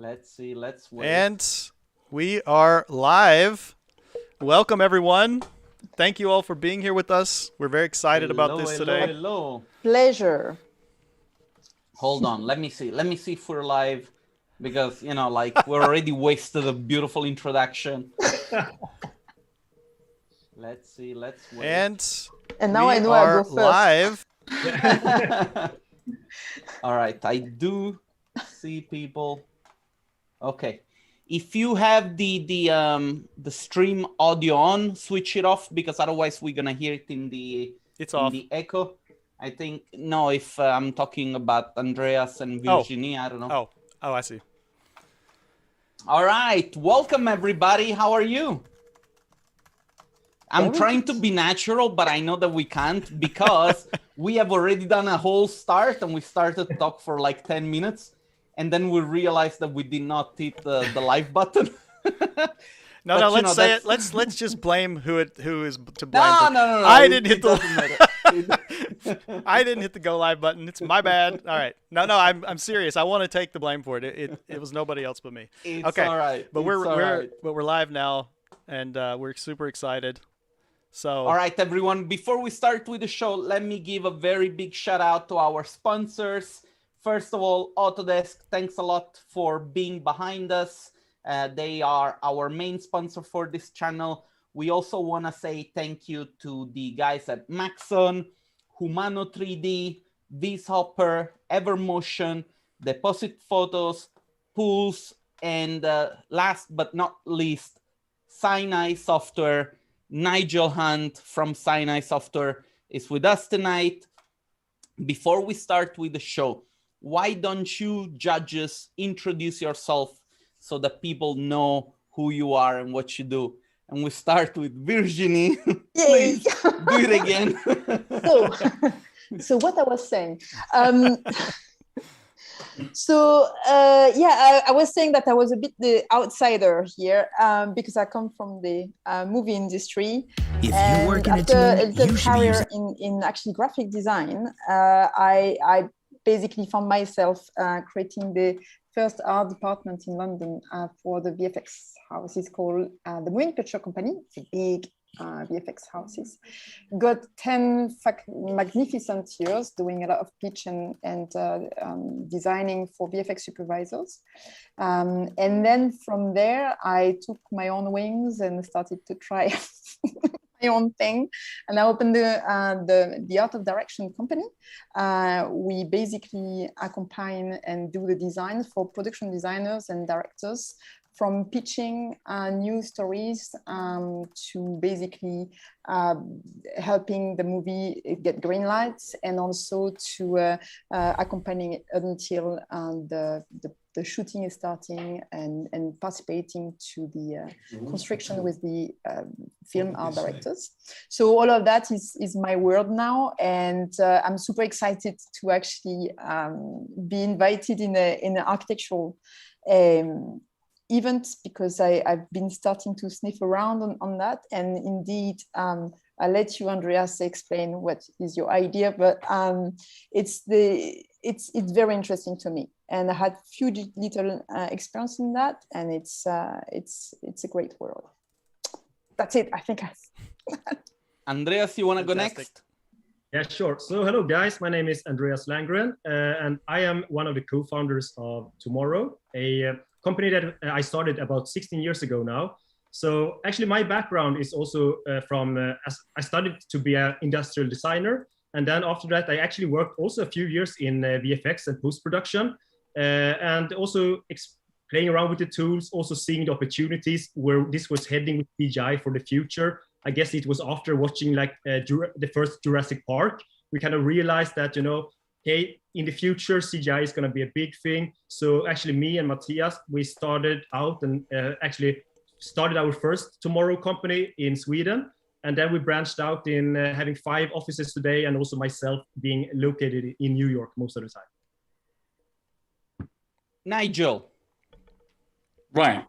Let's see. Let's wait. And we are live. Welcome, everyone. Thank you all for being here with us. We're very excited about this today. Hello. Pleasure. Hold on. Let me see. Let me see if we're live, because like we already wasted a beautiful introduction. Let's see. Let's wait. And now I know I go first. Live. All right. I do see people. Okay. If you have the stream audio on, switch it off, because otherwise we're gonna hear it in the echo. I think if I'm talking about Andreas and Virginie, I don't know. Oh, I see. All right, welcome everybody. How are you? I'm trying to be natural, but I know that we can't, because we have already done a whole start and we started to talk for like 10 minutes. And then we realized that we did not hit the live button. No, let's say it. Let's just blame who is to blame. No. I didn't hit I didn't hit the go live button. It's my bad. All right. No, I'm serious. I want to take the blame for it. It was nobody else but me. It's okay. All right. But we're live now, and we're super excited. So all right, everyone. Before we start with the show, let me give a very big shout out to our sponsors. First of all, Autodesk, thanks a lot for being behind us. They are our main sponsor for this channel. We also want to say thank you to the guys at Maxon, Humano 3D, Vishopper, Evermotion, Depositphotos, Pools, and last but not least, Sinai Software. Nigel Hunt from Sinai Software is with us tonight. Before we start with the show, why don't you judges introduce yourself so that people know who you are and what you do? And we start with Virginie. Please do it again. So what I was saying. I was saying that I was a bit the outsider here because I come from the movie industry. If you work in after a team, a little you should be career in actually graphic design, I basically found myself creating the first art department in London for the VFX houses called the Moving Picture Company. It's a big VFX houses. Got 10 magnificent years doing a lot of pitch and designing for VFX supervisors. And then from there, I took my own wings and started to try my own thing. And I opened the Art of Direction company. We basically accompany and do the design for production designers and directors, from pitching new stories to basically helping the movie get green lights, and also to accompanying it until the shooting is starting and participating to the construction with the film art directors. So all of that is my world now, and I'm super excited to actually be invited in an architectural event, because I've been starting to sniff around on that. And indeed, I'll let you, Andreas, explain what is your idea, but it's very interesting to me. And I had few little experience in that, and it's a great world. That's it, I think. Andreas, you want to go next? Yeah, sure. So hello, guys. My name is Andreas Landgren, and I am one of the co-founders of Tomorrow, a company that I started about 16 years ago now. So actually my background is also I studied to be an industrial designer. And then after that, I actually worked also a few years in VFX and post-production, and also playing around with the tools, also seeing the opportunities where this was heading with CGI for the future. I guess it was after watching like the first Jurassic Park, we kind of realized that, hey, in the future, CGI is going to be a big thing. So actually me and Matthias, we started out and actually started our first Tomorrow company in Sweden. And then we branched out in having 5 offices today, and also myself being located in New York most of the time. Nigel. Right.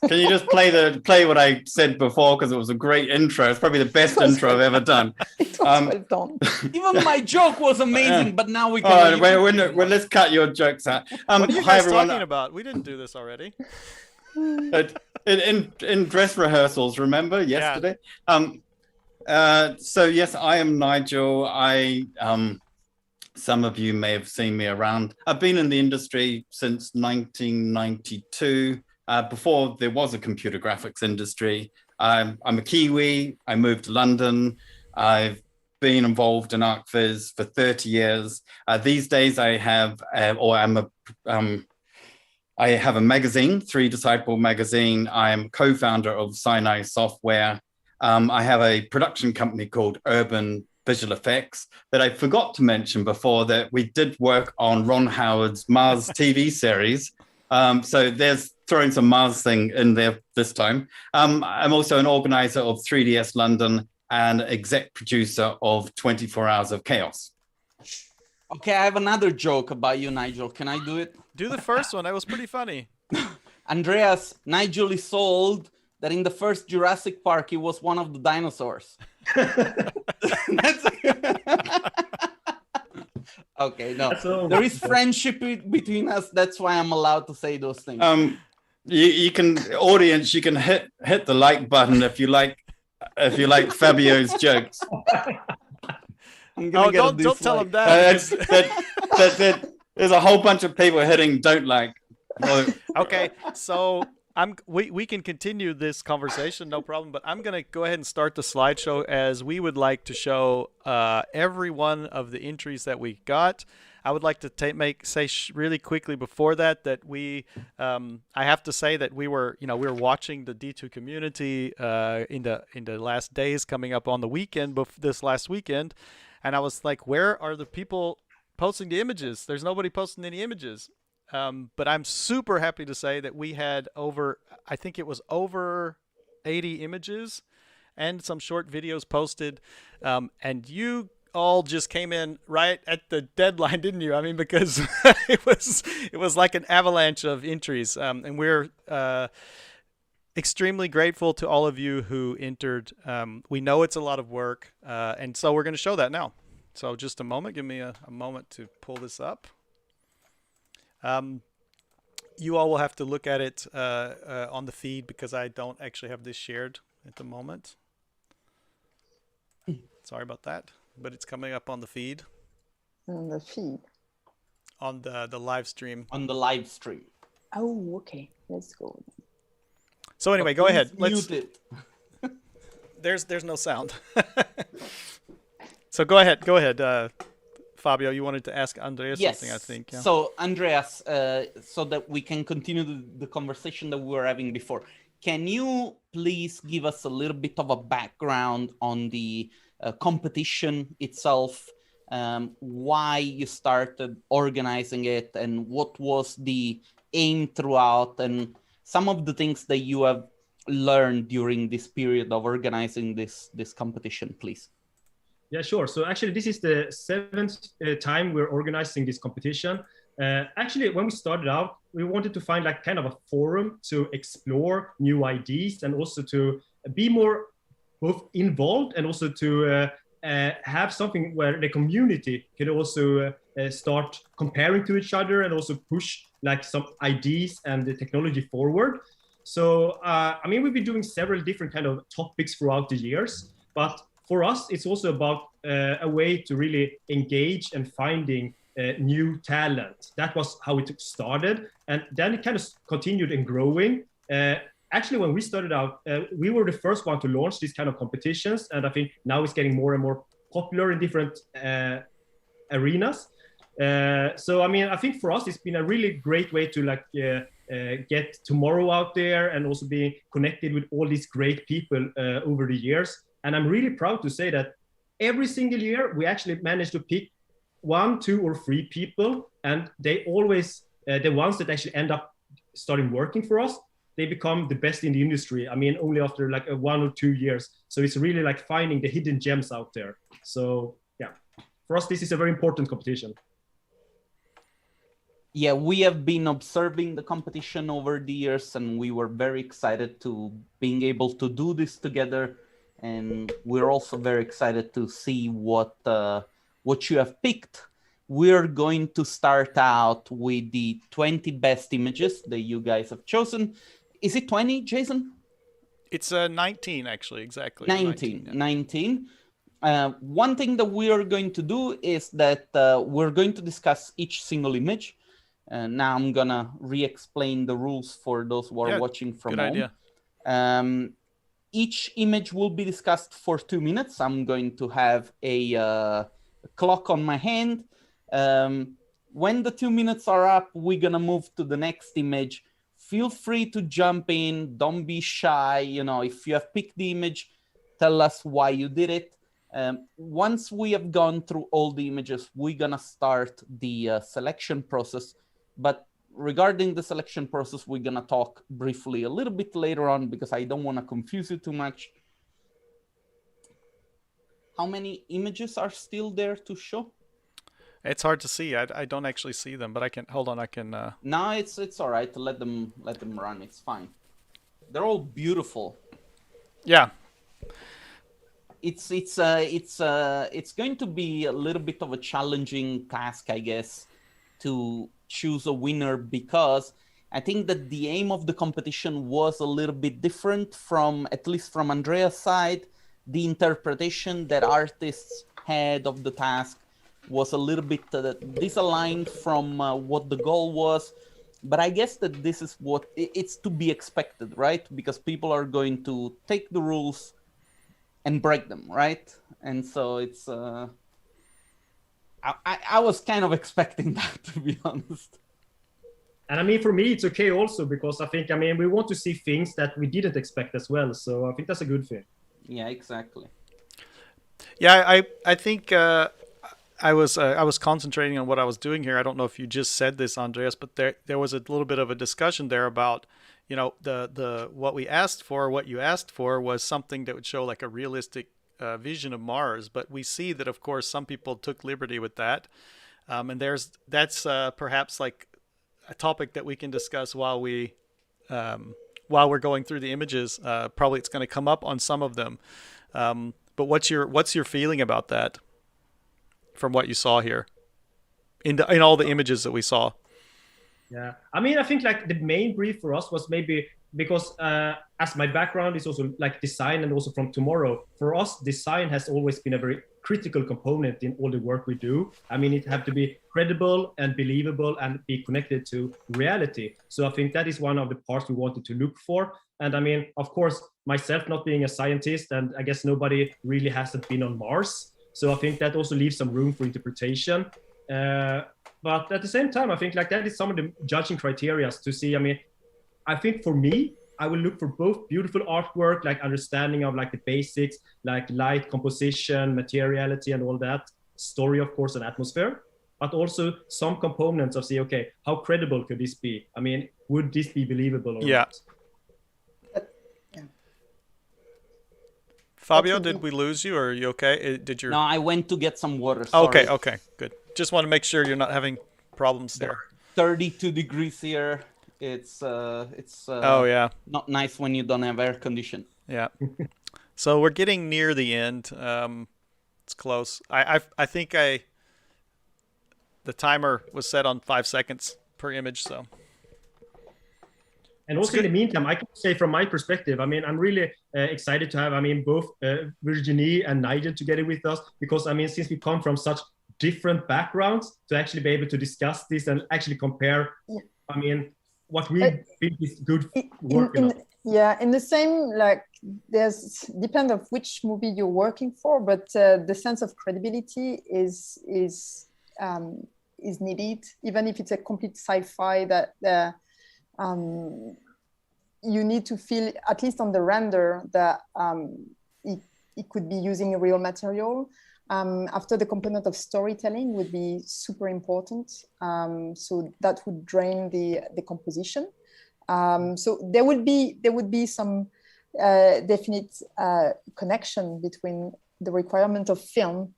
Can you just play what I said before, because it was a great intro. It's probably the best intro I've ever done. It was well done. Even my joke was amazing, but now we can. Let's cut your jokes out. What are you hi, guys everyone. talking about? We didn't do this already. In dress rehearsals, remember yesterday? So yes, I am Nigel. Some of you may have seen me around. I've been in the industry since 1992. Before there was a computer graphics industry. I'm a Kiwi. I moved to London. I've been involved in ArcViz for 30 years. These days I have, I have a magazine, 3 Disciple magazine. I'm co-founder of Sinai Software. I have a production company called Urban Visual Effects that I forgot to mention before, that we did work on Ron Howard's Mars TV series. So there's throwing some Mars thing in there this time. I'm also an organizer of 3DS London and exec producer of 24 Hours of Chaos. Okay, I have another joke about you, Nigel. Can I do it? Do the first one. That was pretty funny. Andreas, Nigel is old. That in the first Jurassic Park, he was one of the dinosaurs. Okay, no. There is friendship between us. That's why I'm allowed to say those things. You can, audience, you can hit the like button if you like Fabio's jokes. Oh, don't tell him that. There's a whole bunch of people hitting don't like. Okay, so we can continue this conversation, no problem, but I'm going to go ahead and start the slideshow, as we would like to show every one of the entries that we got. I would like to say really quickly before that we I have to say that we were watching the D2 community in the last days coming up on the weekend, this last weekend, and I was like, where are the people posting the images? There's nobody posting any images. But I'm super happy to say that we had over 80 images and some short videos posted. And you all just came in right at the deadline, didn't you? I mean, because it was like an avalanche of entries. And we're extremely grateful to all of you who entered. We know it's a lot of work. And so we're going to show that now. So just a moment. Give me a moment to pull this up. You all will have to look at it on the feed, because I don't actually have this shared at the moment. Sorry about that, but it's coming up on the feed. On the feed. On the live stream. On the live stream. Oh, okay. Let's go. So anyway, go ahead. Mute it. There's no sound. So go ahead. Fabio, you wanted to ask Andreas something, I think. Yeah. So Andreas, so that we can continue the conversation that we were having before, can you please give us a little bit of a background on the competition itself, why you started organizing it, and what was the aim throughout, and some of the things that you have learned during this period of organizing this competition, please? Yeah, sure. So actually, this is the 7th time we're organizing this competition. Actually, when we started out, we wanted to find like kind of a forum to explore new ideas, and also to be more both involved, and also to have something where the community can also start comparing to each other, and also push like some ideas and the technology forward. So, I mean, we've been doing several different kind of topics throughout the years, but for us, it's also about a way to really engage and finding new talent. That was how it started. And then it kind of continued and growing. Actually, when we started out, we were the first one to launch these kind of competitions. And I think now it's getting more and more popular in different arenas. So, I mean, I think for us, it's been a really great way to like get tomorrow out there, and also being connected with all these great people over the years. And I'm really proud to say that every single year we actually manage to pick 1, 2, or 3 people, and they always, the ones that actually end up starting working for us, they become the best in the industry. I mean, only after like 1 or 2 years. So it's really like finding the hidden gems out there. So yeah, for us, this is a very important competition. Yeah, we have been observing the competition over the years, and we were very excited to being able to do this together. And we're also very excited to see what you have picked. We're going to start out with the 20 best images that you guys have chosen. Is it 20, Jason? It's 19, actually, exactly. 19. Yeah. 19. One thing that we are going to do is that we're going to discuss each single image. Now I'm gonna re-explain the rules for those who are watching from good home. Idea. Each image will be discussed for 2 minutes. I'm going to have a clock on my hand. When the 2 minutes are up, we're gonna move to the next image. Feel free to jump in. Don't be shy. You know, if you have picked the image, tell us why you did it. Once we have gone through all the images, we're gonna start the selection process. But regarding the selection process, we're gonna talk briefly a little bit later on because I don't want to confuse you too much. How many images are still there to show? It's hard to see. I don't actually see them, but I can hold on. I can. No, it's all right. Let them run. It's fine. They're all beautiful. Yeah. It's going to be a little bit of a challenging task, I guess, to choose a winner, because I think that the aim of the competition was a little bit different from, at least from Andrea's side. The interpretation that artists had of the task was a little bit disaligned from what the goal was. But I guess that this is what it's to be expected, right? Because people are going to take the rules and break them, right? And so it's I was kind of expecting that, to be honest. And I mean, for me, it's okay also, because I think, I mean, we want to see things that we didn't expect as well. So I think that's a good thing. Yeah, exactly. Yeah, I think I was concentrating on what I was doing here. I don't know if you just said this, Andreas, but there was a little bit of a discussion there about, you know, the what we asked for, what you asked for was something that would show like a realistic vision of Mars. But we see that, of course, some people took liberty with that, and that's perhaps like a topic that we can discuss while we're going through the images. Probably it's going to come up on some of them. But what's your feeling about that from what you saw here in all the images that we saw? Yeah, I mean, I think like the main brief for us was maybe because as my background is also like design and also from Tomorrow, for us, design has always been a very critical component in all the work we do. I mean, it have to be credible and believable and be connected to reality. So I think that is one of the parts we wanted to look for. And I mean, of course, myself not being a scientist, and I guess nobody really hasn't been on Mars. So I think that also leaves some room for interpretation. But at the same time, I think like that is some of the judging criteria to see. I mean, I think for me, I will look for both beautiful artwork, like understanding of like the basics, like light, composition, materiality, and all that. Story, of course, and atmosphere, but also some components of see, okay, how credible could this be? I mean, would this be believable or not? Fabio, did we lose you, or are you okay? Did you? No, I went to get some water. Sorry. Okay, good. Just want to make sure you're not having problems there. 32 degrees here. It's oh yeah, not nice when you don't have air condition. Yeah. So we're getting near the end. It's close. I think the timer was set on 5 seconds per image, so. And also in the meantime, I can say from my perspective, I mean, I'm really excited to have, I mean, both Virginie and Nigel together with us, because I mean, since we come from such different backgrounds, to actually be able to discuss this and actually compare, I mean, what we think is good work. In the same, like, there's depend of which movie you're working for, but the sense of credibility is needed, even if it's a complete sci-fi that you need to feel, at least on the render, that it could be using a real material. After, the component of storytelling would be super important. So that would drain the composition. So there would be some definite connection between the requirement of film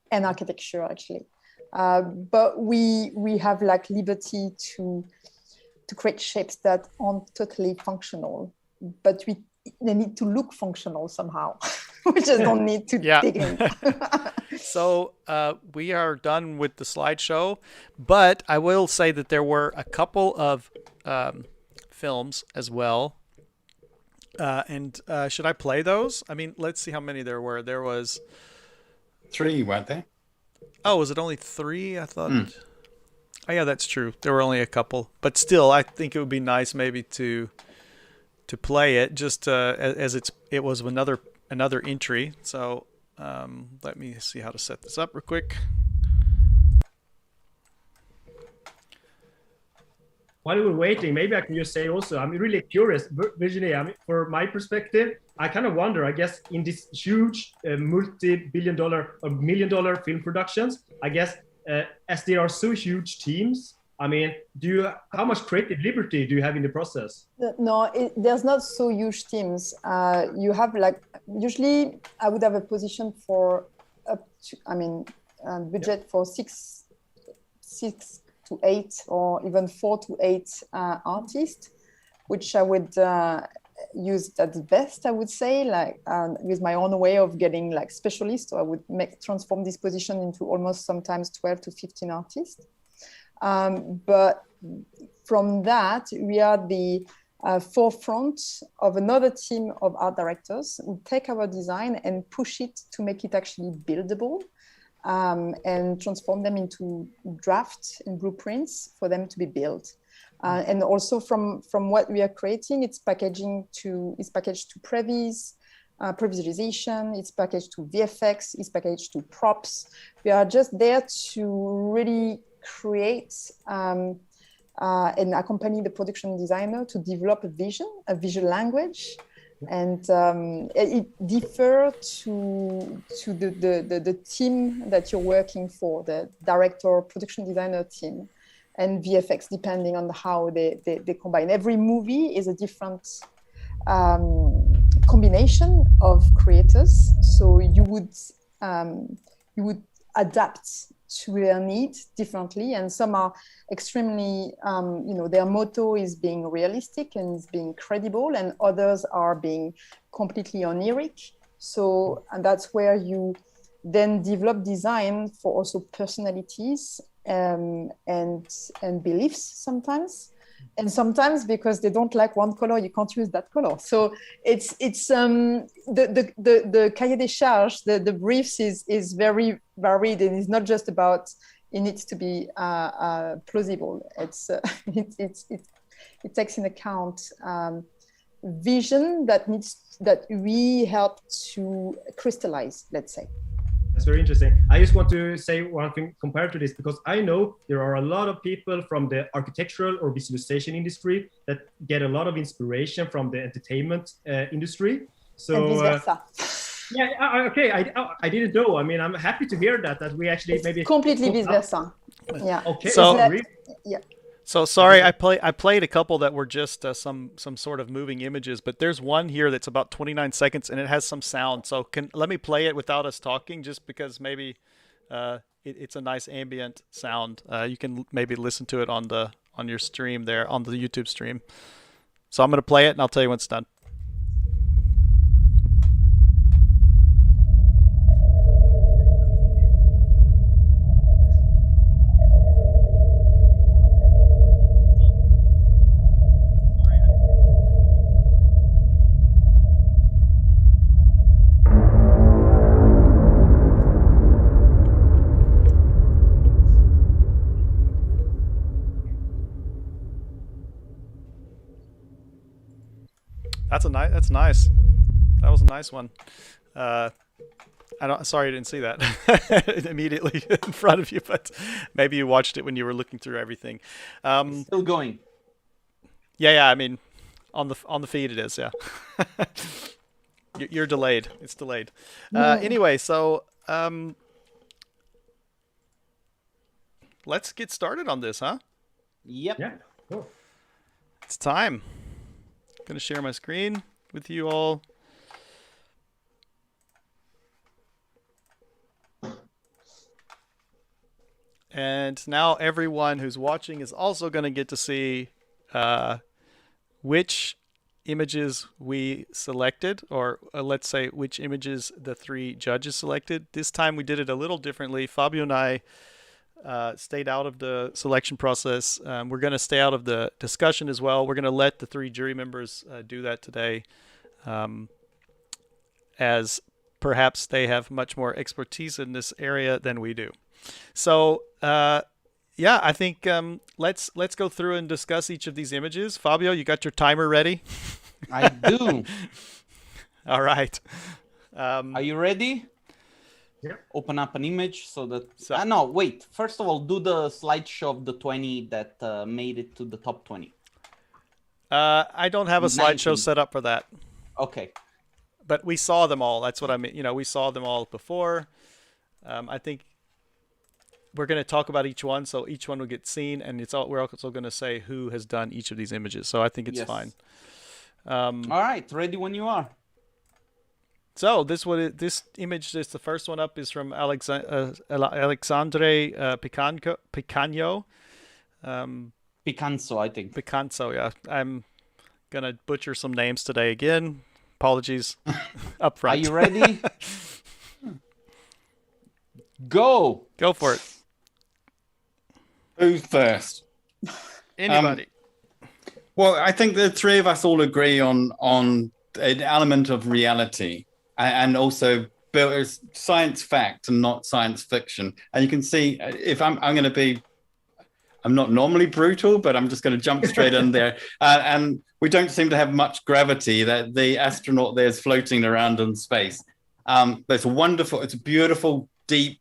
and architecture, actually. But we have like liberty to create shapes that aren't totally functional, but they need to look functional somehow. We just don't need to dig in. So we are done with the slideshow, but I will say that there were a couple of films as well. And should I play those? I mean, let's see how many there were. There was 3, weren't there? Oh, was it only 3? I thought. Oh yeah, that's true. There were only a couple, but still, I think it would be nice maybe to play it just as it was another entry. So let me see how to set this up real quick. While we're waiting, maybe I can just say also, I'm really curious, Virginie, I mean, for my perspective, I kind of wonder, I guess, in this huge multi-billion-dollar or million-dollar film productions, I guess, as they are so huge teams, I mean, how much creative liberty do you have in the process? No, there's not so huge teams. You have like, usually I would have a position for up to, budget for 6 to 8 or even 4 to 8 artists, which I would use at the best, I would say, like with my own way of getting like specialists. So I would transform this position into almost sometimes 12 to 15 artists. But from that, we are the forefront of another team of art directors who take our design and push it to make it actually buildable. And transform them into drafts and blueprints for them to be built. And also from what we are creating, it's packaged to previs, previsualization, it's packaged to VFX, it's packaged to props. We are just there to really create and accompany the production designer to develop a vision, a visual language. And it differs to the team that you're working for, the director, production designer team, and VFX, depending on how they combine. Every movie is a different combination of creators, so you would adapt to their needs differently, and some are extremely, their motto is being realistic and is being credible, and others are being completely oniric. So, and that's where you then develop design for also personalities and beliefs sometimes. And sometimes because they don't like one color, you can't use that color. So it's the cahier des charges, the briefs is very varied, and it's not just about it needs to be plausible. It takes in account vision that we help to crystallize, let's say. That's very interesting. I just want to say one thing compared to this, because I know there are a lot of people from the architectural or visualization industry that get a lot of inspiration from the entertainment industry. So, and vice versa. Okay, I didn't know. I mean, I'm happy to hear that we actually maybe completely vice versa. Yeah. Okay. So, yeah. So sorry, I played a couple that were just some sort of moving images, but there's one here that's about 29 seconds and it has some sound. So let me play it without us talking, just because maybe it's a nice ambient sound. You can maybe listen to it on your stream there, on the YouTube stream. So I'm gonna play it and I'll tell you when it's done. That's nice. That was a nice one. Sorry I didn't see that immediately in front of you, but maybe you watched it when you were looking through everything. Still going. Yeah. I mean, on the feed it is. Yeah. You're delayed. It's delayed. Anyway, so let's get started on this, huh? Yep. Yeah. Cool. It's time. I'm going to share my screen with you all. And now everyone who's watching is also going to get to see which images we selected, or let's say which images the 3 judges selected. This time we did it a little differently. Fabio and I stayed out of the selection process. We're going to stay out of the discussion as well. We're going to let the 3 jury members do that today, as perhaps they have much more expertise in this area than we do. So yeah, I think let's go through and discuss each of these images. Fabio, you got your timer ready? I do. All right. Are you ready? Yeah. Open up an image so that... no, wait. First of all, do the slideshow of the 20 that made it to the top 20. I don't have a slideshow 19. set up for that. Okay. But we saw them all. That's what I mean. You know, we saw them all before. I think we're going to talk about each one, so each one will get seen, and we're also going to say who has done each of these images. So I think it's fine. All right, ready when you are. So this image is the first one up, is from Alexandre Picanio. Picanso, I think. Picanso, yeah. I'm gonna butcher some names today again. Apologies up front. Are you ready? Go for it. Who's first? Anybody. Well, I think the 3 of us all agree on an element of reality, and also science fact and not science fiction. And you can see, if I'm not normally brutal, but I'm just going to jump straight in there. And we don't seem to have much gravity. That the astronaut there is floating around in space. But it's a beautiful, deep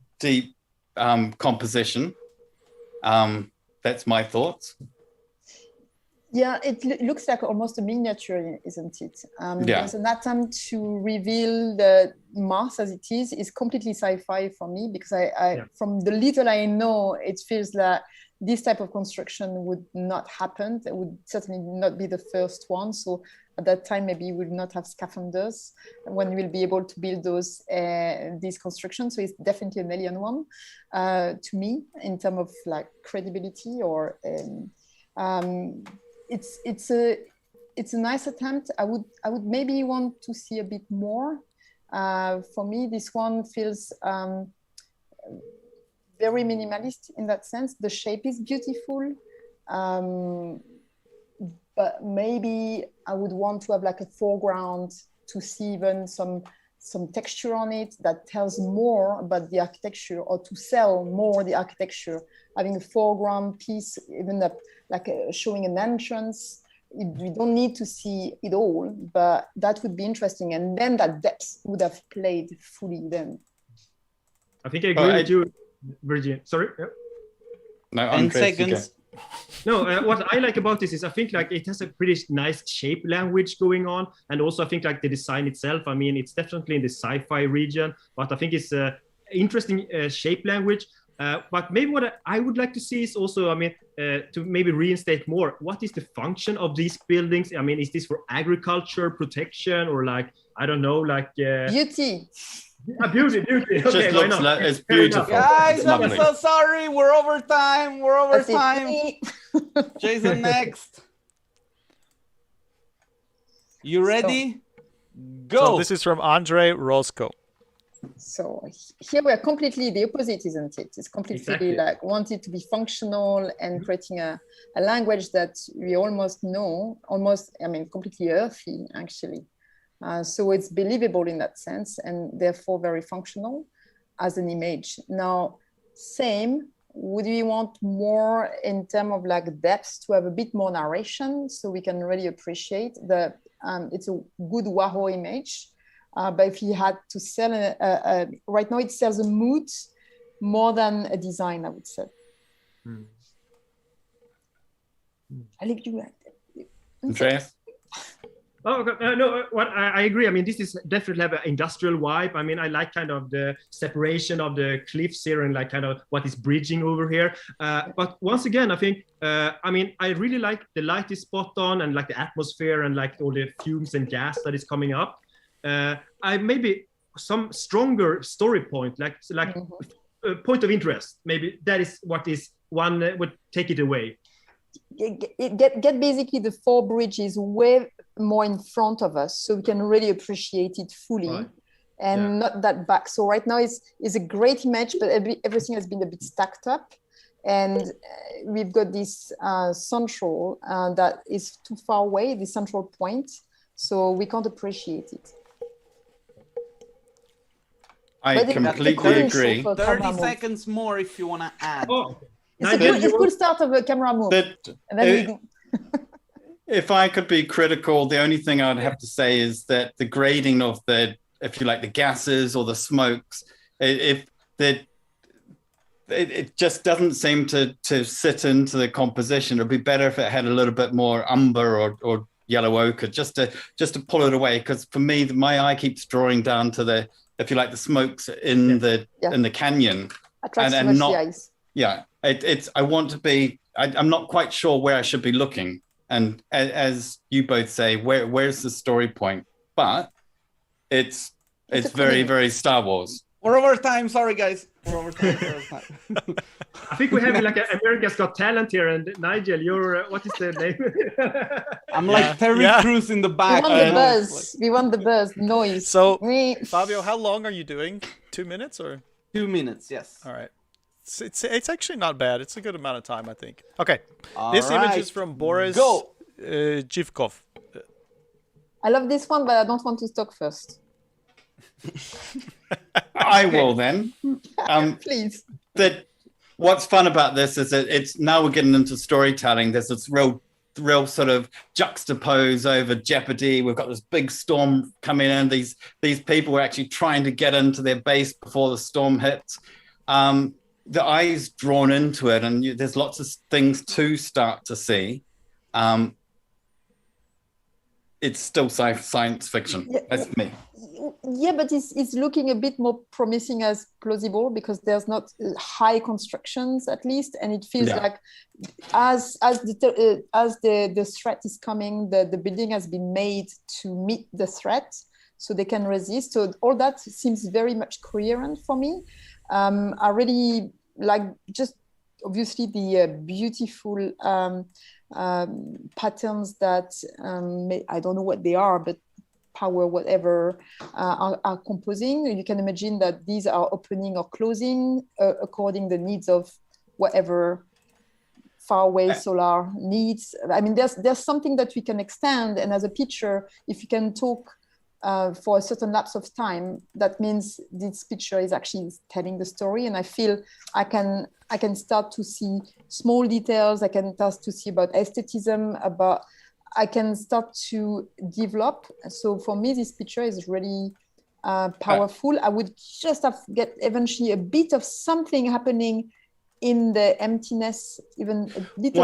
composition. That's my thoughts. Yeah, it looks like almost a miniature, isn't it? There's an attempt to reveal the Mars as it is completely sci-fi for me, because from the little I know, it feels like this type of construction would not happen. It would certainly not be the first one. So at that time, maybe we will not have scaphanders when we'll be able to build these constructions. So it's definitely an alien one to me in terms of like credibility or. It's a nice attempt. I would maybe want to see a bit more. For me, this one feels very minimalist in that sense. The shape is beautiful, but maybe I would want to have like a foreground to see even some texture on it that tells more about the architecture, or to sell more the architecture. Having a foreground piece, even showing an entrance. We don't need to see it all, but that would be interesting. And then that depth would have played fully then. I think I agree with you, Virgin. Sorry? Yeah. No, 10 seconds. No, what I like about this is I think like it has a pretty nice shape language going on, and also I think like the design itself. I mean, it's definitely in the sci-fi region, but I think it's an interesting shape language. But maybe what I would like to see is also, I mean, to maybe reinstate more. What is the function of these buildings? I mean, is this for agriculture, protection, or like I don't know, like beauty? Beauty. Okay, why not? It's beautiful. Guys, It's I'm lovely. so sorry. We're over time. Jason, next. You ready? Go. So this is from Andre Roscoe. So here we are completely the opposite, isn't it? It's completely like wanted to be functional and creating a language that we almost know, completely earthy actually. So it's believable in that sense, and therefore very functional as an image. Now, would we want more in terms of like depth, to have a bit more narration so we can really appreciate it's a good WAHO image. But if you had to sell right now, it sells a mood more than a design, I would say. I leave you. Andreas? Oh, no, I agree. I mean, this is definitely have an industrial vibe. I mean, I like kind of the separation of the cliffs here and like kind of what is bridging over here. But once again, I think, I really like the light is spot on, and like the atmosphere and like all the fumes and gas that is coming up. I maybe some stronger story point, like point of interest. Maybe that is what is one would take it away. Get basically the 4 bridges way more in front of us, so we can really appreciate it fully. Right. And not that back. So right now is a great image, but everything has been a bit stacked up. And we've got this central that is too far away, the central point. So we can't appreciate it. I completely agree. 30 seconds more if you want to add. Oh, It's a good start of a camera move. And then if I could be critical, the only thing I'd have to say is that the grading of the, if you like, the gases or the smokes, it just doesn't seem to sit into the composition. It'd be better if it had a little bit more umber or yellow ochre, just to pull it away. Because for me, my eye keeps drawing down to the, if you like, the smokes in the canyon, and not. Yeah, I want to be. I'm not quite sure where I should be looking. And as you both say, where's the story point? But it's very, very Star Wars. We're over time. Sorry, guys. We're over time. I think we have like America's Got Talent here, and Nigel, you're what is the name? I'm like Terry Crews in the back. We want the buzz. We want the buzz noise. So, Fabio, how long are you doing? 2 minutes or? 2 minutes. Yes. All right. It's actually not bad. It's a good amount of time, I think. Okay. This image is from Boris Jivkov. I love this one, but I don't want to talk first. I will then. Please. What's fun about this is that it's now we're getting into storytelling. There's this real sort of juxtapose over jeopardy. We've got this big storm coming in. These people are actually trying to get into their base before the storm hits. The eye's drawn into it, and there's lots of things to start to see. It's still science fiction. That's me. Yeah, but it's looking a bit more promising as plausible, because there's not high constructions at least, and it feels like as the threat is coming, the building has been made to meet the threat, so they can resist. So all that seems very much coherent for me. I really like just obviously the beautiful patterns that I don't know what they are, but power whatever are composing. You can imagine that these are opening or closing according the needs of whatever faraway solar needs. I mean, there's something that we can extend, and as a picture, if you can talk for a certain lapse of time, that means this picture is actually telling the story. And I feel I can start to see small details. I can start to see about aestheticism, I can start to develop. So for me, this picture is really powerful. I would just get eventually a bit of something happening in the emptiness, even a little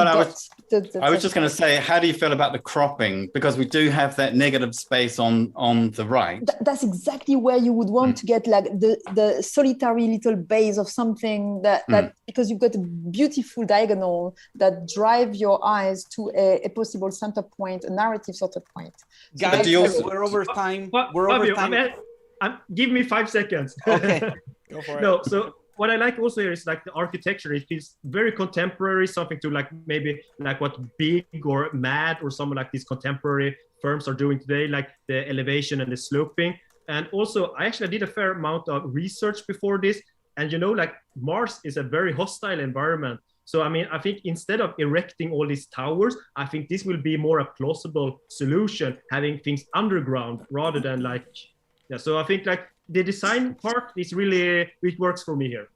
bit. I was just going to say, how do you feel about the cropping? Because we do have that negative space on the right. That's exactly where you would want to get like the solitary little base of something that because you've got a beautiful diagonal that drive your eyes to a possible center point, a narrative sort of point. Guys, we're over time. We're over time. Give me 5 seconds. Okay. Go for it. No, so what I like also here is like the architecture. It feels very contemporary, something to like maybe like what Big or Mad or some like these contemporary firms are doing today, like the elevation and the sloping. And also, I actually did a fair amount of research before this. And like Mars is a very hostile environment. So, I mean, I think instead of erecting all these towers, I think this will be more a plausible solution, having things underground rather than like, so I think like the design part is really, it works for me here.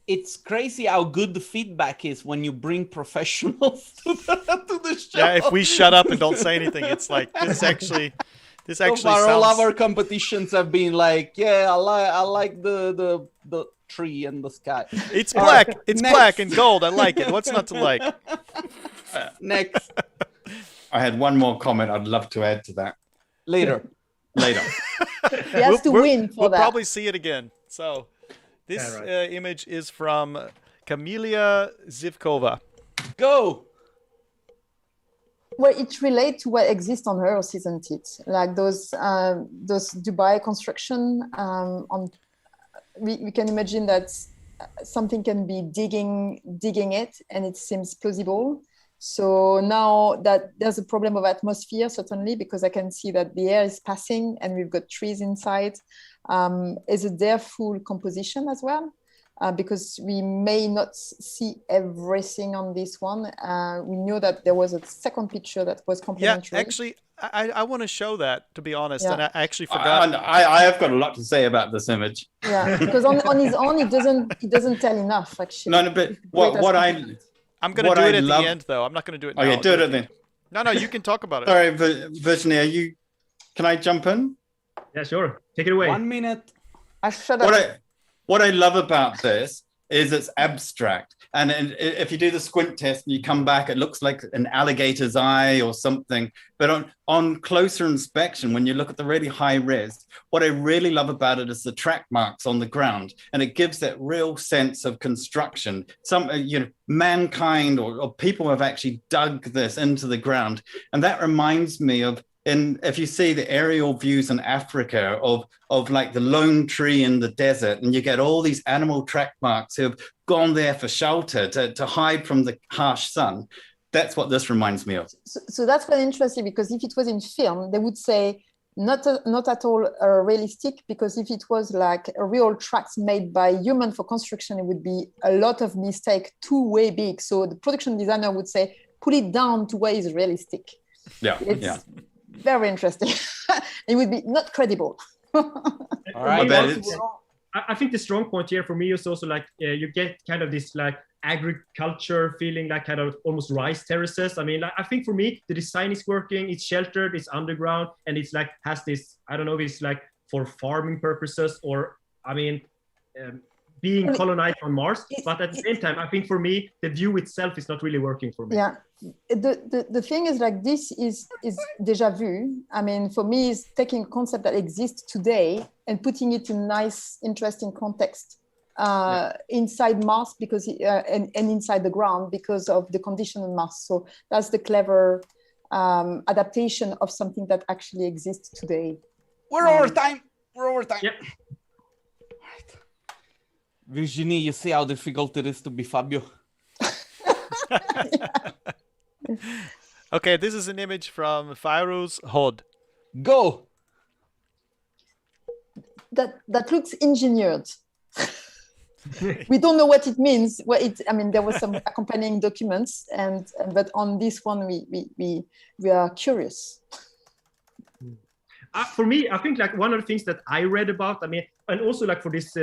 It's crazy how good the feedback is when you bring professionals to the show. Yeah, if we shut up and don't say anything, it's like this actually so far, all of our competitions have been like, I like the tree and the sky. It's black. It's next. Black and gold. I like it. What's not to like? Next. I had one more comment I'd love to add to that. Later. He has to win for we'll that. We'll probably see it again. So this image is from Kamilia Zivkova. Go. Well, it relates to what exists on Earth, isn't it? Like those Dubai construction. We can imagine that something can be digging it and it seems plausible. So now that there's a problem of atmosphere, certainly, because I can see that the air is passing and we've got trees inside. Is it their full composition as well? Because we may not see everything on this one. We knew that there was a second picture that was complementary. Yeah, actually, I want to show that, to be honest, Yeah. and I actually forgot. I have got a lot to say about this image. Yeah, because on his own, it doesn't tell enough, actually. No, but I'm going to do it at the end, though. I'm not going to do it now. Okay, do it at the end. No, you can talk about it. Sorry, Virginie, can I jump in? Yeah, sure. Take it away. 1 minute. I shut up. What I love about this is it's abstract. And if you do the squint test and you come back, it looks like an alligator's eye or something. But on closer inspection, when you look at the really high res, what I really love about it is the track marks on the ground. And it gives that real sense of construction. Mankind or people have actually dug this into the ground. And that reminds me of, if you see the aerial views in Africa of like the lone tree in the desert, and you get all these animal track marks who have gone there for shelter to hide from the harsh sun, that's what this reminds me of. So that's very interesting, because if it was in film, they would say not at all realistic, because if it was like a real tracks made by human for construction, it would be a lot of mistake, too way big. So the production designer would say, put it down to where is realistic. Yeah, Very interesting. It would be not credible. All right. I think the strong point here for me is also like you get kind of this like agriculture feeling, like kind of almost rice terraces. I mean, like, I think for me, the design is working. It's sheltered, it's underground, and it's like has this, I don't know if it's like for farming purposes or, I mean, being colonized on Mars. But at the same time, I think for me, the view itself is not really working for me. Yeah. The thing is, like, this is déjà vu. I mean, for me, is taking a concept that exists today and putting it in nice, interesting context inside Mars, because and inside the ground because of the condition on Mars. So that's the clever adaptation of something that actually exists today. We're over time. Yep. Right. Virginie, you see how difficult it is to be Fabio? Okay, this is an image from Fairouz Hod. Go. That looks engineered. We don't know what it means. I mean, there was some accompanying documents, but on this one, we are curious. For me, I think like one of the things that I read about, I mean, and also like for this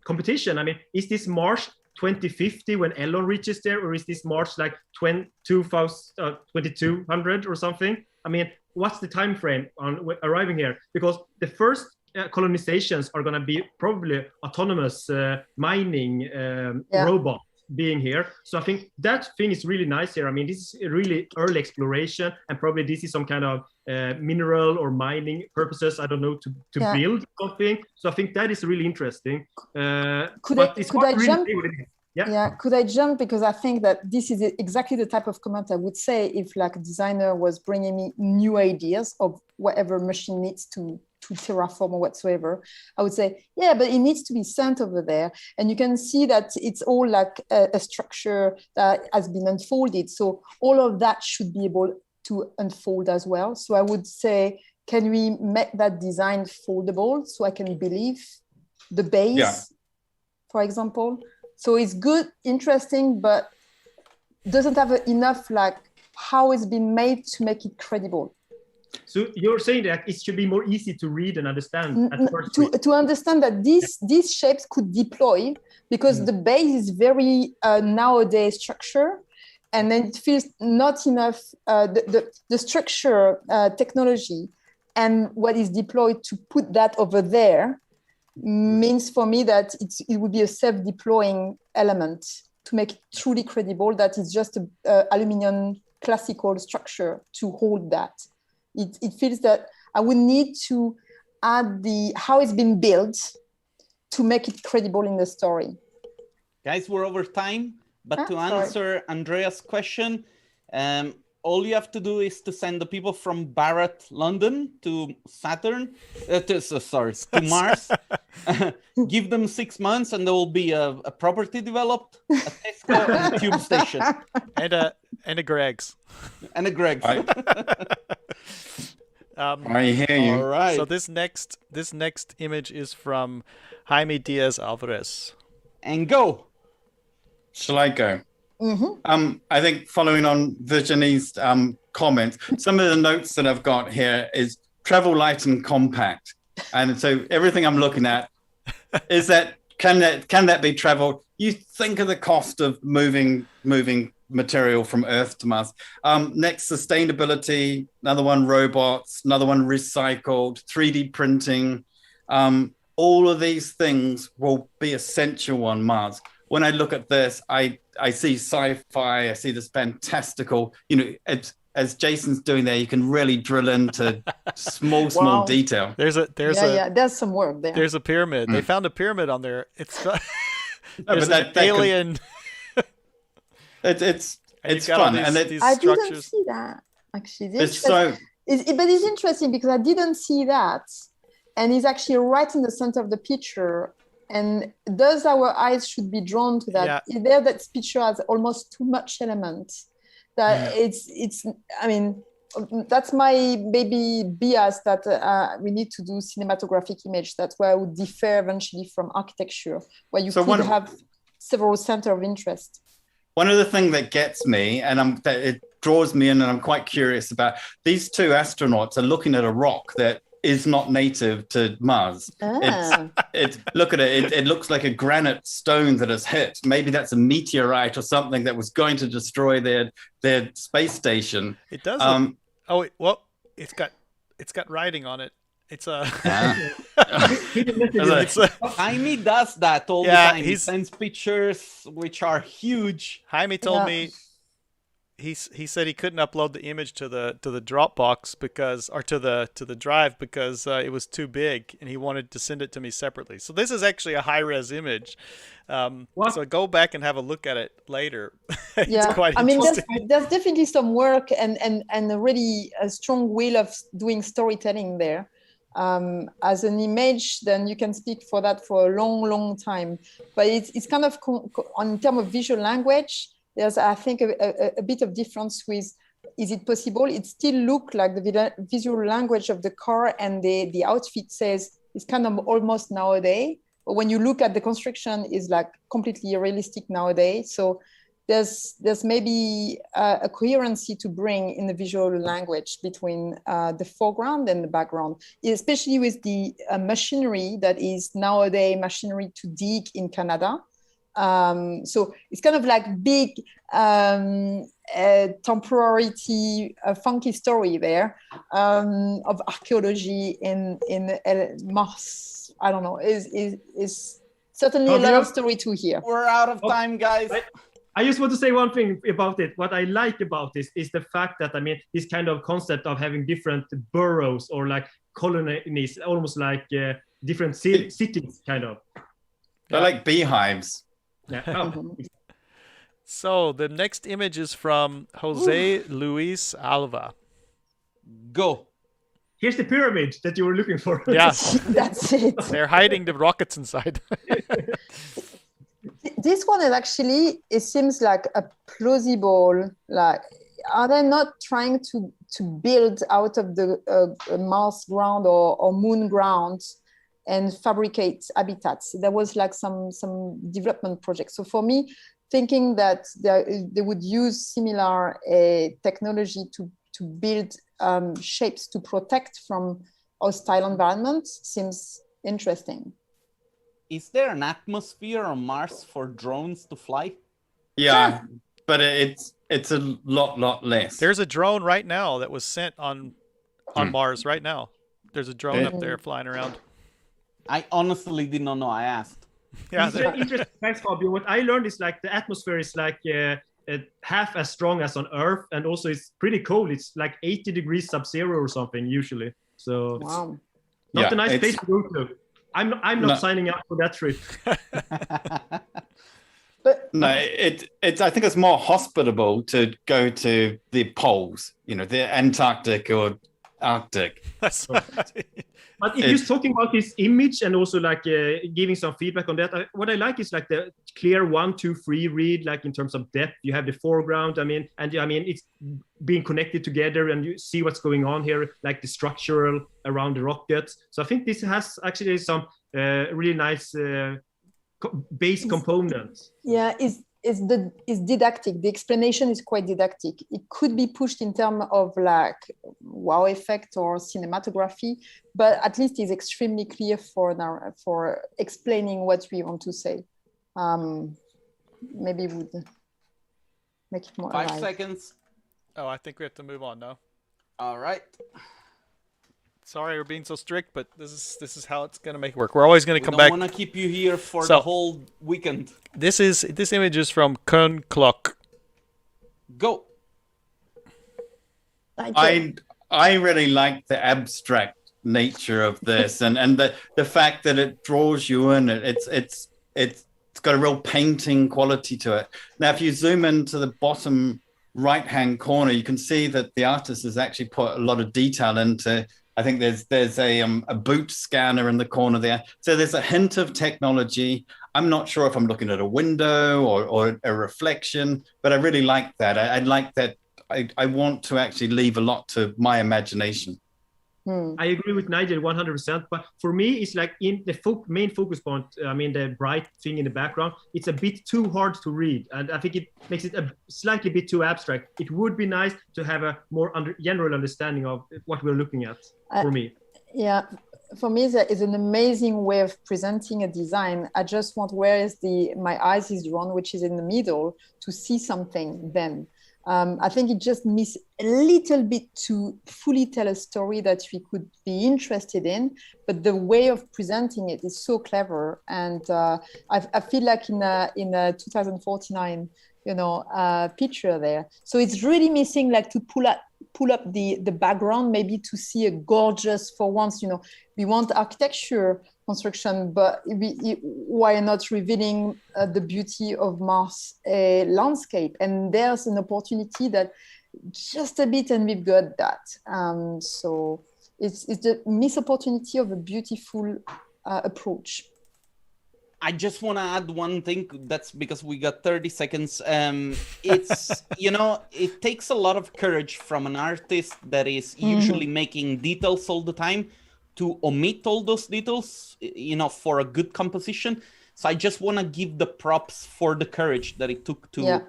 competition, I mean, is this March 2050 when Elon reaches there, or is this March like 2200 or something? I mean, what's the time frame on arriving here? Because the first colonizations are going to be probably autonomous mining robots being here. So I think that thing is really nice here. I mean, this is a really early exploration, and probably this is some kind of mineral or mining purposes, I don't know, to build something. So I think that is really interesting. Could I jump? Could I jump? Because I think that this is exactly the type of comment I would say if like a designer was bringing me new ideas of whatever machine needs to terraform or whatsoever. I would say, yeah, but it needs to be sent over there. And you can see that it's all like a structure that has been unfolded. So all of that should be able to unfold as well. So I would say, can we make that design foldable so I can believe the base, for example? So it's good, interesting, but doesn't have enough like how it's been made to make it credible. So you're saying that it should be more easy to read and understand at first. To understand that these shapes could deploy, because the base is very nowadays structure, and then it feels not enough the structure technology and what is deployed to put that over there means for me that it would be a self-deploying element to make it truly credible that it's just an aluminum classical structure to hold that. It feels that I would need to add how it's been built to make it credible in the story. Guys, we're over time, but to answer Andrea's question, all you have to do is to send the people from Barrett, London to Saturn, to Mars. Give them 6 months and there will be a property developed, a Tesco and a tube station. And a Greg's. And a Greg's. I hear you. All right. So this next image is from Jaime Diaz Alvarez. And go. Shall I go? Mm-hmm. I think following on Virginie's comments, some of the notes that I've got here is travel light and compact. And so everything I'm looking at is that can that be traveled? You think of the cost of moving material from Earth to Mars. Next, sustainability, another one, robots, another one, recycled, 3D printing. All of these things will be essential on Mars. When I look at this, I see sci-fi, I see this fantastical, as Jason's doing there, you can really drill into small detail. There's some work there. There's a pyramid. They found a pyramid on there. It's there's an alien. It's got fun, all and these I structures. didn't see that actually. but It's interesting because I didn't see that, and it's actually right in the center of the picture. And thus, our eyes should be drawn to that. Yeah. There, that picture has almost too much element. That it's. I mean, that's my maybe bias that we need to do cinematographic image. That's where I would differ eventually from architecture, where you could have several center of interest. One of the things that gets me, and that it draws me in, and I'm quite curious about, these two astronauts are looking at a rock that is not native to Mars. It's look at it. It looks like a granite stone that has hit. Maybe that's a meteorite or something that was going to destroy their space station. It does. It's got writing on it. It's a. Jaime does that all the time. He sends pictures which are huge. Jaime told me he said he couldn't upload the image to the Dropbox to the drive because it was too big, and he wanted to send it to me separately. So this is actually a high-res image. So go back and have a look at it later. It's quite interesting. There's definitely some work and really a strong will of doing storytelling there. As an image, then you can speak for that for a long time. But it's kind of in terms of visual language. There's, I think, a bit of difference with, is it possible? It still looks like the visual language of the car and the outfit says it's kind of almost nowadays. But when you look at the construction, it's like completely realistic nowadays. So there's maybe a coherency to bring in the visual language between the foreground and the background, especially with the machinery that is nowadays machinery to dig in Canada. So it's kind of like big temporality, funky story there of archaeology in Mars. I don't know. Is certainly a lot of story to hear. We're out of time, guys. I just want to say one thing about it. What I like about this is the fact that, this kind of concept of having different boroughs or like colonies, almost like different cities, kind of. They're like beehives. Yeah. So the next image is from Jose Luis Alva. Go. Here's the pyramid that you were looking for. Yeah. That's it. They're hiding the rockets inside. This one is actually, it seems like a plausible, like, are they not trying to build out of the Mars ground or moon ground and fabricate habitats? There was like some development projects. So for me, thinking that they would use similar technology to build shapes to protect from hostile environments seems interesting. Is there an atmosphere on Mars for drones to fly? Yeah, but it's a lot less. There's a drone right now that was sent on Mars right now. There's a drone up there flying around. I honestly did not know. I asked. Yeah. Interesting. Thanks, Fabio. What I learned is like the atmosphere is like half as strong as on Earth, and also it's pretty cold. It's like 80 degrees sub-zero or something usually. So wow. Not a nice place to go to. I'm not signing up for that trip. But No, it's. I think it's more hospitable to go to the poles, the Antarctic or Arctic. That's But if you're talking about this image and also like giving some feedback on that, what I like is like the clear 1, 2, 3 read, like in terms of depth. You have the foreground. It's being connected together, and you see what's going on here, like the structural around the rockets. So I think this has actually some really nice base components. Yeah, is didactic. The explanation is quite didactic. It could be pushed in terms of like wow effect or cinematography, but at least it's extremely clear for explaining what we want to say. Maybe would make it more 5 alive. seconds. Oh, I think we have to move on now. All right. Sorry, we're being so strict, but this is how it's gonna make it work. We're always gonna come back. We don't want to keep you here for the whole weekend. This image is from Kern Clock. Go. I really like the abstract nature of this, and the fact that it draws you in. It's got a real painting quality to it. Now, if you zoom into the bottom right-hand corner, you can see that the artist has actually put a lot of detail into. I think there's a boot scanner in the corner there. So there's a hint of technology. I'm not sure if I'm looking at a window or a reflection, but I really like that. I like that. I want to actually leave a lot to my imagination. I agree with Nigel 100%, but for me, it's like in the main focus point, the bright thing in the background, it's a bit too hard to read. And I think it makes it a slightly bit too abstract. It would be nice to have a more general understanding of what we're looking at, for me. Yeah, for me, that is an amazing way of presenting a design. I just want where is my eyes is drawn, which is in the middle, to see something then. I think it just missed a little bit to fully tell a story that we could be interested in, but the way of presenting it is so clever. And I feel like in a 2049, picture there. So it's really missing like to pull up the background, maybe to see a gorgeous, for once, we want architecture, construction, but why not revealing the beauty of Mars landscape? And there's an opportunity that just a bit, and we've got that. So it's the missed opportunity of a beautiful approach. I just want to add one thing. That's because we got 30 seconds. It's, it takes a lot of courage from an artist that is usually making details all the time to omit all those details, for a good composition. So I just want to give the props for the courage that it took to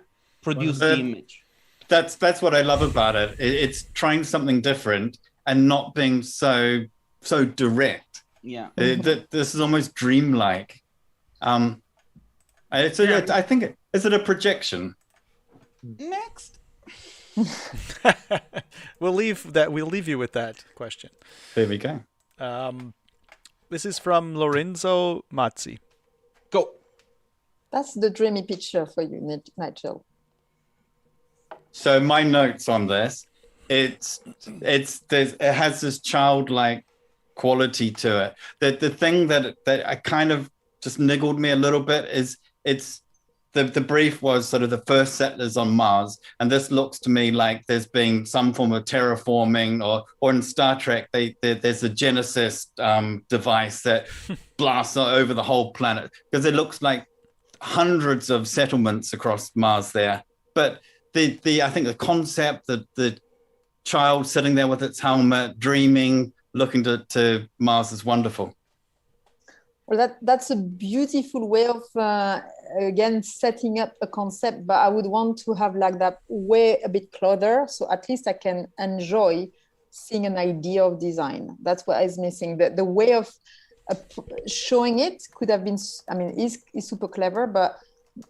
produce the image. That's what I love about it. It's trying something different and not being so direct. Yeah. This is almost dreamlike. I think, is it a projection? Next. We'll leave you with that question. There we go. This is from Lorenzo Mazzi. Go. That's the dreamy picture for you, Nigel. So my notes on this, it has this childlike quality to it. The thing that I kind of just niggled me a little bit is the brief was sort of the first settlers on Mars, and this looks to me like there's been some form of terraforming, or in Star Trek there's a Genesis device that blasts over the whole planet, because it looks like hundreds of settlements across Mars there. But I think the concept, the child sitting there with its helmet, dreaming, looking to Mars is wonderful. Well, that's a beautiful way of, again, setting up a concept, but I would want to have like that way a bit closer, so at least I can enjoy seeing an idea of design. That's what is missing. The way of showing it could have been, is super clever, but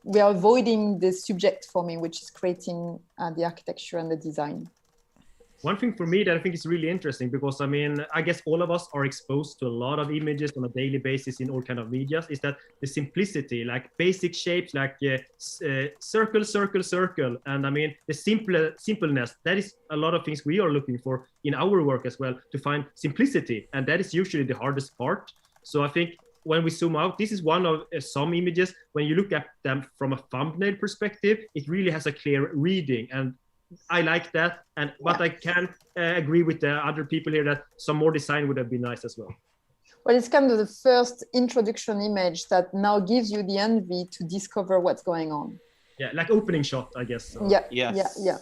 we are avoiding the subject for me, which is creating the architecture and the design. One thing for me that I think is really interesting, because I guess all of us are exposed to a lot of images on a daily basis in all kind of media, is that the simplicity, like basic shapes, like circle, circle, circle. And the simpleness, that is a lot of things we are looking for in our work as well, to find simplicity. And that is usually the hardest part. So I think when we zoom out, this is one of some images. When you look at them from a thumbnail perspective, it really has a clear reading, and I like that. But I can agree with the other people here that some more design would have been nice as well. Well, it's kind of the first introduction image that now gives you the envy to discover what's going on. Yeah, like opening shot, I guess. So. Yeah, Yes. yeah.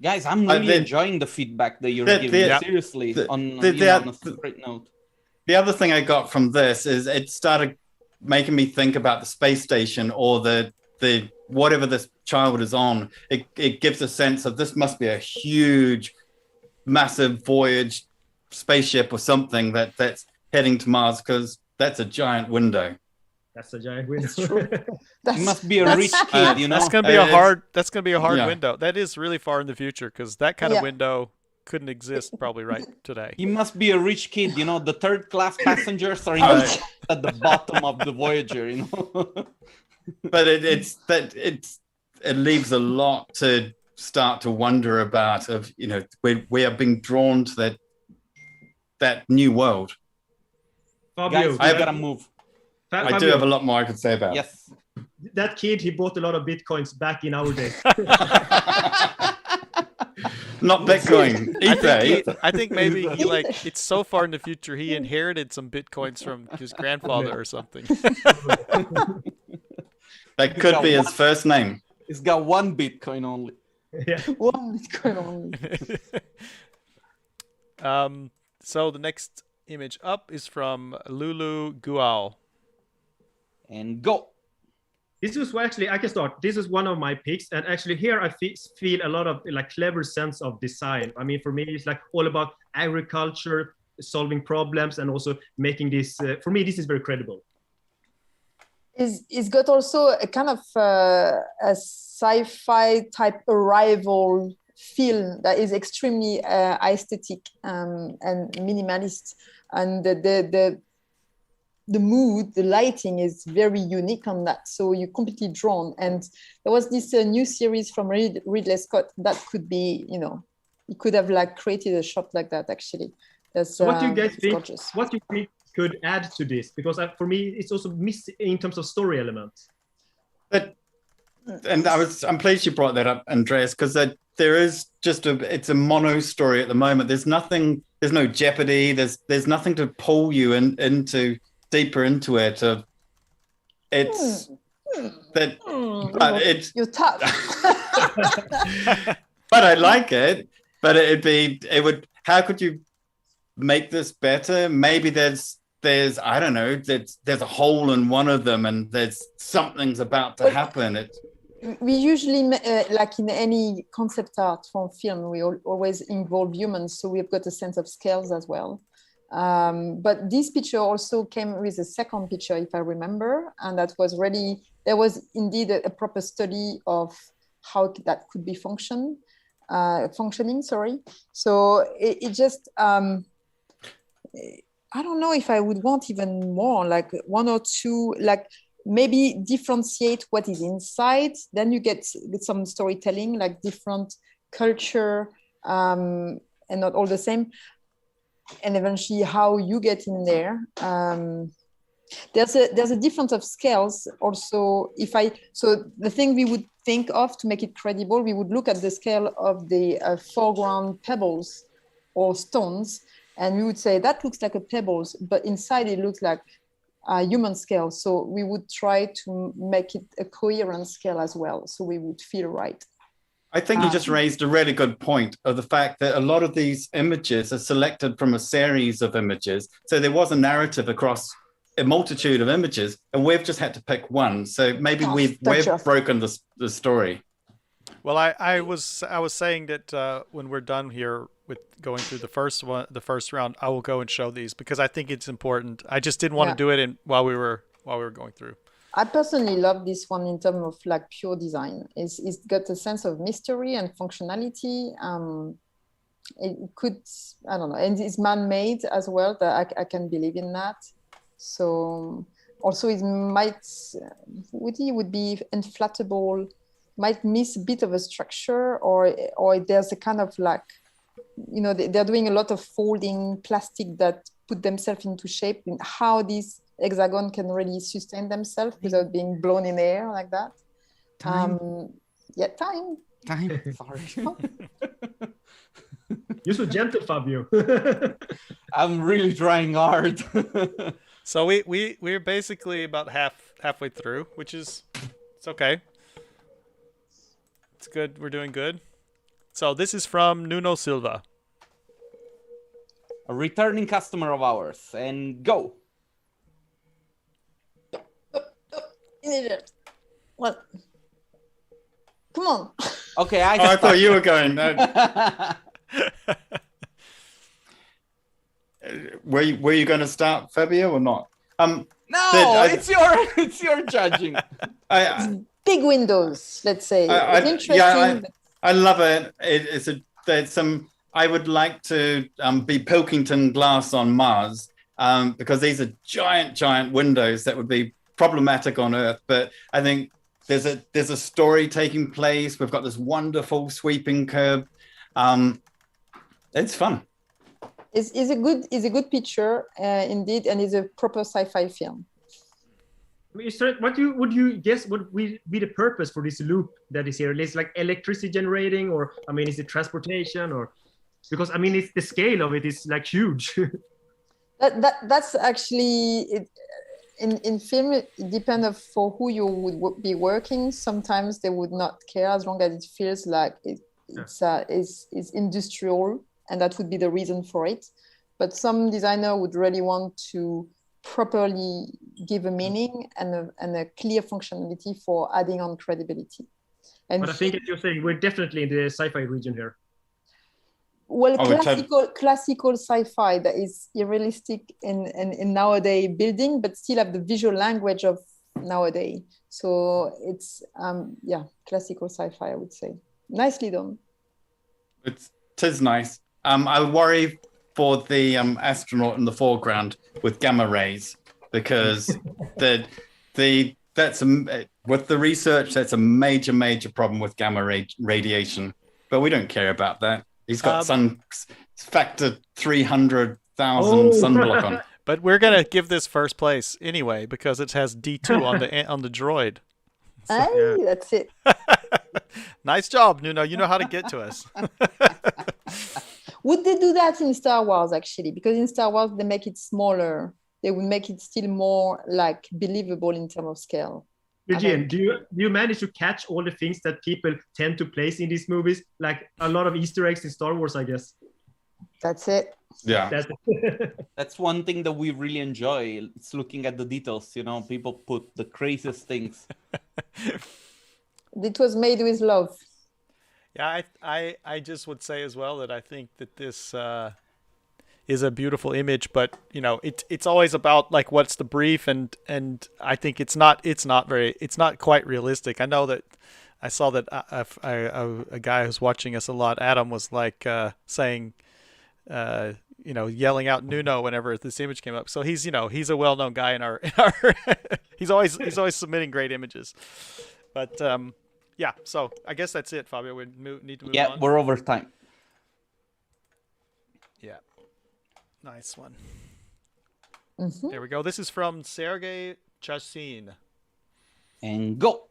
Guys, I'm really enjoying the feedback that you're giving. Seriously, on a separate note. The other thing I got from this is it started making me think about the space station or the whatever this child is on. It gives a sense of this must be a huge, massive voyage spaceship or something that's heading to Mars, because that's a giant window. That's a giant window. You must be a rich kid, you know. That's gonna be a hard. That's gonna be a hard Yeah. window. That is really far in the future, because that kind of window couldn't exist probably right today. He must be a rich kid, you know. The third class passengers are at the bottom of the Voyager, you know. But it leaves a lot to start to wonder about. Of we are being drawn to that new world. Fabio, Guys, I gotta move. I do have a lot more I could say about. Yes. That kid, he bought a lot of bitcoins back in our day. Not Bitcoin. I think maybe he it's so far in the future he inherited some bitcoins from his grandfather or something. That could be his first name. He's got one Bitcoin only. Yeah. One Bitcoin only. So the next image up is from Lulu Gual. And go. This was actually, I can start. This is one of my picks. And actually here I feel a lot of clever sense of design. I mean, for me, it's all about agriculture, solving problems, and also making this, for me, this is very credible. It's got also a kind of a sci-fi type arrival feel that is extremely aesthetic and minimalist. And the mood, the lighting is very unique on that. So you're completely drawn. And there was this new series from Ridley Scott that could be, he could have created a shot like that actually. So what do you guys think? Gorgeous. What do you think could add to this? Because for me, it's also missing in terms of story elements. And I'm pleased you brought that up, Andreas, because there is just it's a mono story at the moment. There's no jeopardy. There's nothing to pull you into deeper into it. You're tough. But I like it. But it would. How could you make this better? Maybe there's I don't know. There's a hole in one of them, and there's something's about to happen. We usually, like in any concept art from film, we always involve humans, so we've got a sense of scales as well. But this picture also came with a second picture, if I remember, and that was really, there was indeed a proper study of how that could be functioning. So it just, I don't know if I would want even more, like one or two, maybe differentiate what is inside. Then you get some storytelling, like different culture, and not all the same. And eventually how you get in there. There's a difference of scales also. So the thing we would think of to make it credible, we would look at the scale of the foreground pebbles or stones, and we would say that looks like a pebbles, but inside it looks like a human scale. So we would try to make it a coherent scale as well, so we would feel right. I think you just raised a really good point of the fact that a lot of these images are selected from a series of images. So there was a narrative across a multitude of images, and we've just had to pick one. So maybe we've broken the story. Well, I was saying that when we're done here with going through the first round, I will go and show these because I think it's important. I just didn't want to do it while we were going through. I personally love this one in terms of pure design. It's got a sense of mystery and functionality. It could, I don't know, and it's man-made as well. That I can believe in that. So also it would be inflatable, might miss a bit of a structure, or there's a kind of they're doing a lot of folding plastic that put themselves into shape, and how these hexagon can really sustain themselves without being blown in the air like that. Time. Time. Sorry. You're so gentle, Fabio. I'm really trying hard. So we're basically about halfway through, which is it's okay. It's good. We're doing good. So this is from Nuno Silva. A returning customer of ours, and go. What? Come on. Okay, I thought you were going. Were you going to start, Fabio, or not? No, it's your judging. Big windows, let's say. It's interesting. Yeah, I love it. There's some. I would like to be Pilkington glass on Mars, because these are giant windows that would be problematic on Earth. But I think there's a story taking place. We've got this wonderful sweeping curb. It's fun. It's a good picture, indeed, and it's a proper sci-fi film. Would you guess would be the purpose for this loop that is here? Is it like electricity generating, or I mean, is it transportation, or because I mean, it's the scale of it is like huge. That's actually it. In film, it depends on for who you would be working. Sometimes they would not care as long as it feels like it's industrial, and that would be the reason for it. But some designer would really want to properly give a meaning and a clear functionality for adding on credibility. And but I think, as you're saying, we're definitely in the sci-fi region here. Well, classical sci-fi that is unrealistic in nowadays building, but still have the visual language of nowadays. So it's classical sci-fi, I would say. Nicely done. It is nice. I worry for the astronaut in the foreground with gamma rays, because with the research, that's a major problem with gamma radiation. But we don't care about that. He's got sun factor 300,000 sunblock on. But we're gonna give this first place anyway because it has D2 on the droid. So, that's it. Nice job, Nuno. You know how to get to us. Would they do that in Star Wars, actually? Because in Star Wars, they make it smaller. They would make it still more like believable in terms of scale. Eugene, do you manage to catch all the things that people tend to place in these movies? Like a lot of Easter eggs in Star Wars, I guess. That's it. Yeah. That's one thing that we really enjoy. It's looking at the details, people put the craziest things. It was made with love. Yeah, I just would say as well that I think that this is a beautiful image, but it's always about like what's the brief, and I think it's not quite realistic. I know that I saw that a guy who's watching us a lot, Adam, was like saying yelling out Nuno whenever this image came up. So he's a well-known guy in our he's always submitting great images. But yeah, so I guess that's it, Fabio. We need to move on. Yeah, we're over time. Yeah. Nice one. Mm-hmm. There we go. This is from Sergey Chasin. And go.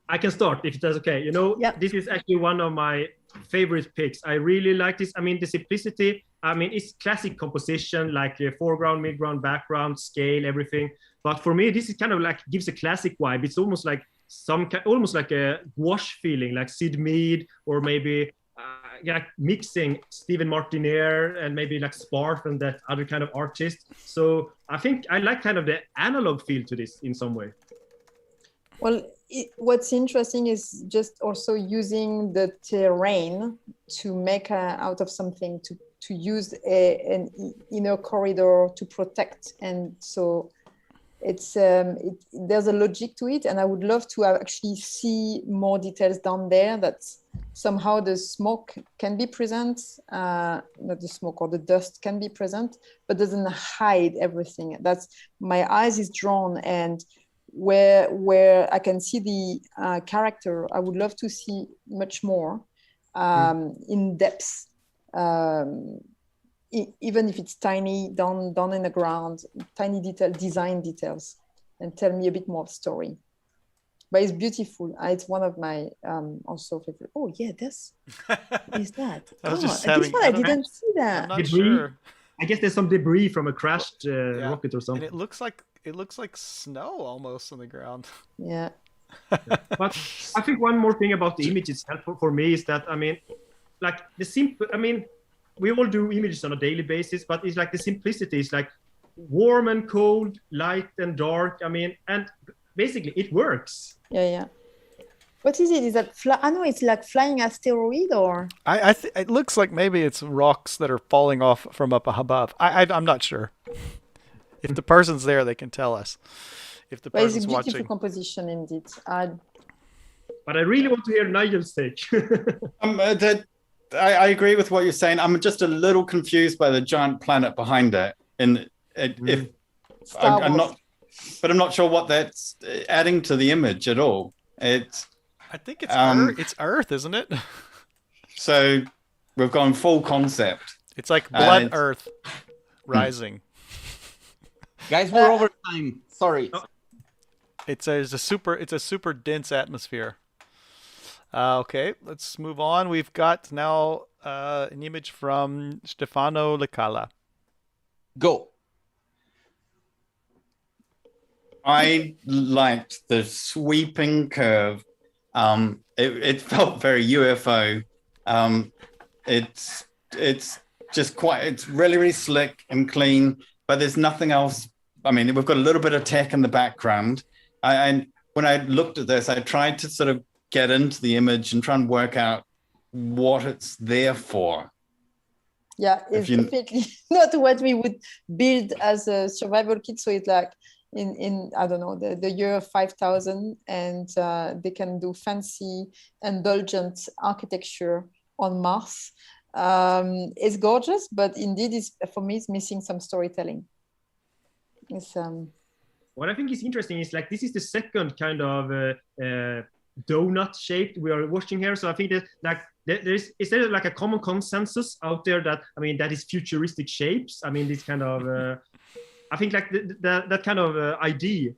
I can start if that's okay. This is actually one of my favorite picks. I really like this. I mean, the simplicity. I mean, it's classic composition, like foreground, midground, background, scale, everything. But for me, this is kind of like gives a classic vibe. It's almost like almost like a gouache feeling, like Sid Mead, or maybe mixing Stephen Martinier and maybe like Sparth and that other kind of artist. So I think I like kind of the analog feel to this in some way. Well, what's interesting is just also using the terrain to make out of something, to use an inner corridor to protect. And so there's a logic to it. And I would love to actually see more details down there, that somehow the smoke can be present, not the smoke or the dust can be present, but doesn't hide everything. That's my eyes is drawn, and where I can see the character, I would love to see much more in depth. even if it's tiny, down in the ground, tiny design details, and tell me a bit more story. But it's beautiful. It's one of my also favorite. Oh yeah, this is that. This one I didn't see that. I'm not Debris. sure. I guess there's some debris from a crashed rocket or something. And it looks like snow almost on the ground. Yeah. But I think one more thing about the image itself for me is that, I mean, like the simple, I mean, we all do images on a daily basis, but it's like the simplicity is like warm and cold, light and dark. I mean, and basically it works. Yeah. What is it? Is that I know it's like flying asteroid or? It looks like maybe it's rocks that are falling off from up above. I'm not sure. If the person's there, they can tell us. If the person's it's a beautiful watching. Composition indeed. But I really want to hear Nigel's take. I agree with what you're saying. I'm just a little confused by the giant planet behind it. I'm not sure what that's adding to the image at all. I think it's Earth, isn't it? So we've gone full concept. It's like blood Earth rising. Guys, we're over time. Sorry. It's a super dense atmosphere. Okay, let's move on. We've got now an image from Stefano Lecala. Go. I liked the sweeping curve. It felt very UFO. It's really, really slick and clean, but there's nothing else. I mean, we've got a little bit of tech in the background. And when I looked at this, I tried to sort of get into the image and try and work out what it's there for. Yeah, it's definitely not what we would build as a survival kit. So it's like in I don't know, the year 5000, and they can do fancy, indulgent architecture on Mars. It's gorgeous, but indeed, for me, it's missing some storytelling. What I think is interesting is like this is the second kind of donut shaped we are watching here. So I think that like is there like a common consensus out there that, I mean, that is futuristic shapes? I mean, this kind of I think like that kind of idea.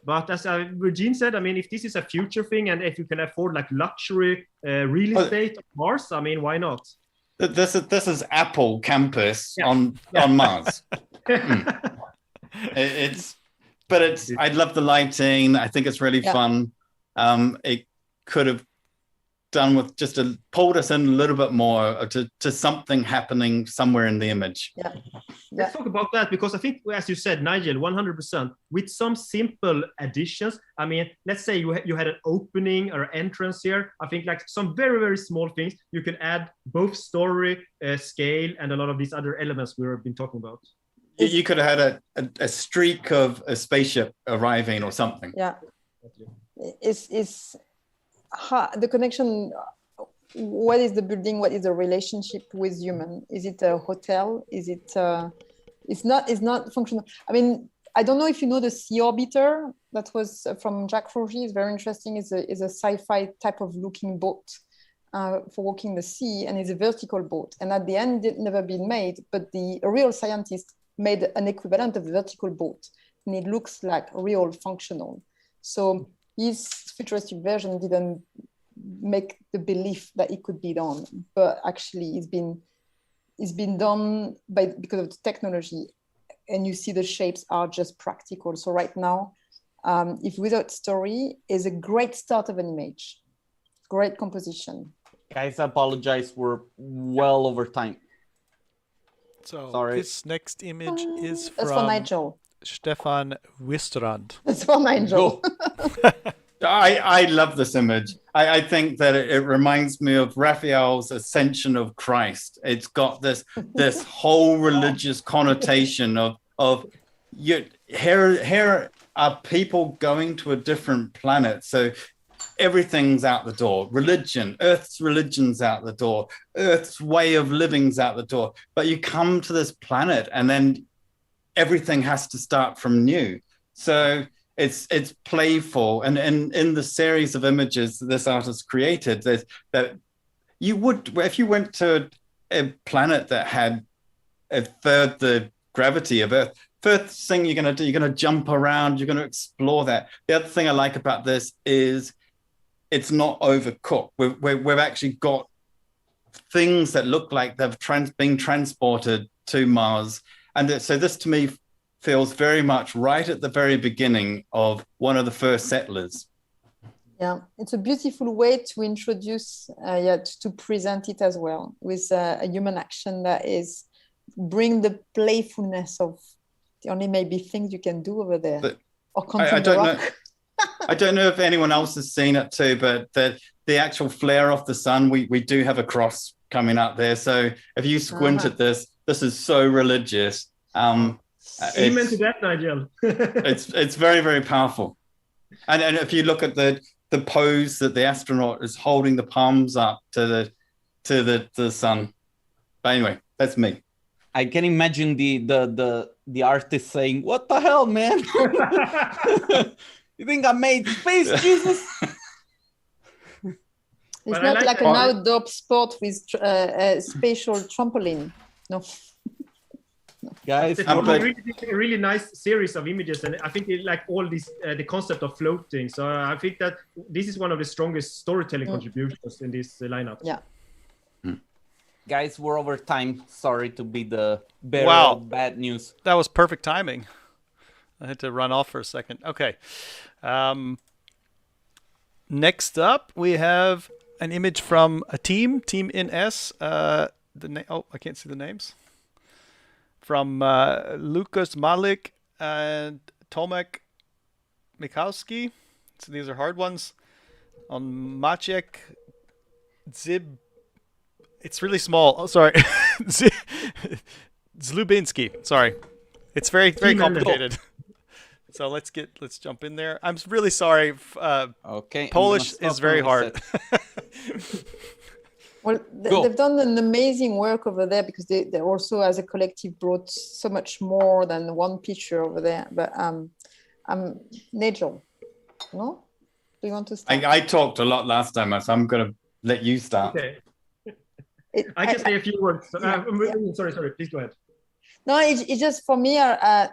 But as Virgin said, I mean, if this is a future thing and if you can afford like luxury real estate on Mars, I mean, why not? This is Apple campus on Mars. I love the lighting. I think it's really fun. It could have done with just pulled us in a little bit more to something happening somewhere in the image. Let's talk about that, because I think, as you said, Nigel, 100%, with some simple additions. I mean, let's say you had an opening or entrance here. I think like some very, very small things, you can add both story, scale, and a lot of these other elements we've been talking about. You could have had a streak of a spaceship arriving or something. Yeah. It's the connection. What is the building? What is the relationship with human? Is it a hotel? Is it? It's not functional. I mean, I don't know if you know the Sea Orbiter that was from Jacques Rougy. It's very interesting. It's a sci-fi type of looking boat for walking the sea, and it's a vertical boat. And at the end, it never been made, but a real scientist made an equivalent of the vertical boat, and it looks like real functional. So his futuristic version didn't make the belief that it could be done, but actually it's been done because of the technology, and you see the shapes are just practical. So right now, if without story is a great start of an image, great composition. Guys, I apologize. We're well over time. So sorry. This next image is That's from for Nigel. Stefan Wistrand. That's for Nigel. I love this image. I think that it reminds me of Raphael's Ascension of Christ. It's got this whole religious connotation of here are people going to a different planet. So everything's out the door. Earth's religion's out the door. Earth's way of living's out the door. But you come to this planet and then everything has to start from new. So it's playful. And in the series of images that this artist created, that you would, if you went to a planet that had a third the gravity of Earth. First thing you're going to do, you're going to jump around, you're going to explore that. The other thing I like about this is it's not overcooked. We've actually got things that look like they've been transported to Mars. And so this to me feels very much right at the very beginning of one of the first settlers. Yeah, it's a beautiful way to introduce, to present it as well with a human action that is bring the playfulness of the only maybe things you can do over there. But or I don't know. I don't know if anyone else has seen it too, but the actual flare off the sun, we do have a cross coming up there. So if you squint at this is so religious. Amen to that, Nigel. it's very, very powerful. And if you look at the pose that the astronaut is holding the palms up to the sun. But anyway, that's me. I can imagine the artist saying, "What the hell, man? You think I made space, Jesus?" It's not like an outdoor sport with a spatial trampoline. No. Guys, it's a really nice series of images, and I think like all this the concept of floating. So I think that this is one of the strongest storytelling contributions in this lineup. Yeah. Guys, we're over time. Sorry to be the bearer of bad news. That was perfect timing. I had to run off for a second. Okay. Next up, we have an image from a Team NS. I can't see the names. From Lucas Malik and Tomek Mikowski. So these are hard ones. On Maciek Zib. It's really small. Oh, sorry. Zlubinski. Sorry. It's very, very complicated. So let's jump in there. I'm really sorry. Okay. Polish is very hard. Well, they've done an amazing work over there because they also, as a collective, brought so much more than one picture over there. But Nigel, no? Do you want to start? I talked a lot last time, so I'm going to let you start. Okay. I can say a few words. Sorry. Please go ahead. No, it's just for me.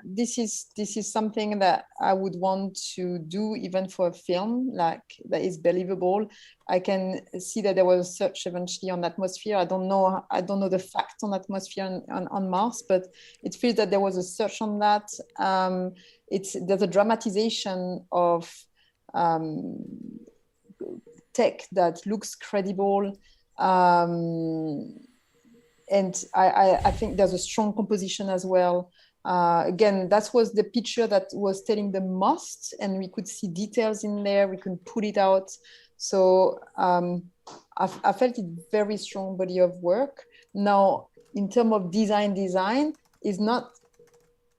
This is something that I would want to do even for a film like that is believable. I can see that there was a search eventually on atmosphere. I don't know the fact on atmosphere on Mars, but it feels that there was a search on that. There's a dramatization of tech that looks credible. And I think there's a strong composition as well. Again, that was the picture that was telling the most, and we could see details in there. We could put it out. So I felt it very strong body of work. Now, in terms of design is not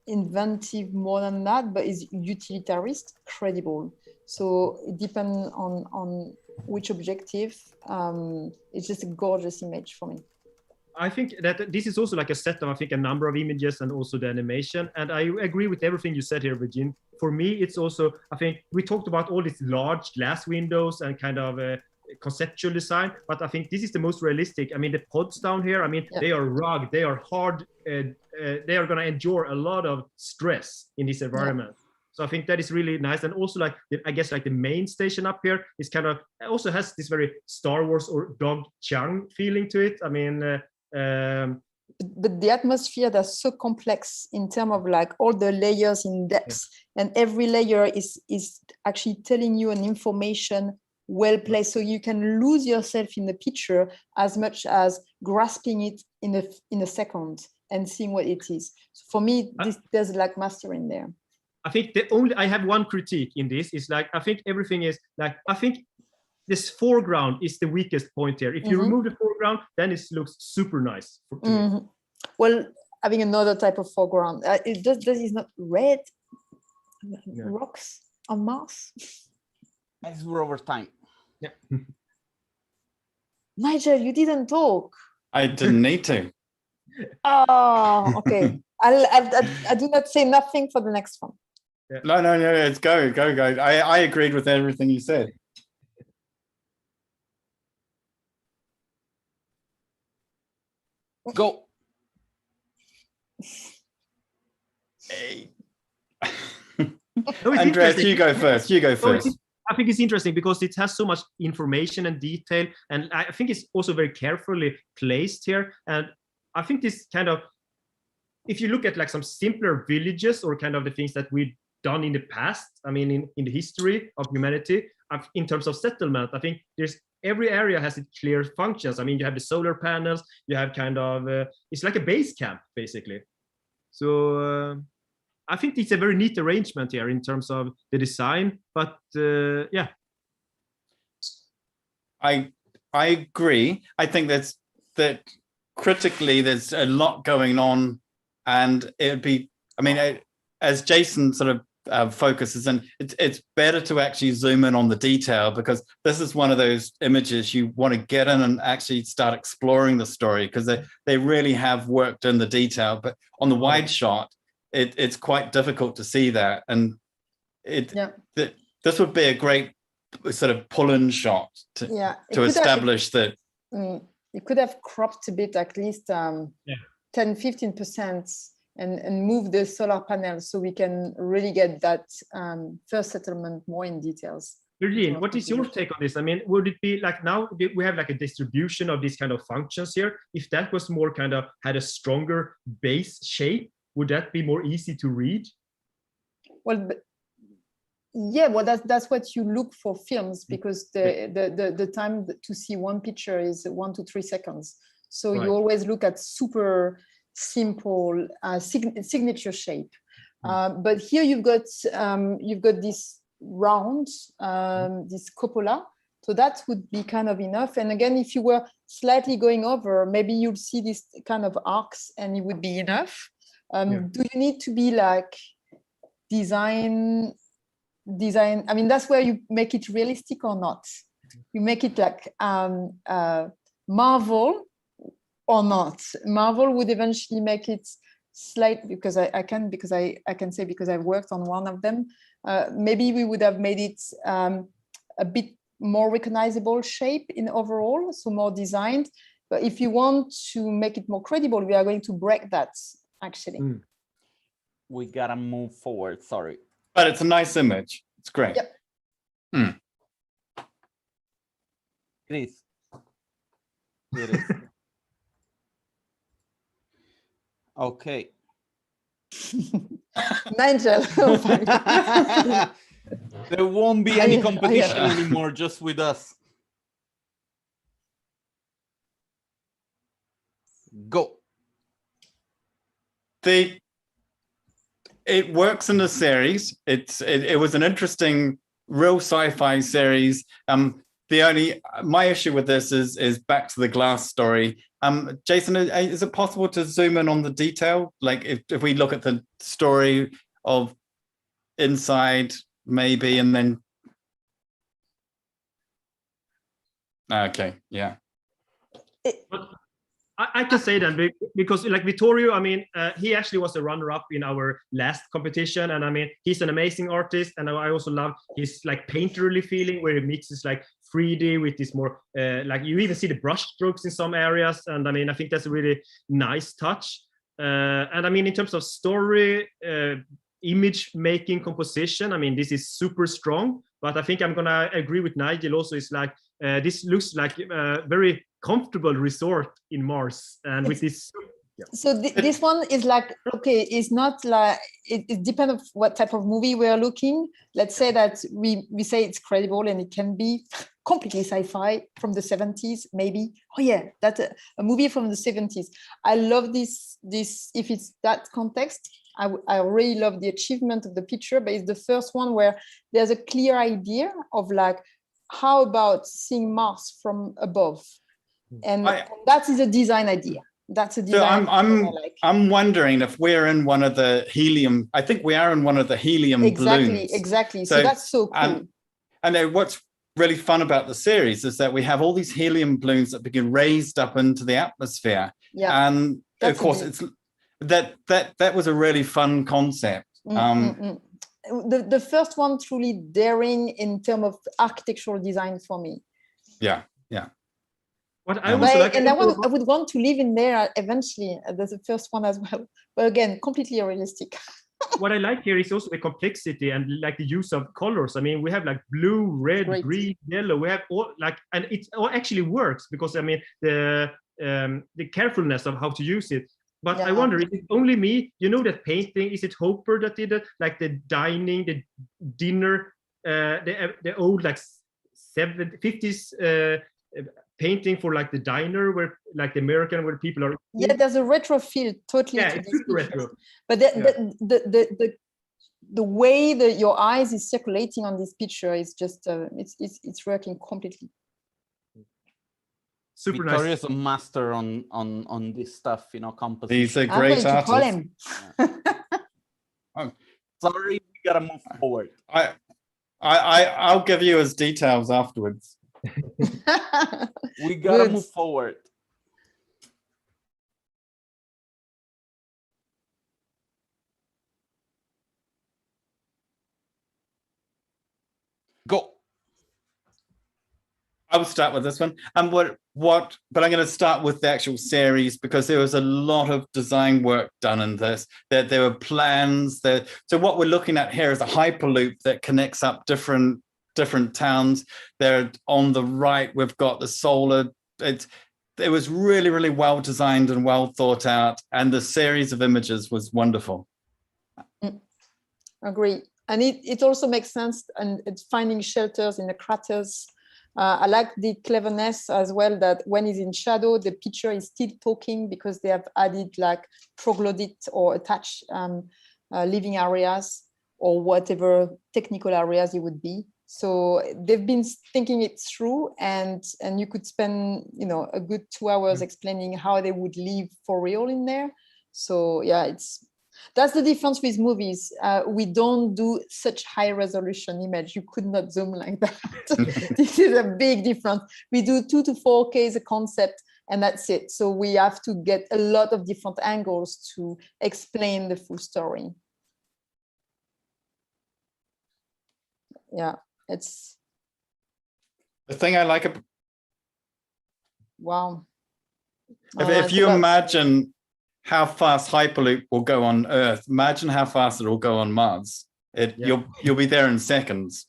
inventive more than that, but is utilitarist, credible. So it depends on which objective. It's just a gorgeous image for me. I think that this is also like a set of, I think, a number of images and also the animation. And I agree with everything you said here, Virgin. For me, it's also, I think we talked about all these large glass windows and kind of conceptual design, but I think this is the most realistic. I mean, the pods down here, I mean, they are rugged, they are hard, they are going to endure a lot of stress in this environment. Yeah. So I think that is really nice. And also, like, I guess, like the main station up here is kind of, also has this very Star Wars or Dog Chang feeling to it. I mean, but the atmosphere, that's so complex in terms of like all the layers in depth, and every layer is actually telling you an information well placed, so you can lose yourself in the picture as much as grasping it in a second and seeing what it is. So for me, there's like mastering there. I think I have one critique in this is like, I think everything is like, I think this foreground is the weakest point here. If you remove the foreground, then it looks super nice to me. Well, having another type of foreground, is not red rocks on Mars. As we're over time. Yeah. Nigel, you didn't talk. I didn't need to. Oh, okay. I do not say nothing for the next one. Yeah. No. It's go. I agreed with everything you said. Go. Andreas, you go first. You go first. I think it's interesting because it has so much information and detail, and I think it's also very carefully placed here. And I think this kind of, if you look at like some simpler villages or kind of the things that we've done in the past, I mean, in the history of humanity, in terms of settlement, I think every area has its clear functions. I mean, you have the solar panels, you have kind of, it's like a base camp, basically. So I think it's a very neat arrangement here in terms of the design, but yeah. I agree. I think that critically there's a lot going on, and it'd be, I mean, as Jason sort of focuses, and it's better to actually zoom in on the detail, because this is one of those images you want to get in and actually start exploring the story, because they really have worked in the detail. But on the wide shot, it's quite difficult to see that, and this would be a great sort of pull-in shot to establish that. You could have cropped a bit, at least 10-15%, and move the solar panels so we can really get that first settlement more in details. Virgin, what is your take on this? I mean, would it be like, now we have like a distribution of these kind of functions here? If that was more kind of had a stronger base shape, would that be more easy to read? Well, yeah, well, that's what you look for films, because the time to see one picture is 1 to 3 seconds. So you always look at super simple signature shape. But here you've got this round, this cupola. So that would be kind of enough. And again, if you were slightly going over, maybe you'll see this kind of arcs, and it would be enough. Do you need to be like design? I mean, that's where you make it realistic or not. You make it like Marvel or not. Marvel would eventually make it slight, because I can say, because I've worked on one of them. Maybe we would have made it a bit more recognizable shape in overall, so more designed. But if you want to make it more credible, we are going to break that, actually. We gotta move forward, sorry. But it's a nice image. It's great. Yep. Chris. Here it is. Okay. Nigel. There won't be any competition anymore, just with us. Go. It works in the series. It was an interesting, real sci-fi series. My issue with this is back to the glass story. Jason, is it possible to zoom in on the detail? Like if we look at the story of inside, maybe, and then. Okay, yeah. I can say that because like Vittorio, I mean, he actually was a runner-up in our last competition, and I mean, he's an amazing artist, and I also love his like painterly feeling, where he mixes like 3D with this more like, you even see the brush strokes in some areas, and I mean, I think that's a really nice touch. And I mean, in terms of story, image making, composition, I mean, this is super strong. But I think I'm gonna agree with Nigel also. It's like this looks like a very comfortable resort in Mars, and with this. Yeah. So this one is like, okay, it's not like, it depends on what type of movie we are looking. Let's say that we say it's credible, and it can be completely sci-fi from the 70s, maybe. Oh yeah, that's a movie from the 70s. I love this, if it's that context. I really love the achievement of the picture, but it's the first one where there's a clear idea of like, how about seeing Mars from above? And that is a design idea. That's a design. So I'm wondering if we're in one of the helium. I think we are in one of the helium balloons. Exactly. So that's so cool. And what's really fun about the series is that we have all these helium balloons that begin raised up into the atmosphere. Yeah. And of course, it's that was a really fun concept. The first one truly daring in terms of architectural design for me. Yeah. What I also like, and I would want to live in there eventually. There's the first one as well, but again, completely realistic. what I like here is also the complexity and like the use of colors. I mean, we have like blue, red, green, yellow. We have all like, and it all actually works because I mean the carefulness of how to use it. But I wonder, is it only me? You know that painting? Is it Hopper that did it? Like the dining, the dinner, the old like 50s painting for like the diner where like the American where people are. Yeah, there's a retro feel totally. Yeah, it's super retro. But the way that your eyes is circulating on this picture is just it's working completely. Super Victoria's nice. a master on this stuff, you know, composition. He's a great artist. Sorry, we gotta move forward. I'll give you his details afterwards. We gotta move forward. Go. I will start with this one. And but I'm going to start with the actual series because there was a lot of design work done in this. There were plans. So what we're looking at here is a hyperloop that connects up different towns. There on the right, we've got the solar. It was really, really well designed and well thought out. And the series of images was wonderful. Agree. And it also makes sense, and it's finding shelters in the craters. I like the cleverness as well that when it's in shadow, the picture is still talking because they have added like troglodyte or attached living areas or whatever technical areas it would be. So they've been thinking it through, and you could spend, you know, a good 2 hours explaining how they would live for real in there. So yeah, that's the difference with movies. We don't do such high resolution image. You could not zoom like that. This is a big difference. We do 2 to 4K as a concept, and that's it. So we have to get a lot of different angles to explain the full story. Yeah, it's the thing I like. Wow. If you imagine how fast Hyperloop will go on Earth, imagine how fast it will go on Mars. You'll be there in seconds.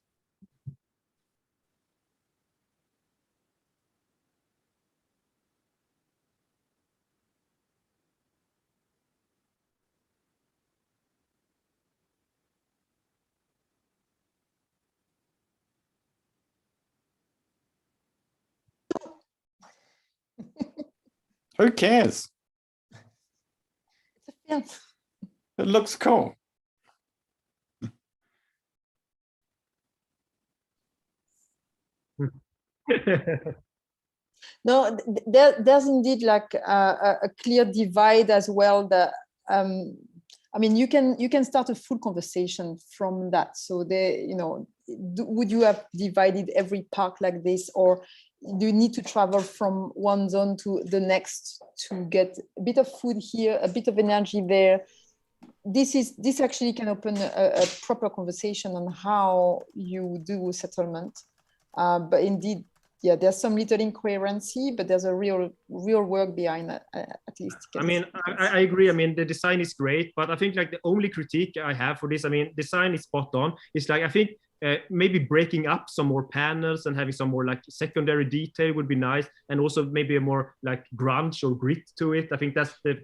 Who cares? It's It looks cool. No, there's indeed like a clear divide as well. That I mean, you can start a full conversation from that. So would you have divided every park like this, or do you need to travel from one zone to the next to get a bit of food here, a bit of energy there? This actually can open a proper conversation on how you do settlement. But indeed, yeah, there's some little incoherency, but there's a real work behind it, at least. I mean, I agree. I mean, the design is great, but I think like the only critique I have for this, I mean, design is spot on. It's like, I think maybe breaking up some more panels and having some more like secondary detail would be nice. And also maybe a more like grunge or grit to it. I think that's to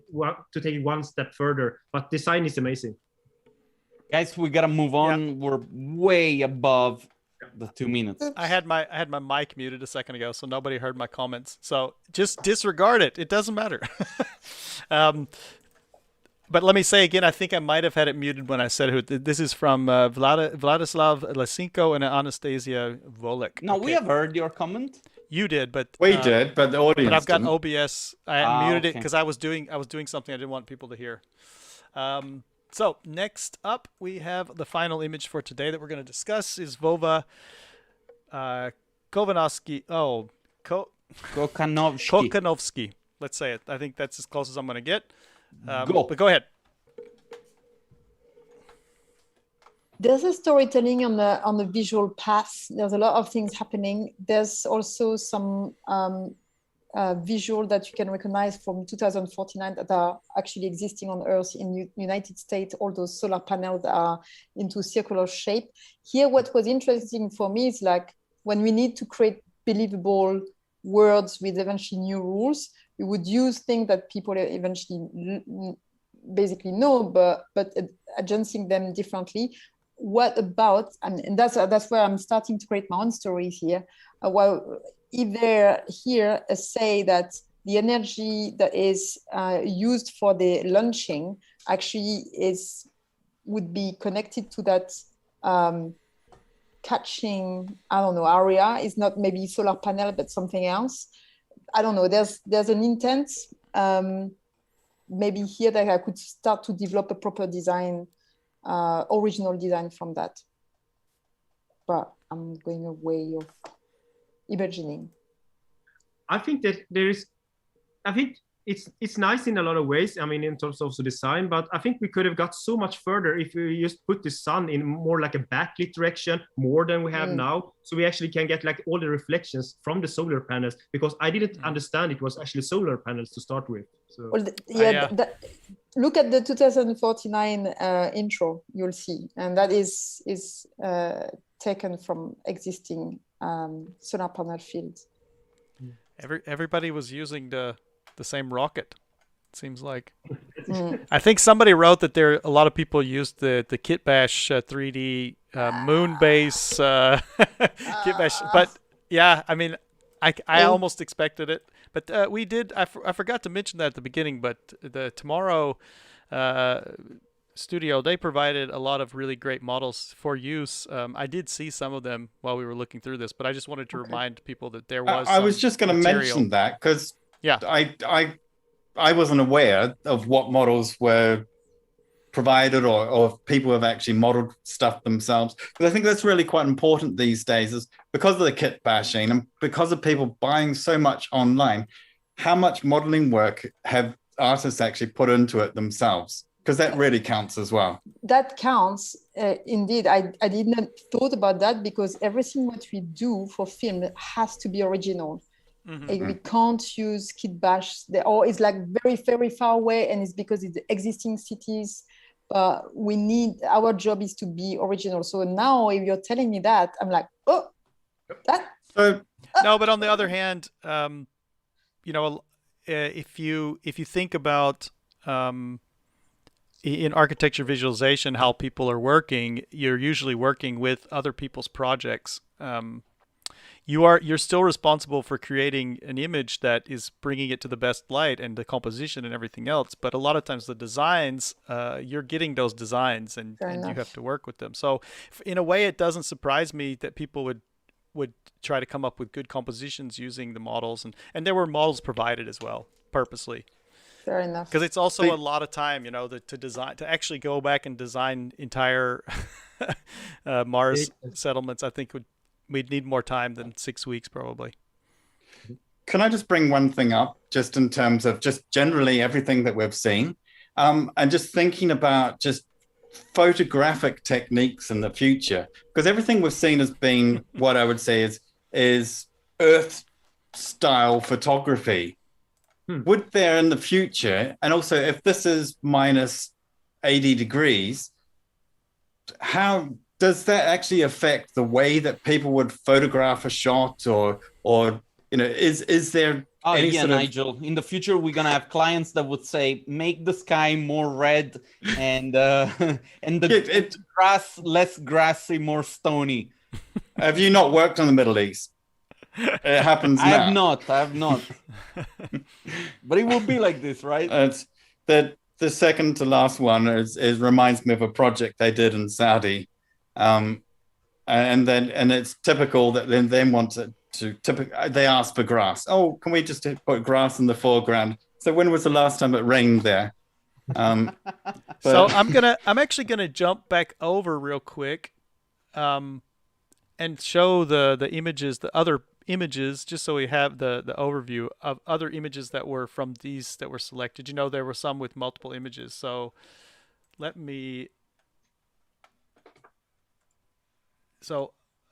take it one step further, but design is amazing. Guys, we gotta move on. Yeah. We're way above the 2 minutes. I had my mic muted a second ago, so nobody heard my comments. So just disregard it. It doesn't matter. But let me say again, I think I might have had it muted when I said who. This is from Vladislav Lesinko and Anastasia Volek. No, we have heard your comment. You did, but we did, but the audience. But I've got didn't. OBS. I muted it because I was doing something I didn't want people to hear. So next up, we have the final image for today that we're going to discuss is Vova Kovanovsky. Kokanovsky. Let's say it. I think that's as close as I'm going to get. But go ahead. There's a storytelling on the visual path. There's a lot of things happening. There's also some visual that you can recognize from 2049 that are actually existing on Earth in United States. All those solar panels are into circular shape. Here, what was interesting for me is like when we need to create believable words with eventually new rules, we would use things that people eventually basically know, but adjusting them differently. What about, and that's where I'm starting to create my own stories here. Well, if there here say that the energy that is used for the launching actually would be connected to that catching, I don't know, area, is not maybe solar panel, but something else. I don't know, there's an intent maybe here that I could start to develop a proper design, original design from that. But I'm going away of imagining. I think that it's nice in a lot of ways. I mean, in terms of the design, but I think we could have got so much further if we just put the sun in more like a backlit direction, more than we have now. So we actually can get like all the reflections from the solar panels, because I didn't understand it was actually solar panels to start with. So well, look at the 2049 intro, you'll see, and that is taken from existing solar panel fields. Everybody was using the same rocket, it seems like. I think somebody wrote that a lot of people used the Kitbash 3D moon base Kitbash, but yeah, I mean, I almost expected it, but we did. I forgot to mention that at the beginning, but the Tomorrow studio, they provided a lot of really great models for use. I did see some of them while we were looking through this, but I just wanted to remind people that there was I was just going to mention that, because I wasn't aware of what models were provided or if people have actually modeled stuff themselves. Because I think that's really quite important these days, is because of the kit bashing and because of people buying so much online, how much modeling work have artists actually put into it themselves? Because that really counts as well. That counts, indeed. I did not thought about that, because everything what we do for film has to be original. We can't use kit bash, or it's like very, very far away, and it's because it's existing cities. We need, our job is to be original. So now if you're telling me that, I'm like, oh, that. No, but on the other hand, you know, if you think about in architecture visualization, how people are working, you're usually working with other people's projects. You're still responsible for creating an image that is bringing it to the best light, and the composition and everything else. But a lot of times the designs, you're getting those designs, and you have to work with them. So in a way, it doesn't surprise me that people would try to come up with good compositions using the models, and there were models provided as well, purposely. Fair enough. Because it's also a lot of time, you know, to actually go back and design entire Mars settlements. I think we'd need more time than 6 weeks probably. Can I just bring one thing up, just in terms of just generally everything that we've seen, and just thinking about just photographic techniques in the future, because everything we've seen has been what I would say is Earth style photography. Would there in the future, and also if this is minus 80 degrees, how does that actually affect the way that people would photograph a shot, or you know, is there any sort of... Nigel, in the future we're gonna have clients that would say, make the sky more red and the grass less grassy, more stony. Have you not worked on the Middle East? It happens now. I have not. But it will be like this, right? It's the second to last one reminds me of a project they did in Saudi. And it's typical that they want they ask for grass. Oh, can we just put grass in the foreground? So when was the last time it rained there? So I'm actually gonna jump back over real quick, and show the images, the other images, just so we have the overview of other images that were from these that were selected. You know, there were some with multiple images. So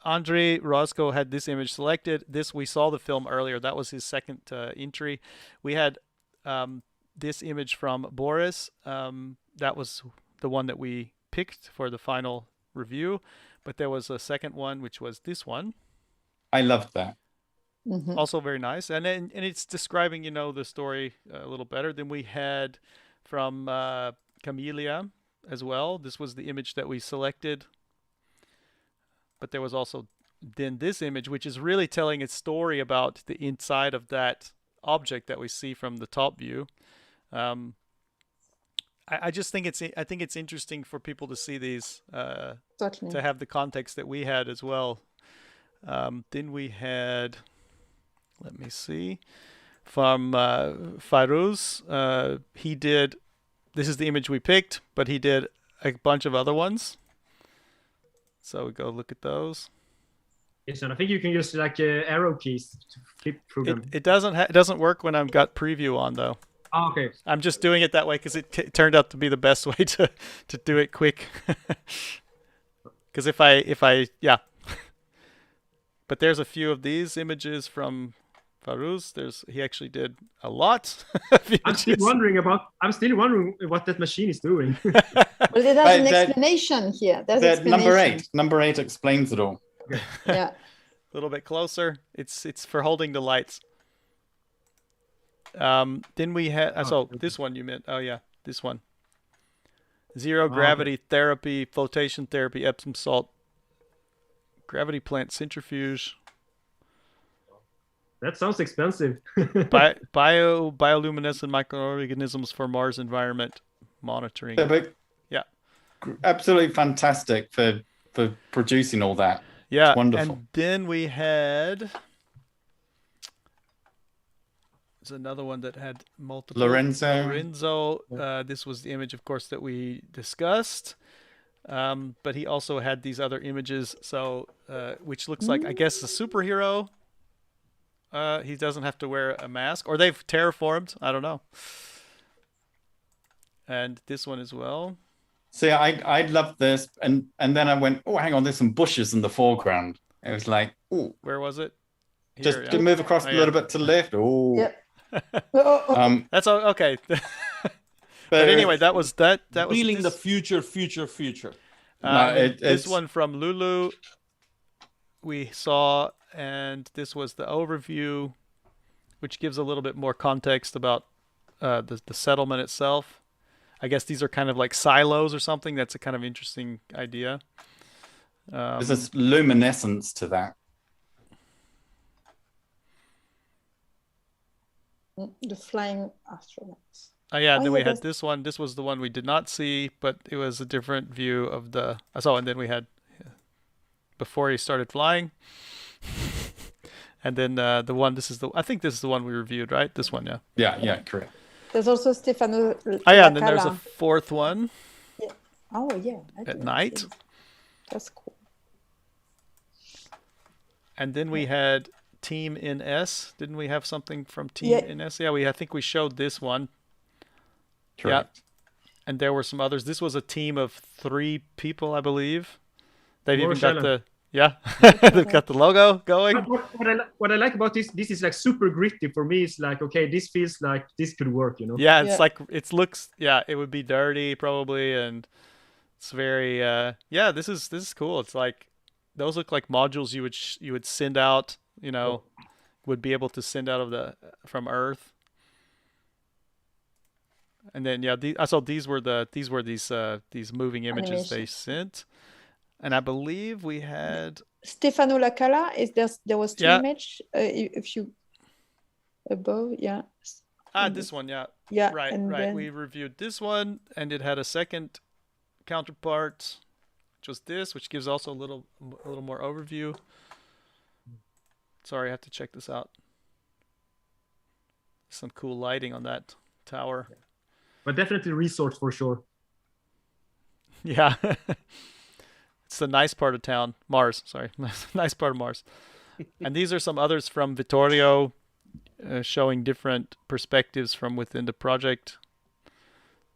Andre Roscoe had this image selected. This, we saw the film earlier. That was his second entry. We had this image from Boris. That was the one that we picked for the final review. But there was a second one, which was this one. I loved that. Also very nice. And it's describing, the story a little better than we had from Camellia as well. This was the image that we selected. But there was also then this image, which is really telling its story about the inside of that object that we see from the top view. I just think it's interesting for people to see these, to have the context that we had as well. Then we had, let me see, from Fairuz. He did, this is the image we picked, but he did a bunch of other ones. So we go look at those. Yes, and I think you can use like arrow keys to flip through them. It doesn't work when I've got preview on though. Oh, okay. I'm just doing it that way because it turned out to be the best way to do it quick. Because if I yeah. But there's a few of these images from Fairuz. He actually did a lot. I'm still wondering what that machine is doing. Well, there's an explanation here. There's explanation. Number eight explains it all. Okay. Yeah. A little bit closer. It's for holding the lights. Then we had this one you meant. Oh yeah, this one. Zero gravity therapy, flotation therapy, Epsom salt, gravity plant centrifuge. That sounds expensive. Bioluminescent microorganisms for Mars environment monitoring. Yeah. Absolutely fantastic for producing all that. Yeah. It's wonderful. And then we had another one that had multiple. Lorenzo. This was the image, of course, that we discussed. But he also had these other images, which looks like, I guess, a superhero. He doesn't have to wear a mask, or they've terraformed. I don't know. And this one as well. See, I love this, and then I went, oh, hang on, there's some bushes in the foreground. It was like, oh, where was it? Here, just to move across a little bit to the left. Oh, yep. That's all, okay. But anyway, that was feeling the future. This one from Lulu we saw, and this was the overview, which gives a little bit more context about the settlement itself. I guess these are kind of like silos or something. That's a kind of interesting idea. There's this luminescence to that. The flying astronauts. Oh yeah, and then we had this one. This was the one we did not see, but it was a different view of the. And then we had before he started flying, and then the one. I think this is the one we reviewed, right? This one, yeah. Yeah, correct. There's also Stefano. Oh yeah, and then there's a fourth one. Yeah. Oh yeah. At night. That's cool. And then we had Team NS. Didn't we have something from Team NS? Yeah, I think we showed this one. Correct. Yeah. And there were some others. This was a team of 3 people, I believe. They've even got they've got the logo going. What I like about this is like super gritty for me. It's like, okay, this feels like this could work, Yeah, it's like it looks. Yeah, it would be dirty probably, and it's very. This is cool. It's like those look like modules you would send out. Would be able to send out from Earth. And then I saw these were these moving images they sent. And I believe we had Stefano Lacala. There was 2 images. If you above, yeah. This one, yeah. Yeah. Right. Then... We reviewed this one, and it had a second counterpart, which was this, which gives also a little more overview. Sorry, I have to check this out. Some cool lighting on that tower. But definitely resource for sure. Yeah. It's the nice part of town. Mars, sorry. Nice part of Mars. And these are some others from Vittorio showing different perspectives from within the project.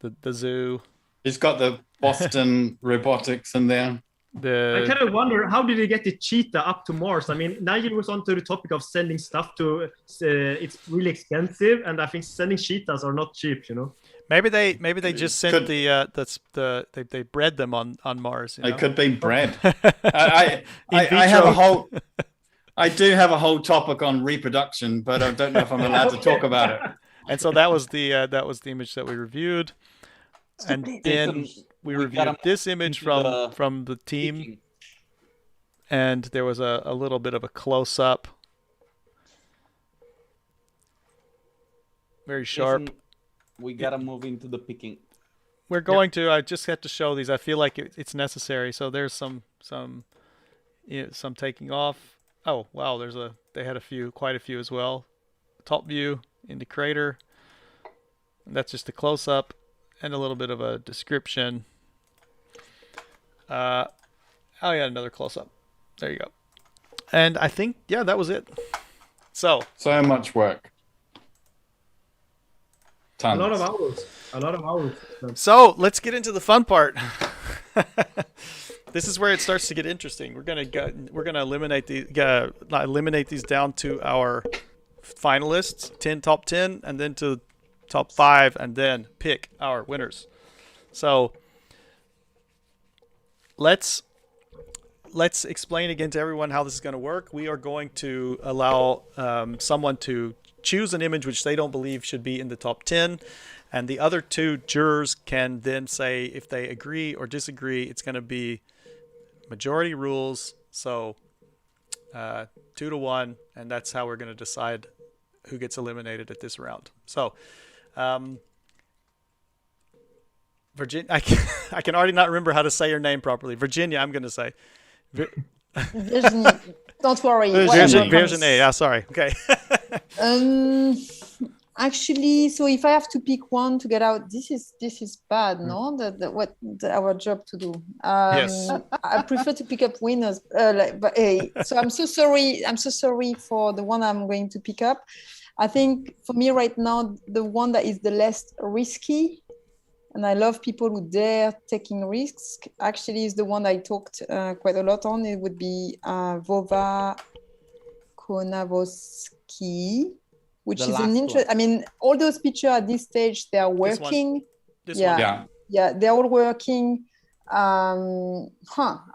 The zoo. He's got the Boston robotics in there. I kind of wonder, how did they get the cheetah up to Mars? I mean, Nigel was onto the topic of sending stuff to, it's really expensive, and I think sending cheetahs are not cheap, you know? Maybe they just sent they bred them on Mars. You know? It could be bred. I have a whole. I do have a whole topic on reproduction, but I don't know if I'm allowed to talk about it. And so that was the image that we reviewed, and then we reviewed this image from the team, and there was a little bit of a close up, very sharp. We gotta move into the picking. We're going to. I just had to show these. I feel like it's necessary. So there's some taking off. Oh wow, they had quite a few as well. Top view in the crater. And that's just a close up and a little bit of a description. Oh yeah, another close up. There you go. And I think that was it. So much work. Tons. A lot of hours. So let's get into the fun part. This is where it starts to get interesting. We're gonna eliminate these down to our finalists, top 10, and then to top 5, and then pick our winners. So let's explain again to everyone how this is going to work. We are going to allow someone to choose an image which they don't believe should be in the top 10, and the other 2 jurors can then say if they agree or disagree. It's going to be majority rules, so 2-1, and that's how we're going to decide who gets eliminated at this round. So Virginia, I can already not remember how to say your name properly. Virginia, I'm going to say. Virginie, don't worry. Virginie, yeah, sorry. Okay. Actually, so if I have to pick one to get out, this is bad, no? Our job to do. Yes. I prefer to pick up winners. But hey, so I'm so sorry. I'm so sorry for the one I'm going to pick up. I think for me right now, the one that is the less risky, and I love people who dare taking risks, actually is the one I talked quite a lot on. It would be Vova Konavoski, which is an interest. I mean, all those pictures at this stage, they are working. This one. Yeah, they're all working. I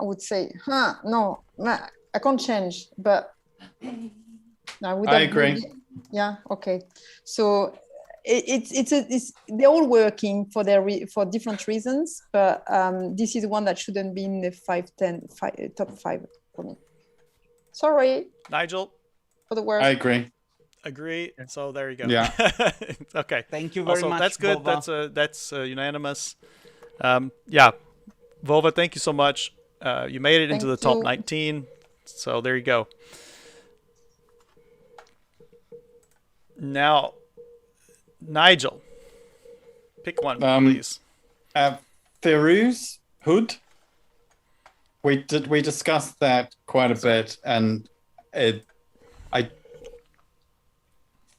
would say, no, I can't change, but I agree. Yeah, okay. So they're all working for different reasons, but this is one that shouldn't be in the top 5 for me. Sorry, Nigel, for the work. I agree. So there you go. Yeah. Okay. Thank you very much. That's good. Vova. That's unanimous. Yeah, Vova, thank you so much. You made it into the top 19. So there you go. Now, Nigel, pick one, please. Firuz Hood. We discussed that quite a bit, and I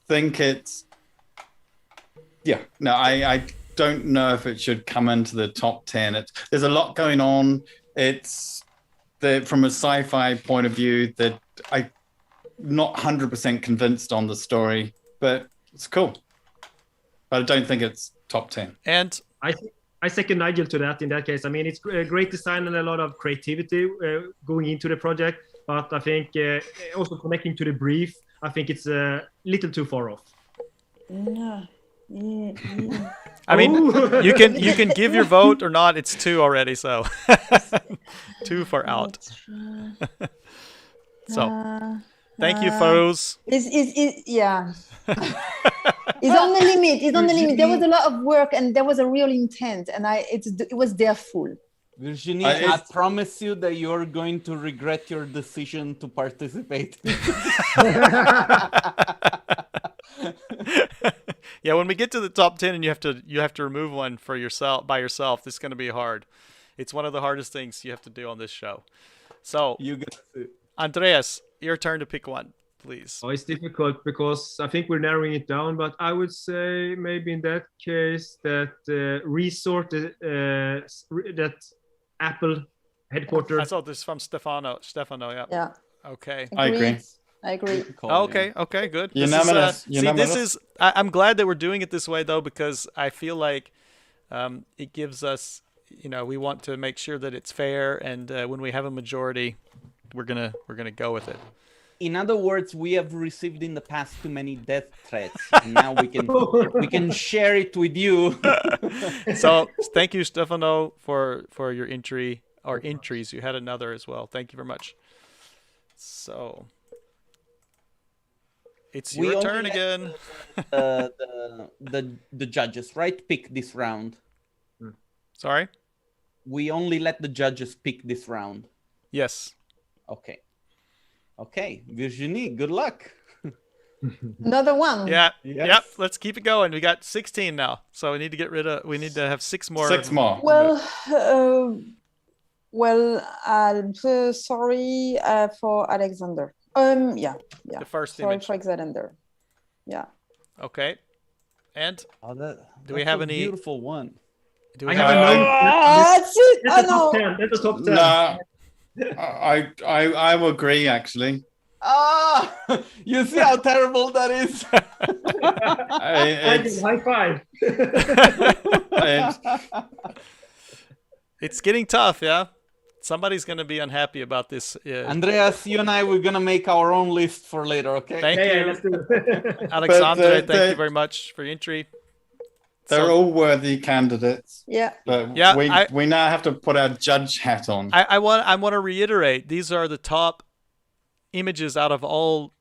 think it's I don't know if it should come into the top 10. There's a lot going on. It's from a sci-fi point of view that I'm not 100% convinced on the story, but it's cool. But I don't think it's top 10. And I second Nigel to that in that case. I mean, it's great design and a lot of creativity going into the project, but I think also connecting to the brief, I think it's a little too far off. I mean, you can give your vote or not. It's 2 already, so 2 far out. So thank you, Firuz. Yeah. It's on the limit. It's on the limit. There was a lot of work and there was a real intent, and it was there full. Virginie, I promise you that you're going to regret your decision to participate. Yeah, when we get to the top 10 and you have to remove one for yourself by yourself, this is going to be hard. It's one of the hardest things you have to do on this show. So, Andreas, your turn to pick one, please. Oh, it's difficult because I think we're narrowing it down, but I would say maybe in that case that that Apple headquarters. I saw this from Stefano. Yeah. Yeah. Okay. I agree. I agree. Okay, good. Unanimous. I'm glad that we're doing it this way though, because I feel like it gives us, we want to make sure that it's fair, and when we have a majority, we're gonna go with it. In other words, we have received in the past too many death threats, and now we can share it with you. So thank you, Stefano, for your entry or entries. You had another as well. Thank you very much. So it's your turn again. The judges, right? Pick this round. Sorry? We only let the judges pick this round. Yes. Okay, Virginie, good luck. Another one. Yeah. Yes. Yep. Let's keep it going. We got 16 now, so we need to have 6 more. 6 more. Well, I'm so sorry for Alexander. Yeah. The first sorry image. for Alexander. Yeah. Okay. And Do we have any beautiful one? Do we I have have a any? note. That's it. I That's know. the top 10. No, I will agree actually. You see how terrible that is? High five. It's getting tough, yeah. Somebody's gonna be unhappy about this. Andreas, you and I, we're gonna make our own list for later, okay? Thank Yeah, you, let's do it. Alexandre. Thank you very much for your entry. They're all worthy candidates. Yeah. But Yeah, we now have to put our judge hat on. I want to reiterate, these are the top images out of all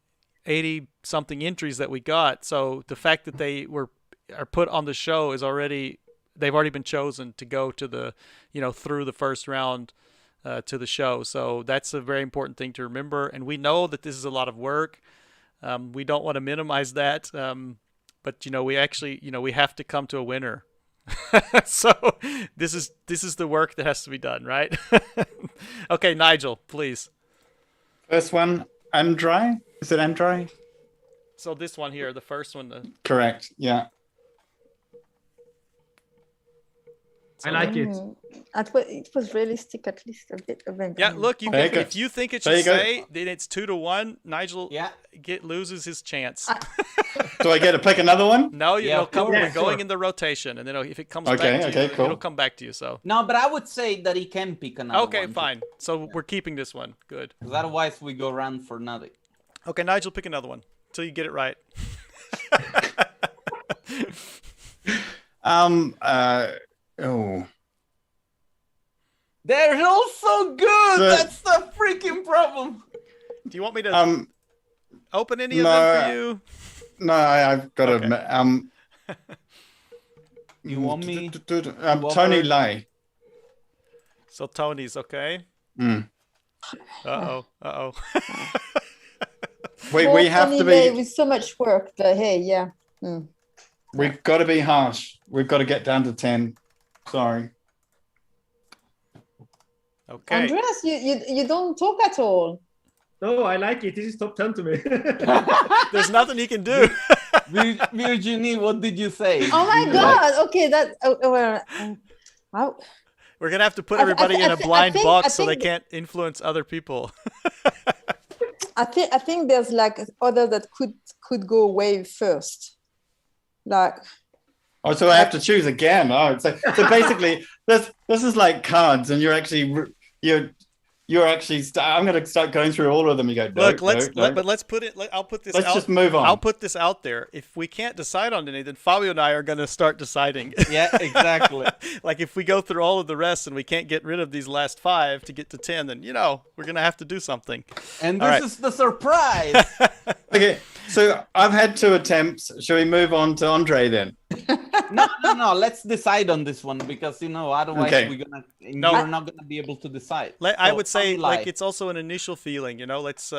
80 something entries that we got. So the fact that they are put on the show is they've already been chosen to go to the through the first round to the show. So that's a very important thing to remember, and we know that this is a lot of work. We don't want to minimize that, but we actually we have to come to a winner. So this is the work that has to be done, right? Okay, Nigel, please. First one, Andre. Is it Andre? So this one here, the first one. Correct. Yeah. I like it. It was realistic, at least a bit. Yeah, look, if you think it should say, then it's 2-1. Nigel loses his chance. Do I get to pick another one? No, we're going sure. in the rotation, and then if it comes Okay, back to you, cool. it'll come back to you. So No, but I would say that he can pick another one. okay, fine. So we're keeping this one. Good. Because otherwise we go round for nothing. Okay, Nigel, pick another one until you get it right. They're all so good. That's the freaking problem. Do you want me to open any of them for you? No, I've got to admit. You want me? Tony Lai. So Tony's okay. Uh oh. We have to be with so much work, but hey, yeah. We've got to be harsh. We've got to get down to 10. Sorry. Okay. Andreas, you don't talk at all. No, I like it. This is top 10 to me. There's nothing he can do. Virginie, what did you say? Oh my God. Okay, We're gonna have to put everybody in a blind box so they can't influence other people. I think there's like other that could go away first. Like. Oh, so I have to choose again. Oh, so basically, this is like cards, and you're actually. I'm going to start going through all of them. You go, look, let's put it. I'll put this. Let's just move on. I'll put this out there. If we can't decide on any, then Fabio and I are going to start deciding. Yeah, exactly. Like if we go through all of the rest and we can't get rid of these last 5 to get to 10, then we're going to have to do something. And this is the surprise. Okay, so I've had 2 attempts. Shall we move on to Andre then? No. Let's decide on this one because otherwise you're not gonna be able to decide. I would say it's also an initial feeling. Let's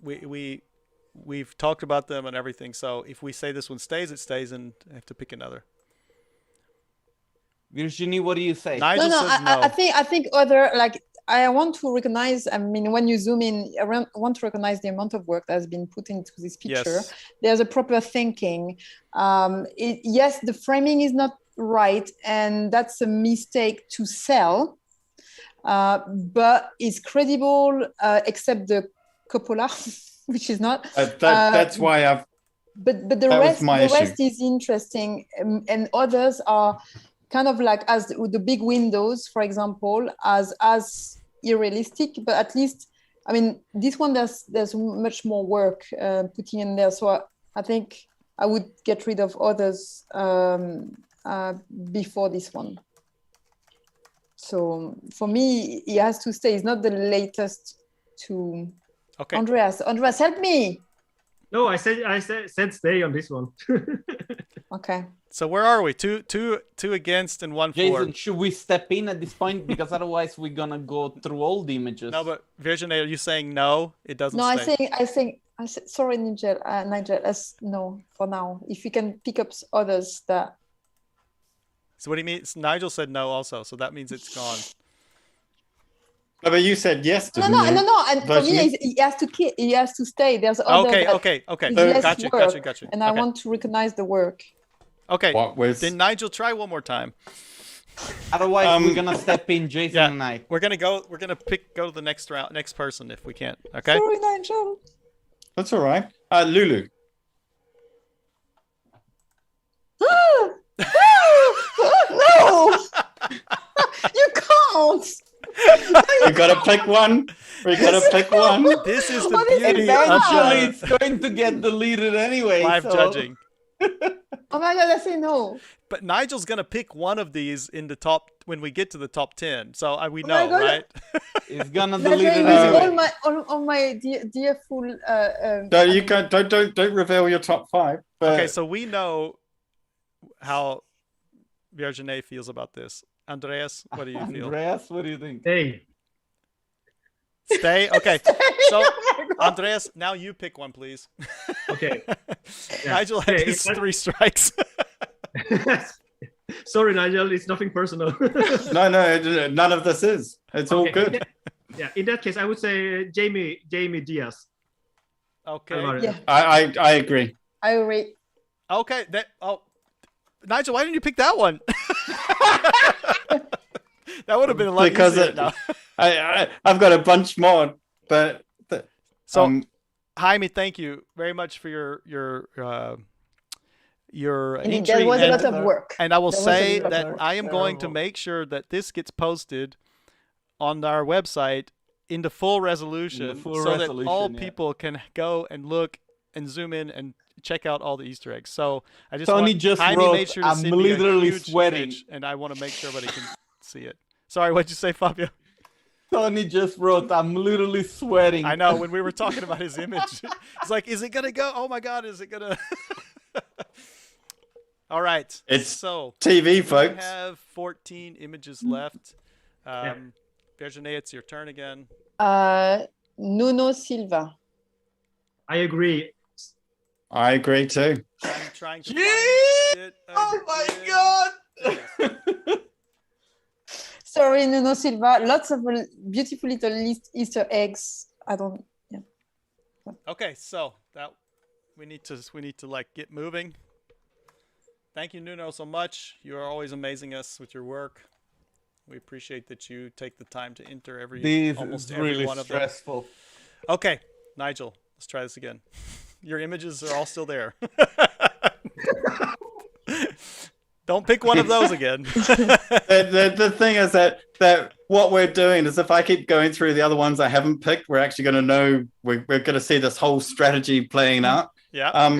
we've talked about them and everything. So if we say this one stays, it stays, and I have to pick another. Virginie, what do you say? Nigel says no. I think other I want to recognize. I mean, when you zoom in, I want to recognize the amount of work that has been put into this picture. Yes. There's a proper thinking. Yes, the framing is not right, and that's a mistake to sell. but it's credible except the cupola, which is not. That's why I've. But the That rest is interesting, and others are kind of like as the big windows, for example, as unrealistic. But at least, I mean, this one there's much more work putting in there. So I think I would get rid of others before this one. So for me, he has to stay. It's not the latest to. Okay. Andreas, help me. No, I said stay on this one. Okay. So where are we? Two against and one for. Jason, should we step in at this point? Because otherwise we're gonna go through all the images. No, but Virginie, are you saying no? It doesn't. No, stay. I think. Sorry, Nigel. No for now. If you can pick up others that. So what do you mean? Nigel said no also, so that means it's gone. No, but you said yes, didn't No. you? And for me, he has to stay. There's other. Okay. Got you. And I want to recognize the work. Okay. What was? Then Nigel, try one more time. Otherwise, we're gonna step in, Jason and I. We're gonna go to the next round, next person if we can. Okay. Sorry, Nigel. That's all right. Lulu. No, you can't. We gotta pick one. We gotta pick one. This is the What is it? beauty Eventually, of it's going to get deleted anyway. live so- judging. Oh my God, I say no. But Nigel's gonna pick one of these in the top when we get to the top 10. So we my know, God. right? It's gonna That's delete it why anyway. all my dear full. No, you can't. Don't reveal your top 5. But Okay, so we know how Virginie feels about this. Andreas, what do you feel? Andreas, what do you think? Hey, Stay? Okay. So, Oh my God. Andreas, now you pick one, please. okay. Nigel Okay, has 3 strikes. Sorry, Nigel. It's nothing personal. no, none of this is. It's all Okay, good. Yeah. In that case, I would say Jamie Diaz. Okay. Alvaro. Yeah, I agree. I agree. Okay. Nigel, why didn't you pick that one? That would have been a lot Because easier. No. I've got a bunch more, but So, Jaime, thank you very much for your Indeed, entry. there was a and, lot of work. and I will There was a say lot of that work. I am going to make sure that this gets posted on our website in the full resolution, so that all people can go and look and zoom in and check out all the Easter eggs. So I just Tony want just Jaime wrote, made sure to "I'm send me a literally huge sweating." image, and I want to make sure everybody can see it. Sorry, what'd you say, Fabio? Tony just wrote, "I'm literally sweating." I know, when we were talking about his image, it's like, is it gonna go? Oh my God, is it gonna? All right. It's so TV, we folks. have 14 images left. Virginie, it's your turn again. Nuno Silva. I agree. I agree too. I'm trying to Jeez! find it. Oh my again. God! Sorry, Nuno Silva. Lots of beautiful little Easter eggs. I don't. Yeah. Okay, so that we need to like get moving. Thank you, Nuno, so much. You are always amazing us with your work. We appreciate that you take the time to enter almost This is every really one of them. stressful. Okay, Nigel, let's try this again. Your images are all still there. Don't pick one of those again. The thing is that what we're doing is if I keep going through the other ones I haven't picked, we're actually going to know we're going to see this whole strategy playing out. Yeah. I'm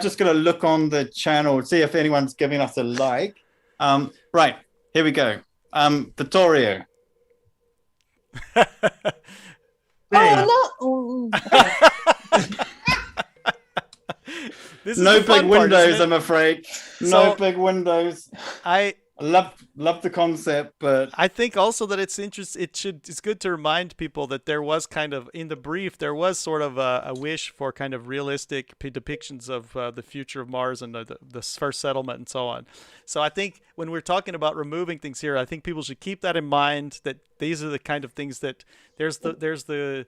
just going to look on the channel, see if anyone's giving us a like. Right, here we go. Vittorio. Hey. Oh no! This is No the fun big part, windows, isn't it? I'm afraid. No So- big windows. I Love the concept, but I think also that it's good to remind people that there was kind of in the brief there was sort of a wish for kind of realistic depictions of the future of Mars and the first settlement and so on. So I think when we're talking about removing things here, I think people should keep that in mind, that these are the kind of things that there's the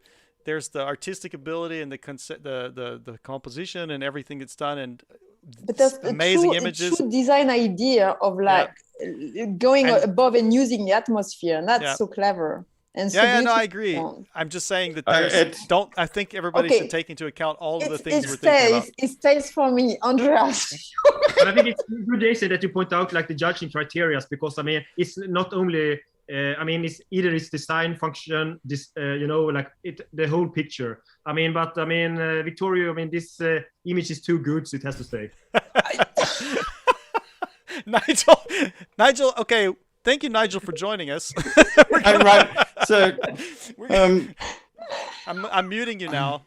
artistic ability and the composition and everything that's done, and But that's amazing a images. true design idea of like going above and using the atmosphere, and that's so clever. And so no, I agree. I'm just saying that I think everybody should take into account all of the things we're thinking about. It stays for me, Andreas. But I think it's good, Jason, that you point out like the judging criteria, because I mean, it's not only it's either its design function, this the whole picture. Victoria, this image is too good, so it has to stay. Nigel, okay. Thank you, Nigel, for joining us. Right. So, I'm muting you now.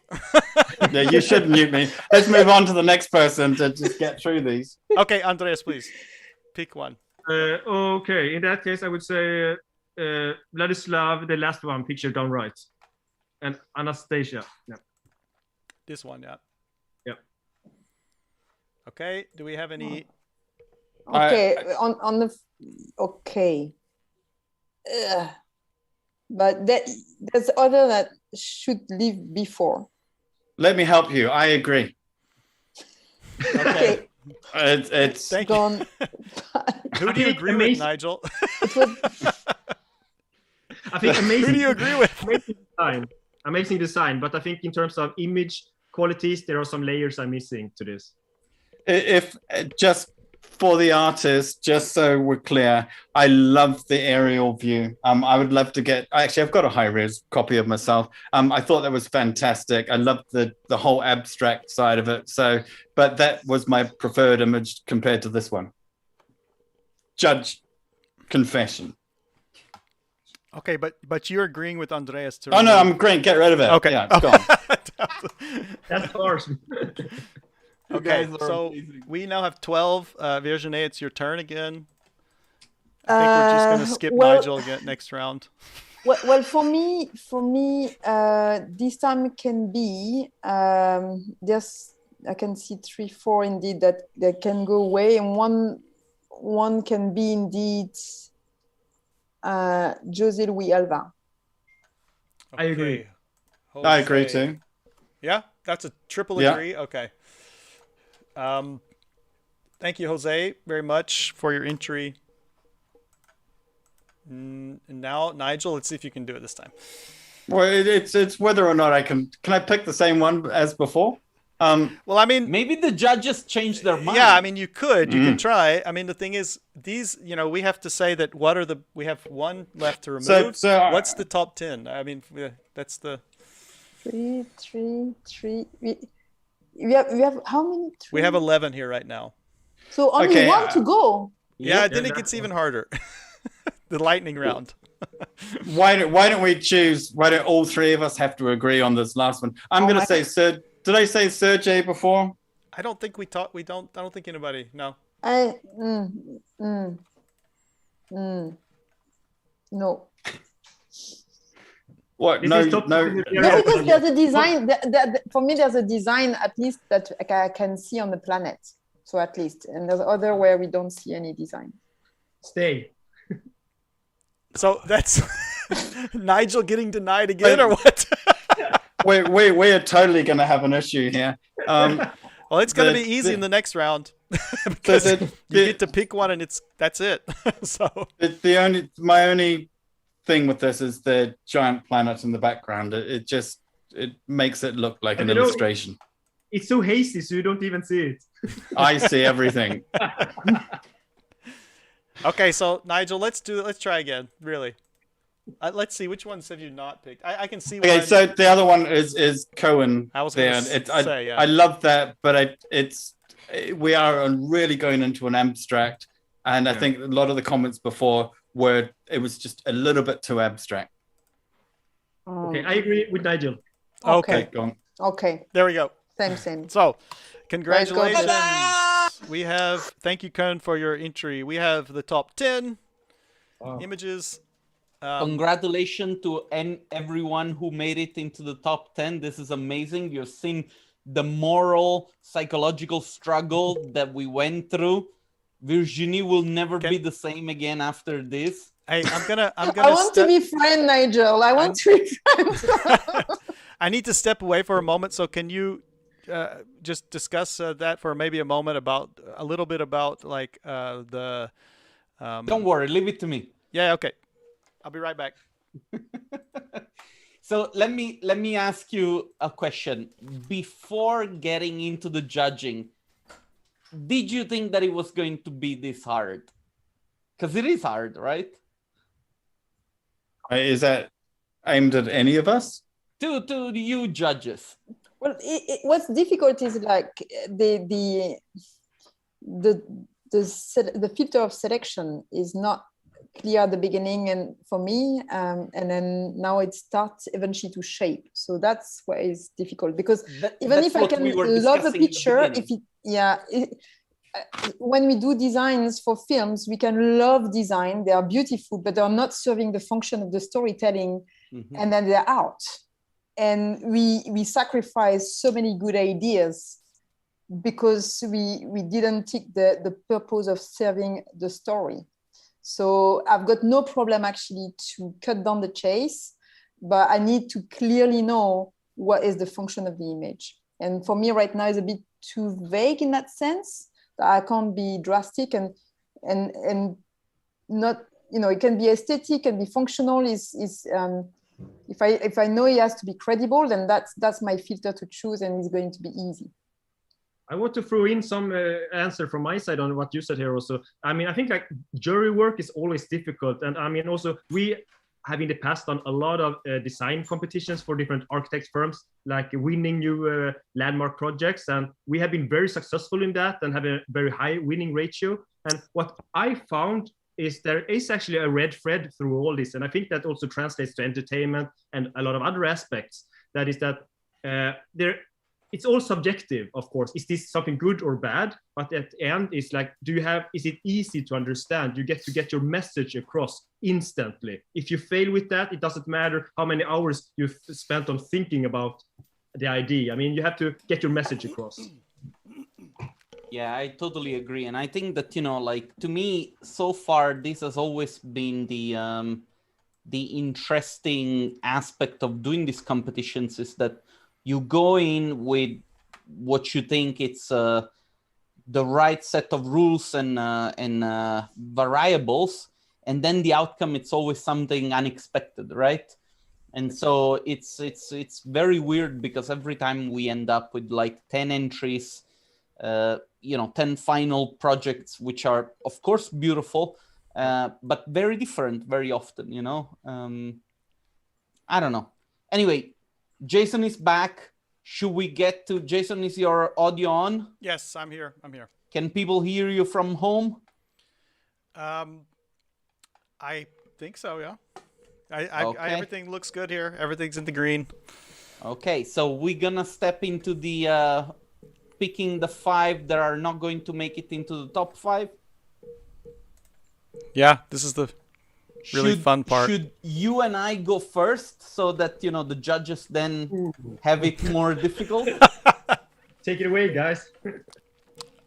Yeah, you should mute me. Let's move on to the next person to just get through these. Okay, Andreas, please pick one. Okay, in that case, I would say Vladislav, the last one, picture down right, and Anastasia. Yeah. This one, yeah. Yeah. Okay. Do we have any? Okay, on the. Okay. But there's other that should leave before. Let me help you. I agree. Okay. It's Thank you. Who do you agree with, Nigel? I think amazing. Who do you agree with? Amazing design, but I think in terms of image qualities, there are some layers I'm missing to this. If just for the artist, just so we're clear, I love the aerial view. I would love to get. Actually, I've got a high-res copy of myself. I thought that was fantastic. I loved the whole abstract side of it. So, but that was my preferred image compared to this one. Judge confession. Okay, but you're agreeing with Andreas too. Oh no, I'm agreeing. Get rid of it. Okay, yeah, it's gone. That's ours. Okay, so we now have 12. Virginie, it's your turn again. I think we're just going to skip Nigel again next round. Well, for me, this time can be there's I can see 3, 4 indeed that can go away, and one can be indeed José Luis Alva. I agree. Jose. I agree too. Yeah, that's a triple agree. Okay. Thank you, Jose, very much for your entry. And now, Nigel, let's see if you can do it this time. Well, it's whether or not I can I pick the same one as before? Well, I mean, maybe the judges changed their mind. Yeah, I mean, you can try. I mean, the thing is, these, we have to say that we have one left to remove. So what's the top 10? I mean, that's the 3. We have how many? 3? We have 11 here right now. So only one to go. Yeah, then it gets even harder. The lightning round. Why don't we choose? Why don't all three of us have to agree on this last one? I'm going to say Sir. Did I say Sergey before? I don't think we talked. I don't think anybody. No. No. What? No. Because there's a design. For me, there's a design at least that I can see on the planet. So at least, and there's other where we don't see any design. Stay. So that's Nigel getting denied again, or what? we are totally going to have an issue here. Well, it's going to be easy in the next round because you get to pick one, and that's it. So my only thing with this is the giant planet in the background. It makes it look like an illustration. It's so hasty, so you don't even see it. I see everything. Okay, so Nigel, let's try again. Really, let's see, which ones have you not picked? I can see. Okay, so the other one is Cohen. I was going to say, yeah. I love that, but we are really going into an abstract, and I think a lot of the comments before it was just a little bit too abstract. Okay, I agree with Nigel. Okay, okay. There we go. Same. So, congratulations. Thank you, Cohen, for your entry. We have the top 10 images. Congratulations to everyone who made it into the top 10. This is amazing. You've seen the moral, psychological struggle that we went through. Virginie will never be the same again after this. Hey, I'm gonna. I want to be friend, Nigel. I want to be friend. I need to step away for a moment. So can you just discuss that for maybe a moment about a little bit about like the. Don't worry, leave it to me. Yeah. Okay. I'll be right back. So let me ask you a question. Before getting into the judging, did you think that it was going to be this hard? Because it is hard, right? Is that aimed at any of us? To you judges. Well, what's difficult is like the filter of selection is not clear at the beginning, and for me, and then now it starts eventually to shape. So that's what is difficult, because even if I can love a picture, when we do designs for films, we can love design, they are beautiful, but they're not serving the function of the storytelling, and then they're out. And we sacrifice so many good ideas because we didn't take the purpose of serving the story. So I've got no problem actually to cut down the chase, but I need to clearly know what is the function of the image. And for me right now is a bit too vague in that sense, that I can't be drastic and not, it can be aesthetic and be functional. If I know it has to be credible, then that's my filter to choose, and it's going to be easy. I want to throw in some answer from my side on what you said here also. I mean, I think like jury work is always difficult. And I mean, also we have in the past done a lot of design competitions for different architect firms, like winning new landmark projects. And we have been very successful in that and have a very high winning ratio. And what I found is there is actually a red thread through all this. And I think that also translates to entertainment and a lot of other aspects. That is that it's all subjective, of course. Is this something good or bad? But at the end, it's like, is it easy to understand? You get to get your message across instantly. If you fail with that, it doesn't matter how many hours you've spent on thinking about the idea. I mean, you have to get your message across. Yeah, I totally agree. And I think that, like, to me, so far, this has always been the interesting aspect of doing these competitions, is that you go in with what you think it's the right set of rules and variables, and then the outcome, it's always something unexpected, right? And so it's very weird, because every time we end up with like 10 entries, 10 final projects, which are of course beautiful, but very different very often, I don't know. Anyway, Jason is back. Should we get to Jason? Is your audio on? Yes, I'm here. Can people hear you from home? I think so, yeah. Okay. Everything looks good here. Everything's in the green. Okay, so we're gonna step into the picking the 5 that are not going to make it into the top 5. Yeah, this is the really fun part. Should you and I go first, so that the judges then have it more difficult? Take it away, guys.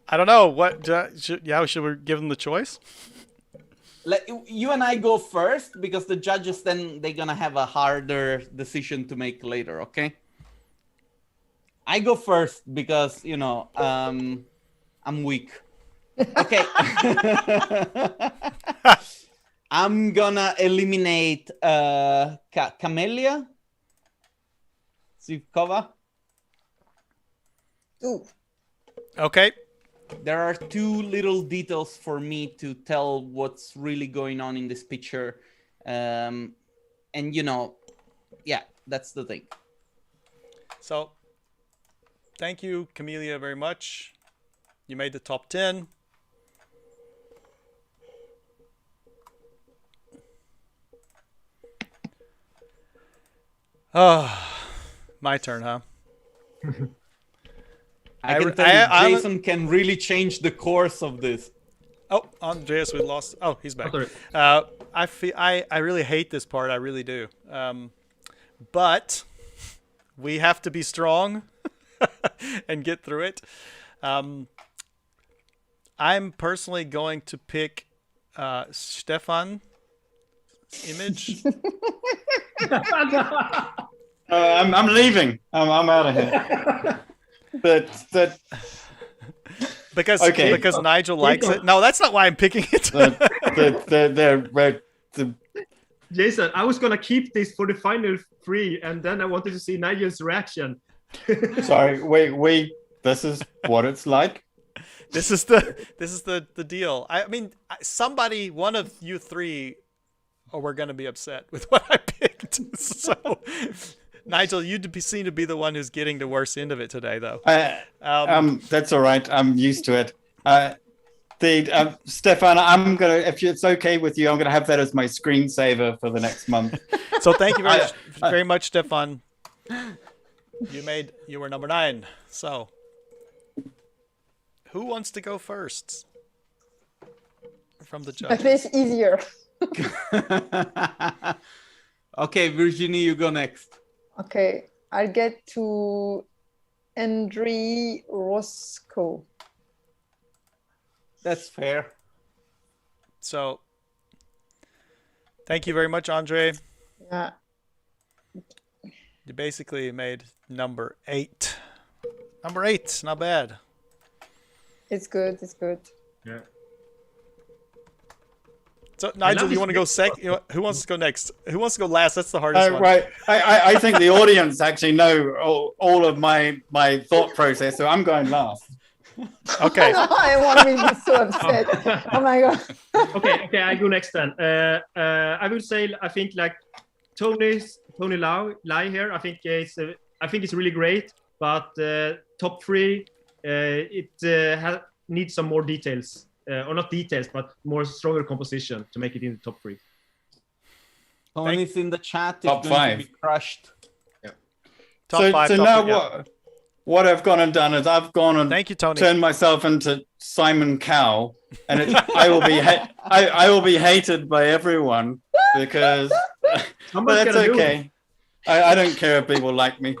I don't know what. Should we give them the choice? You and I go first, because the judges then they're gonna have a harder decision to make later. Okay. I go first because I'm weak. Okay. I'm gonna eliminate Camellia Zivkova. Ooh. Okay. There are 2 little details for me to tell what's really going on in this picture. And yeah, that's the thing. So, thank you, Camellia, very much. You made the top 10. Oh, my turn, huh? I can tell you, Jason can really change the course of this. Oh, Andreas, we lost. Oh, he's back. I really hate this part. I really do. But we have to be strong and get through it. I'm personally going to pick Stefan image. I'm leaving. I'm out of here. that because Okay. because Nigel likes it. No, that's not why I'm picking it. the Jason, I was gonna keep this for the final three, and then I wanted to see Nigel's reaction. sorry, we this is what it's like. This is the deal. I mean, somebody, one of you three, we're gonna be upset with what I picked. So, Nigel, you seem to be the one who's getting the worst end of it today, though. That's all right. I'm used to it. Stefan, I'm gonna, if it's okay with you, I'm gonna have that as my screensaver for the next month. So thank you very much, Stefan. You were number 9. So, who wants to go first from the judges? At least easier. Okay, Virginie, you go next. Okay, I'll get to Andre Roscoe. That's fair. So, thank you very much, Andre. Yeah. You basically made number 8. Number 8, not bad. It's good. It's good. Yeah. So, Nigel, you want to go second? Who wants to go next? Who wants to go last? That's the hardest one. Right. I think the audience actually know all of my thought process, so I'm going last. Okay. I want to be so upset. Oh my god. Okay, I go next then. I would say I think like Tony Lai here. I think it's really great, but top 3 it needs some more details, or not details, but more stronger composition to make it in the top 3. Tony's in the chat. Top It's going 5. to be crushed. Top 5. So top now 3, yeah. what I've gone and done is I've gone and Thank you, Tony. turned myself into Simon Cowell, and I will be hated by everyone because but that's okay. I don't care if people like me.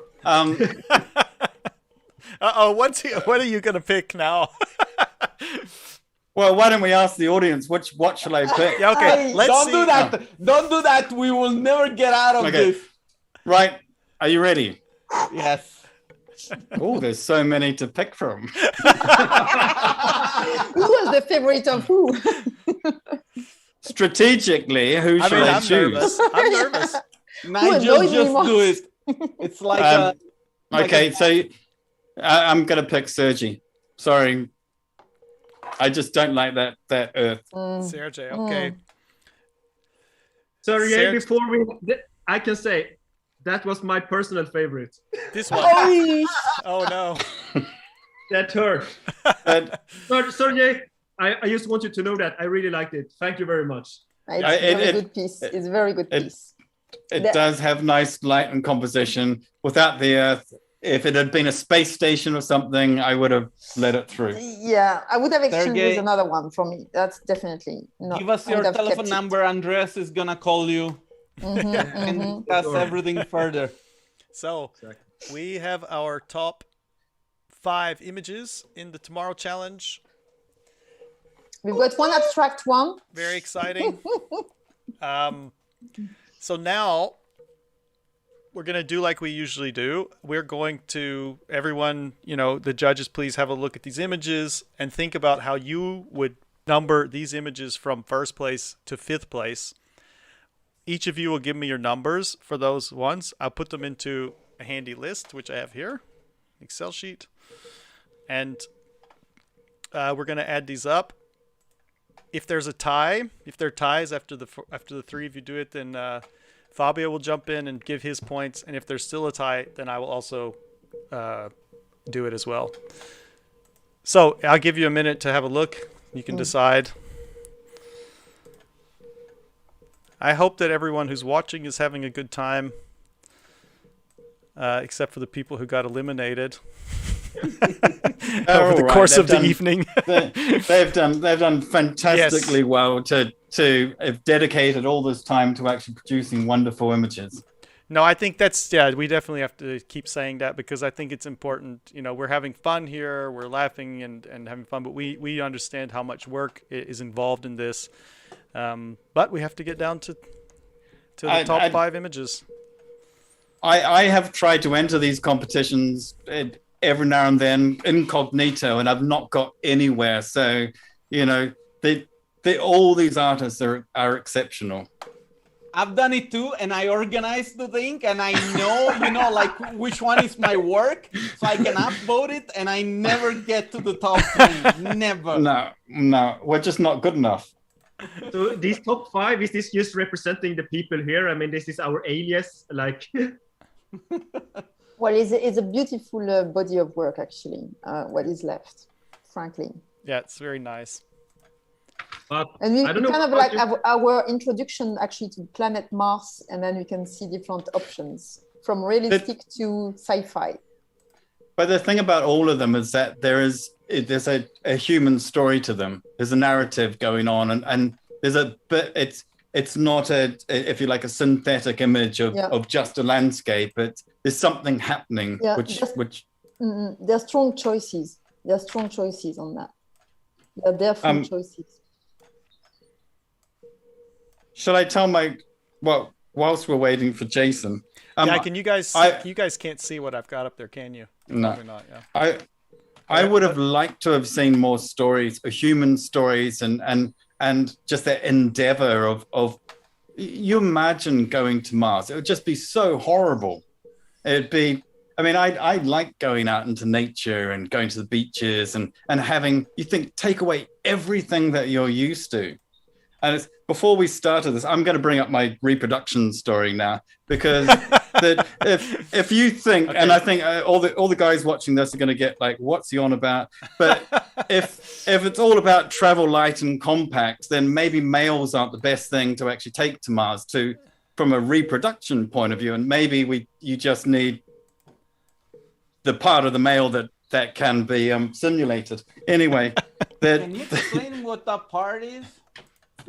What are you gonna pick now? Well, why don't we ask the audience what shall I pick? Yeah, okay. Let's Don't see. do that. Don't do that. We will never get out of Okay. this. Right, are you ready? Yes. Oh, there's so many to pick from. Who was the favorite of who? Strategically, who should I I'm choose? nervous. I'm nervous. Nigel, annoys me just most? do it. It's like Okay, so I'm gonna pick Sergi. Sorry, I just don't like that Earth. Sergey, okay. Sorry, before I can say that was my personal favorite. This one. Oh no. That hurt. But Sergey, I just want you to know that I really liked it. Thank you very much. It's a very good piece. It's a very good piece. it does have nice light and composition. Without the Earth, if it had been a space station or something, I would have let it through. Yeah, I would have exchanged Sergey, with another one for me. That's definitely not. give us I would your have telephone kept it. number. Andreas is gonna call you and discuss everything further. So we have our top 5 images in the Tomorrow Challenge. We've got one abstract one. Very exciting. So now we're going to do like we usually do. We're going to, everyone, the judges, please have a look at these images and think about how you would number these images from 1st place to 5th place. Each of you will give me your numbers for those ones. I'll put them into a handy list, which I have here, Excel sheet. And we're going to add these up. If there's a tie, if there are ties after the 3 of you do it, then Fabio will jump in and give his points. And if there's still a tie, then I will also do it as well. So I'll give you a minute to have a look. You can decide. I hope that everyone who's watching is having a good time, except for the people who got eliminated over the course of the evening. They've done fantastically well to have dedicated all this time to actually producing wonderful images. No, I think we definitely have to keep saying that because I think it's important. We're having fun here, we're laughing and having fun, but we understand how much work is involved in this. But we have to get down to the top 5 images. I have tried to enter these competitions every now and then incognito, and I've not got anywhere. So, you know, all these artists are exceptional. I've done it too, and I organize the thing, and I know, you know, like which one is my work, so I can upvote it, and I never get to the top 3. Never. No, we're just not good enough. So these top 5, is this just representing the people here? I mean, this is our alias, like. Well, it's a beautiful body of work, actually, what is left, frankly. Yeah, it's very nice. And we I don't know kind of like have our introduction actually to planet Mars, and then we can see different options from realistic to sci-fi. But the thing about all of them is that there's a human story to them. There's a narrative going on, and there's a bit. It's not if you like, a synthetic image of just a landscape. There's something happening, which there's strong choices. There's strong choices on that. There are full choices. Shall I tell whilst we're waiting for Jason? Yeah, can you guys? You guys can't see what I've got up there, can you? No. Probably not. Yeah. I would have liked to have seen more stories, human stories, and just the endeavor of. You imagine going to Mars? It would just be so horrible. It'd be. I mean, I like going out into nature and going to the beaches and having. You think, take away everything that you're used to. And before we started this, I'm going to bring up my reproduction story now, because if you think, and I think all the guys watching this are going to get like, what's he on about? But if it's all about travel light and compact, then maybe males aren't the best thing to actually take to Mars from a reproduction point of view, and maybe you just need the part of the male that can be simulated. Anyway, can you explain what that part is?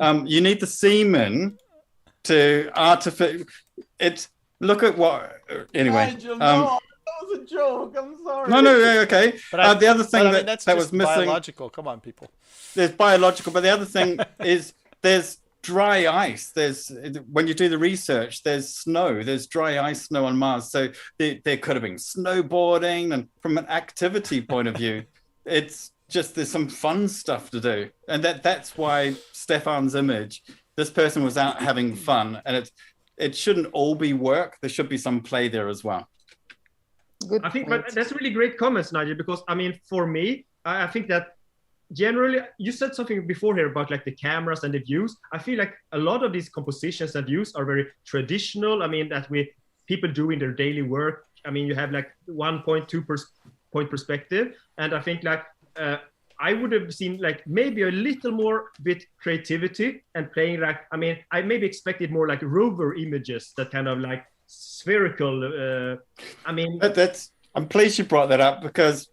You need the semen to artificial. Look at what. Anyway, Nigel, no, that was a joke. I'm sorry. No, okay. But the other thing that was missing. Biological. Come on, people. There's biological, but the other thing is there's dry ice. When you do the research, there's snow. There's dry ice snow on Mars. So there could have been snowboarding, and from an activity point of view, it's just there's some fun stuff to do, and that's why Stefan's image. This person was out having fun, and it shouldn't all be work. There should be some play there as well. Good. I think that's really great comments, Nigel. Because I mean, for me, I think that generally, you said something before here about like the cameras and the views. I feel like a lot of these compositions and views are very traditional. I mean, that people do in their daily work. I mean, you have like 1.2 point perspective, and I think like. I would have seen like maybe a little more with creativity and playing like, I mean, I maybe expected more like rover images that kind of like spherical, I mean. I'm pleased you brought that up, because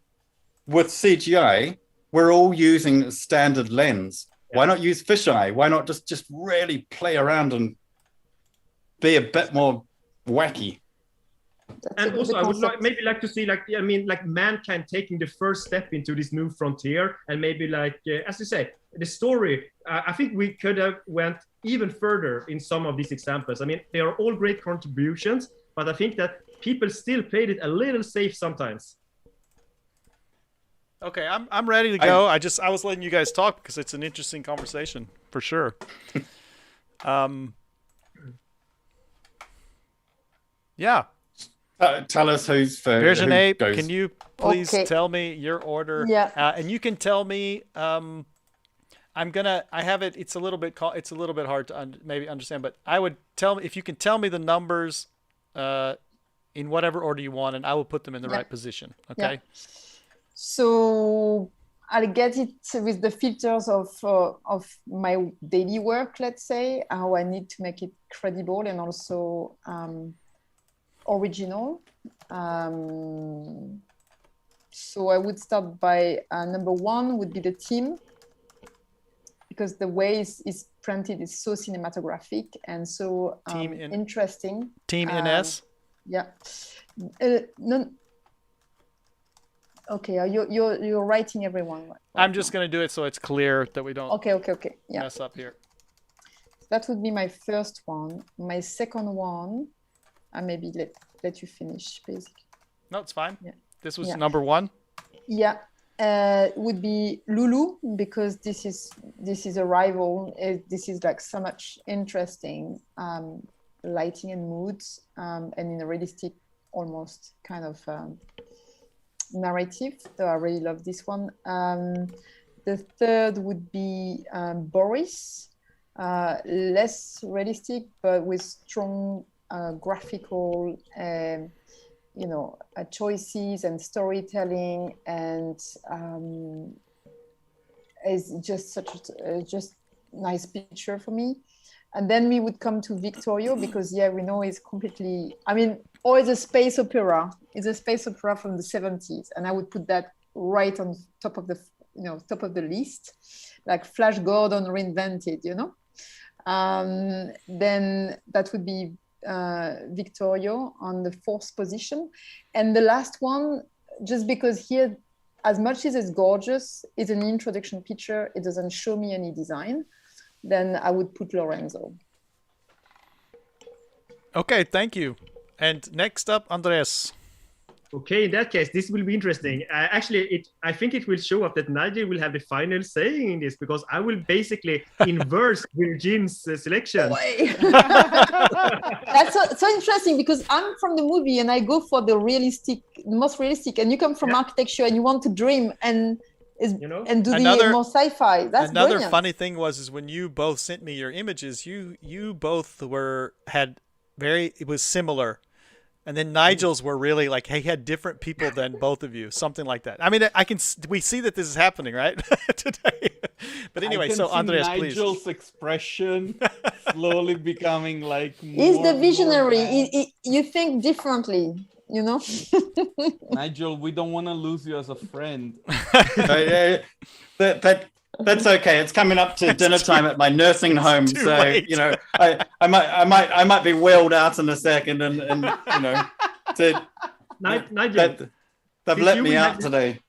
with CGI, we're all using a standard lens. Yeah. Why not use fisheye? Why not just really play around and be a bit more wacky? And also, I would maybe like to see, like, I mean, like mankind taking the first step into this new frontier, and maybe like, as you say, the story. I think we could have went even further in some of these examples. I mean, they are all great contributions, but I think that people still played it a little safe sometimes. Okay, I'm ready to go. I was letting you guys talk because it's an interesting conversation for sure. Yeah. Tell us who's first. Virginie, can you please tell me your order? Yeah. And you can tell me. I have it. It's a little bit hard to maybe understand, but I would tell me if you can tell me the numbers, in whatever order you want, and I will put them in the right position. Okay. Yeah. So I'll get it with the filters of my daily work. Let's say how I need to make it credible and also. Original. So I would start by number 1 would be the team, because the way it's printed is so cinematographic and so interesting. Team NS? Yeah. No. Okay, you're writing everyone. Right I'm just going to do it so it's clear that we don't okay. Yeah. mess up here. That would be my first one. My second one, I maybe let you finish, basically. No, it's fine. Yeah. This was Yeah. number 1. Yeah, would be Lulu, because this is a rival. This is like so much interesting lighting and moods, and in a realistic, almost kind of narrative. So I really love this one. The third would be Boris, less realistic, but with strong graphical choices and storytelling, and is just such a just nice picture for me. And then we would come to Victorio, because we know it's completely, or it's a space opera. It's a space opera from the 70s, and I would put that right on top of the list, like Flash Gordon reinvented, Then that would be Victorio on the 4th position. And the last one, just because here, as much as it's gorgeous, it's an introduction picture, it doesn't show me any design, then I would put Lorenzo. Okay, thank you. And next up, Andreas. Okay, in that case, this will be interesting. Actually, I think it will show up that Nigel will have the final saying in this, because I will basically inverse Virgin's selection. That's so interesting, because I'm from the movie and I go for the most realistic, and you come from architecture and you want to dream and do the more sci-fi. That's another brilliant. Funny thing is when you both sent me your images, you both it was similar. And then Nigel's were really like, he had different people than both of you, something like that. We see that this is happening, right? Today. But anyway, so Andreas, please. Nigel's expression slowly becoming like more. He's the visionary. You think differently, Nigel, we don't want to lose you as a friend. That's okay. It's coming up to dinner time at my nursing home, so late. I might be wheeled out in a second, and Nigel, they've let me out today.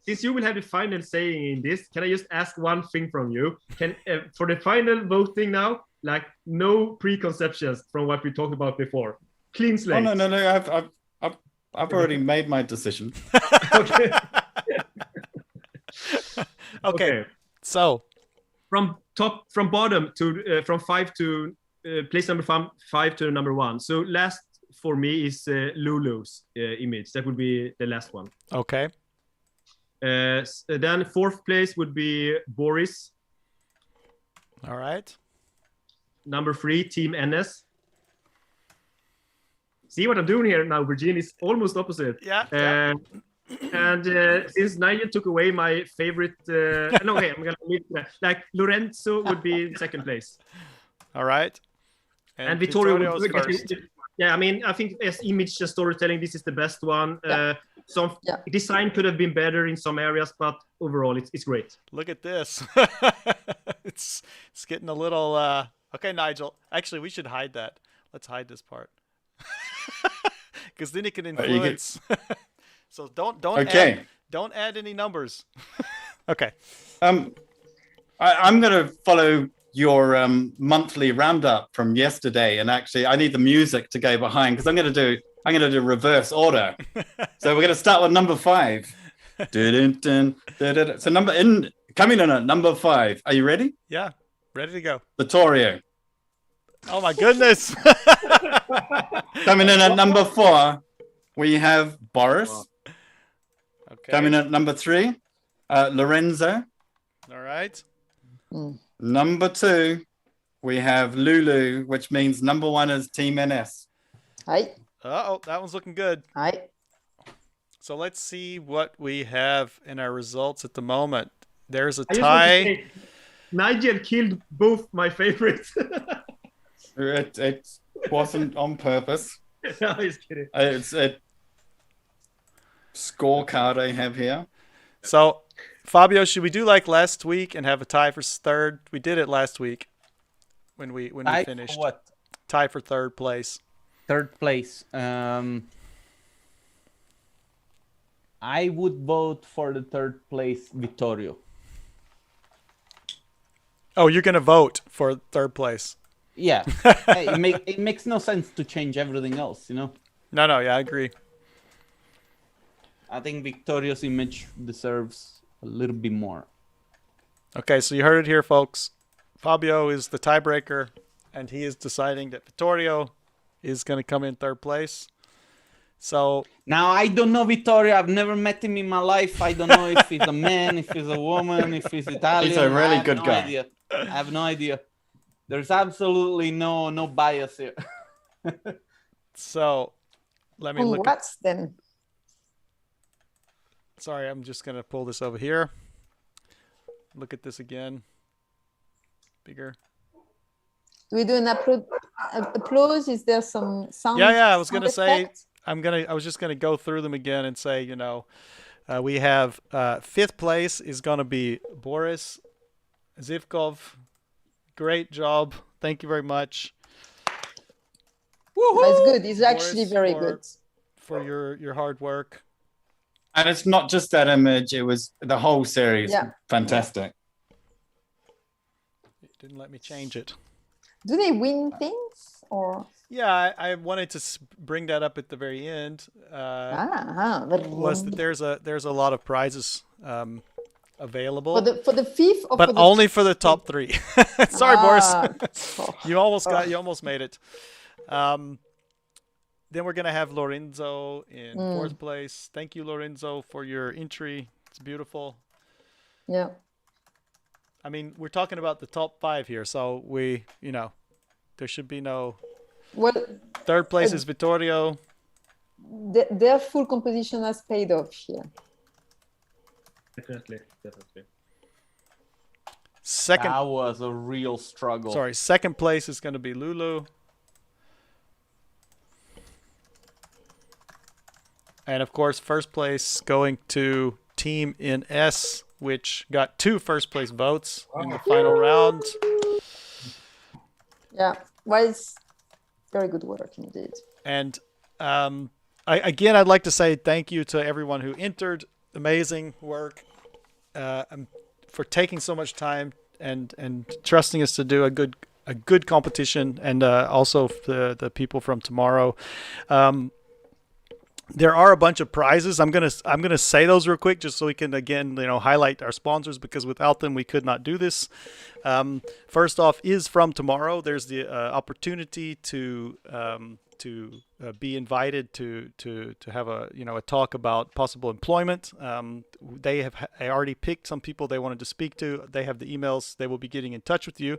Since you will have the final saying in this, can I just ask one thing from you? Can for the final voting now, like no preconceptions from what we talked about before, clean slate. Oh no! I've already made my decision. Okay. Okay. So, from bottom to from 5 to place number 5 to number 1. So last for me is Lulu's image. That would be the last one. Okay. Then 4th place would be Boris. All right. Number 3, Team NS. See what I'm doing here now, Virginia? Is almost opposite. Yeah. And since Nigel took away my favorite, I'm gonna leave that. Like Lorenzo would be in 2nd place. All right. And Vittorio would first. Yeah, I think as image storytelling, this is the best one. Some design could have been better in some areas, but overall, it's great. Look at this. It's getting a little. Okay, Nigel. Actually, we should hide that. Let's hide this part, because then it can influence. So don't add any numbers. Okay. I'm going to follow your monthly roundup from yesterday, and actually I need the music to go behind, because I'm going to do reverse order. So we're going to start with number 5. So coming in at number 5. Are you ready? Yeah, ready to go. Vittorio. Oh my goodness. Coming in at number 4, we have Boris. Okay. Coming in at number 3, Lorenzo. All right. Number 2, we have Lulu, which means number 1 is Team NS. Hi. Uh-oh, that one's looking good. Hi. So let's see what we have in our results at the moment. There's a tie. Nigel killed both my favorites. It wasn't on purpose. No, he's kidding. It's a scorecard I have here. So, Fabio, should we do like last week and have a tie for 3rd? We did it last week when we finished. What? Tie for 3rd place. 3rd place. I would vote for the 3rd place, Vittorio. Oh, you're gonna vote for 3rd place? Yeah. It makes no sense to change everything else, No, yeah, I agree. I think Victoria's image deserves a little bit more. Okay, so you heard it here, folks. Fabio is the tiebreaker, and he is deciding that Vittorio is going to come in third place. So now I don't know Vittorio. I've never met him in my life. I don't know if he's a man, if he's a woman, if he's Italian. He's a really good guy. Idea. I have no idea. There's absolutely no bias here. So let me look. Congrats then. Sorry, I'm just going to pull this over here. Look at this again. Bigger. Do we do an applause? Is there some sound? Yeah. I was going to say, effect? I was just going to go through them again and say, we have fifth place is going to be Boris Zivkov. Great job. Thank you very much. That's good. It's actually Boris, very good. For your hard work. And it's not just that image, it was the whole series. Yeah. Fantastic. It didn't let me change it. Do they win things or? Yeah, I wanted to bring that up at the very end. Was that there's a lot of prizes available for the fifth, or but for only for the top three. Sorry, Boris. Oh. You almost made it. Then we're gonna have Lorenzo in fourth place. Thank you, Lorenzo, for your entry. It's beautiful. Yeah. I mean, we're talking about the top 5 here, so there should be no. Well, Third place is Vittorio. Their full composition has paid off here. Definitely. Second. That was a real struggle. Sorry, second place is going to be Lulu. And of course, first place going to Team NS, which got 2 first place votes in the final round. Yeah, well, it's very good work indeed. And I'd like to say thank you to everyone who entered. Amazing work for taking so much time and trusting us to do a good competition, and also the people from tomorrow. There are a bunch of prizes. I'm gonna say those real quick just so we can again highlight our sponsors, because without them we could not do this. First off is from tomorrow. There's the opportunity to be invited to have a talk about possible employment. They have already picked some people they wanted to speak to. They have the emails. They will be getting in touch with you.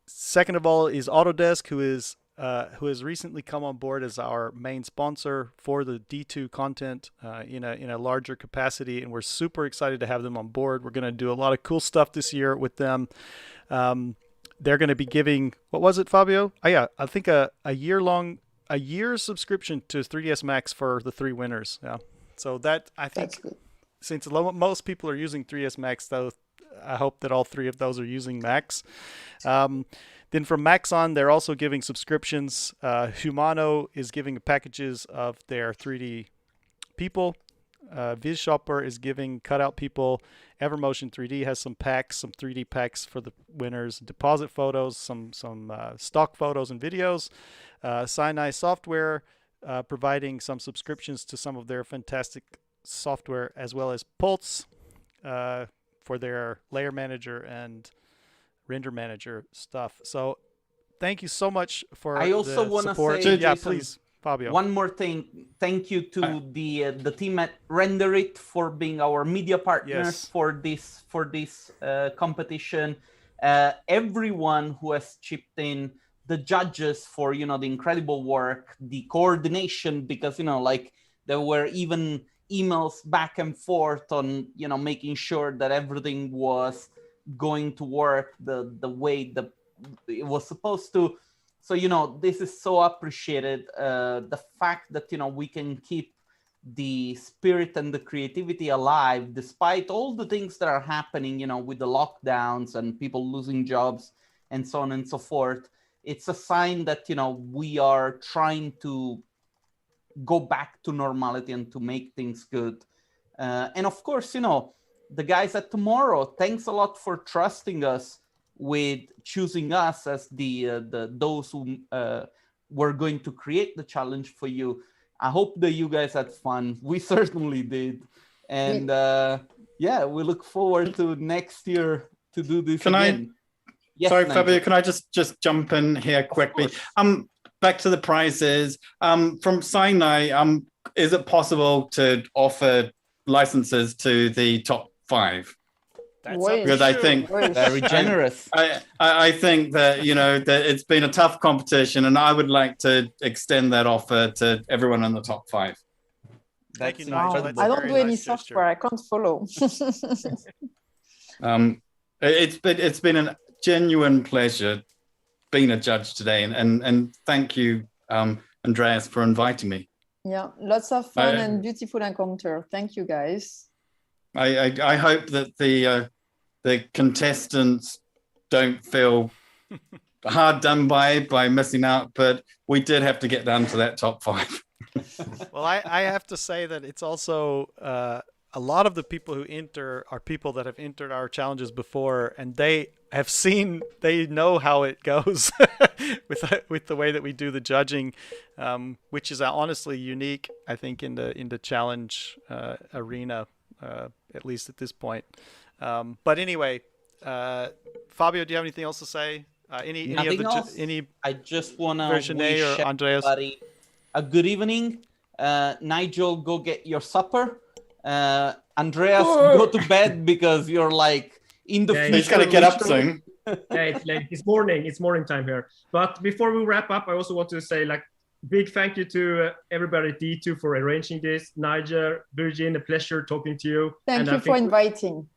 Second of all is Autodesk, who has recently come on board as our main sponsor for the D2 content in a larger capacity, and we're super excited to have them on board. We're going to do a lot of cool stuff this year with them. They're going to be giving, what was it, Fabio? Oh yeah, I think a year subscription to 3ds Max for the 3 winners. Yeah, so that I think since most people are using 3ds Max, though, I hope that all 3 of those are using Max. Then from Maxon, they're also giving subscriptions. Humano is giving packages of their 3D people. VizShopper is giving cutout people. Evermotion 3D has some 3D packs for the winners. Depositphotos, some stock photos and videos. Sinai Software providing some subscriptions to some of their fantastic software, as well as Pulse for their layer manager and render manager stuff. So thank you so much for I also want to say, yeah, Jason, please, Fabio. One more thing. Thank you to the team at Render It for being our media partners for this competition. Everyone who has chipped in, the judges for the incredible work, the coordination, because there were even emails back and forth on making sure that everything was going to work the way that it was supposed to. So this is so appreciated. The fact that we can keep the spirit and the creativity alive despite all the things that are happening with the lockdowns and people losing jobs and so on and so forth. It's a sign that we are trying to go back to normality and to make things good. And of course, the guys at Tomorrow, thanks a lot for trusting us with choosing us as those who were going to create the challenge for you. I hope that you guys had fun. We certainly did. And yeah, we look forward to next year to do this again. Yes, sorry, Nigel. Fabio, can I just jump in here quickly? Back to the prizes. From Sinai, is it possible to offer licenses to the top 5? That's Because I think very generous. I think that, you know, that it's been a tough competition, and I would like to extend that offer to everyone in the top 5. Thank you, Nigel. I don't do any software. I can't follow. It's been a genuine pleasure being a judge today, and thank you, Andreas, for inviting me. Yeah, lots of fun and beautiful encounter. Thank you, guys. I hope that the contestants don't feel hard done by missing out, but we did have to get down to that top 5. Well, I have to say that it's also a lot of the people who enter are people that have entered our challenges before, and they know how it goes with the way that we do the judging, which is honestly unique, I think, in the challenge arena, at least at this point. But anyway, Fabio, do you have anything else to say? Any I just want to wish or Andreas everybody a good evening. Nigel, go get your supper. Andreas, go to bed because you're like in the future. He's got to get up soon. Yeah, it's morning time here. But before we wrap up, I also want to say big thank you to everybody at D2 for arranging this. Nigel, Virgin, a pleasure talking to you. Thank you for inviting.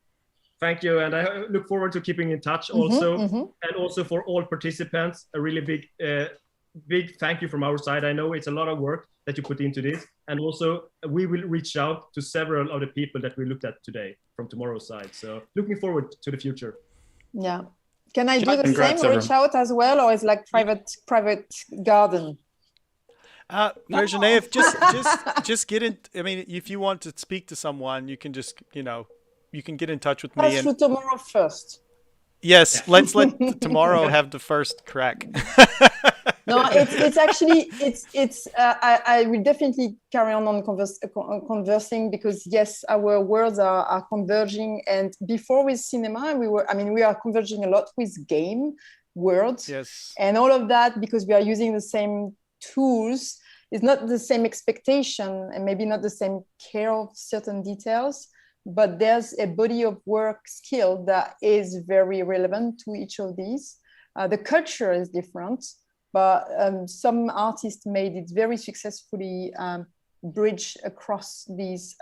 Thank you, and I look forward to keeping in touch also. And also for all participants, a really big thank you from our side. I know it's a lot of work that you put into this, and also we will reach out to several of the people that we looked at today from tomorrow's side. So looking forward to the future. Yeah. Can I do the same? Reach out as well, or is like private garden? Virginie, just get in. I mean, if you want to speak to someone, you can just, you can get in touch with me. And tomorrow first. Yes, let's let tomorrow have the first crack. No, it's actually I will definitely carry on conversing because yes, our worlds are converging, and before with cinema we are converging a lot with game worlds. Yes, and all of that because we are using the same tools. It's not the same expectation and maybe not the same care of certain details, but there's a body of work skill that is very relevant to each of these. The culture is different, but some artists made it very successfully bridge across these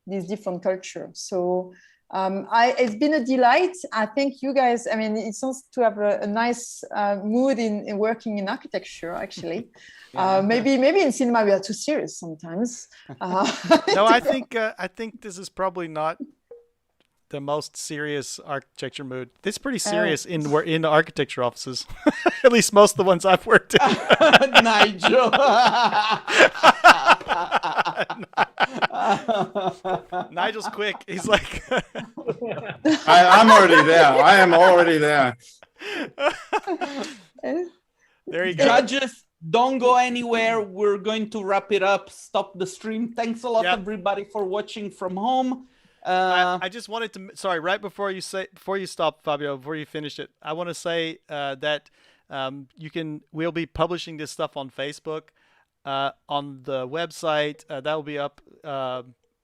different cultures. So it's been a delight. I think you guys, it sounds to have a nice mood in working in architecture, actually. Maybe in cinema we are too serious sometimes. No, I think this is probably not the most serious architecture mood. This is pretty serious in architecture offices. At least most of the ones I've worked in. Nigel. Nigel's quick. He's like I'm already there. I am already there. There you go. Judges, don't go anywhere. We're going to wrap it up. Stop the stream. Thanks a lot, everybody, for watching from home. I just wanted to, right before you stop, Fabio, before you finish it, I want to say that we'll be publishing this stuff on Facebook, on the website. That will be up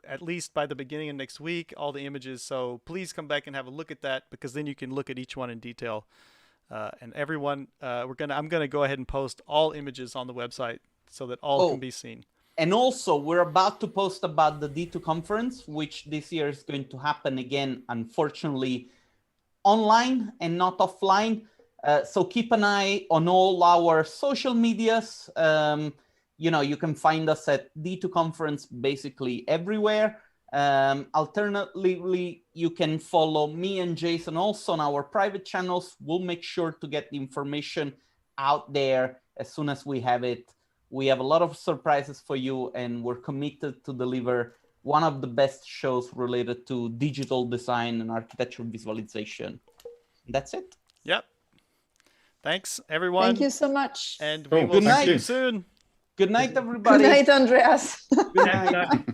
at least by the beginning of next week, all the images. So please come back and have a look at that, because then you can look at each one in detail. And everyone, I'm gonna go ahead and post all images on the website so that all can be seen. And also, we're about to post about the D2 conference, which this year is going to happen again, unfortunately, online and not offline. So keep an eye on all our social medias. You can find us at D2 conference basically everywhere. Alternatively, you can follow me and Jason also on our private channels. We'll make sure to get the information out there as soon as we have it. We have a lot of surprises for you, and we're committed to deliver one of the best shows related to digital design and architectural visualization. That's it. Yep. Thanks, everyone. Thank you so much. And we will see you soon. Good night, everybody. Good night, Andreas. Good night.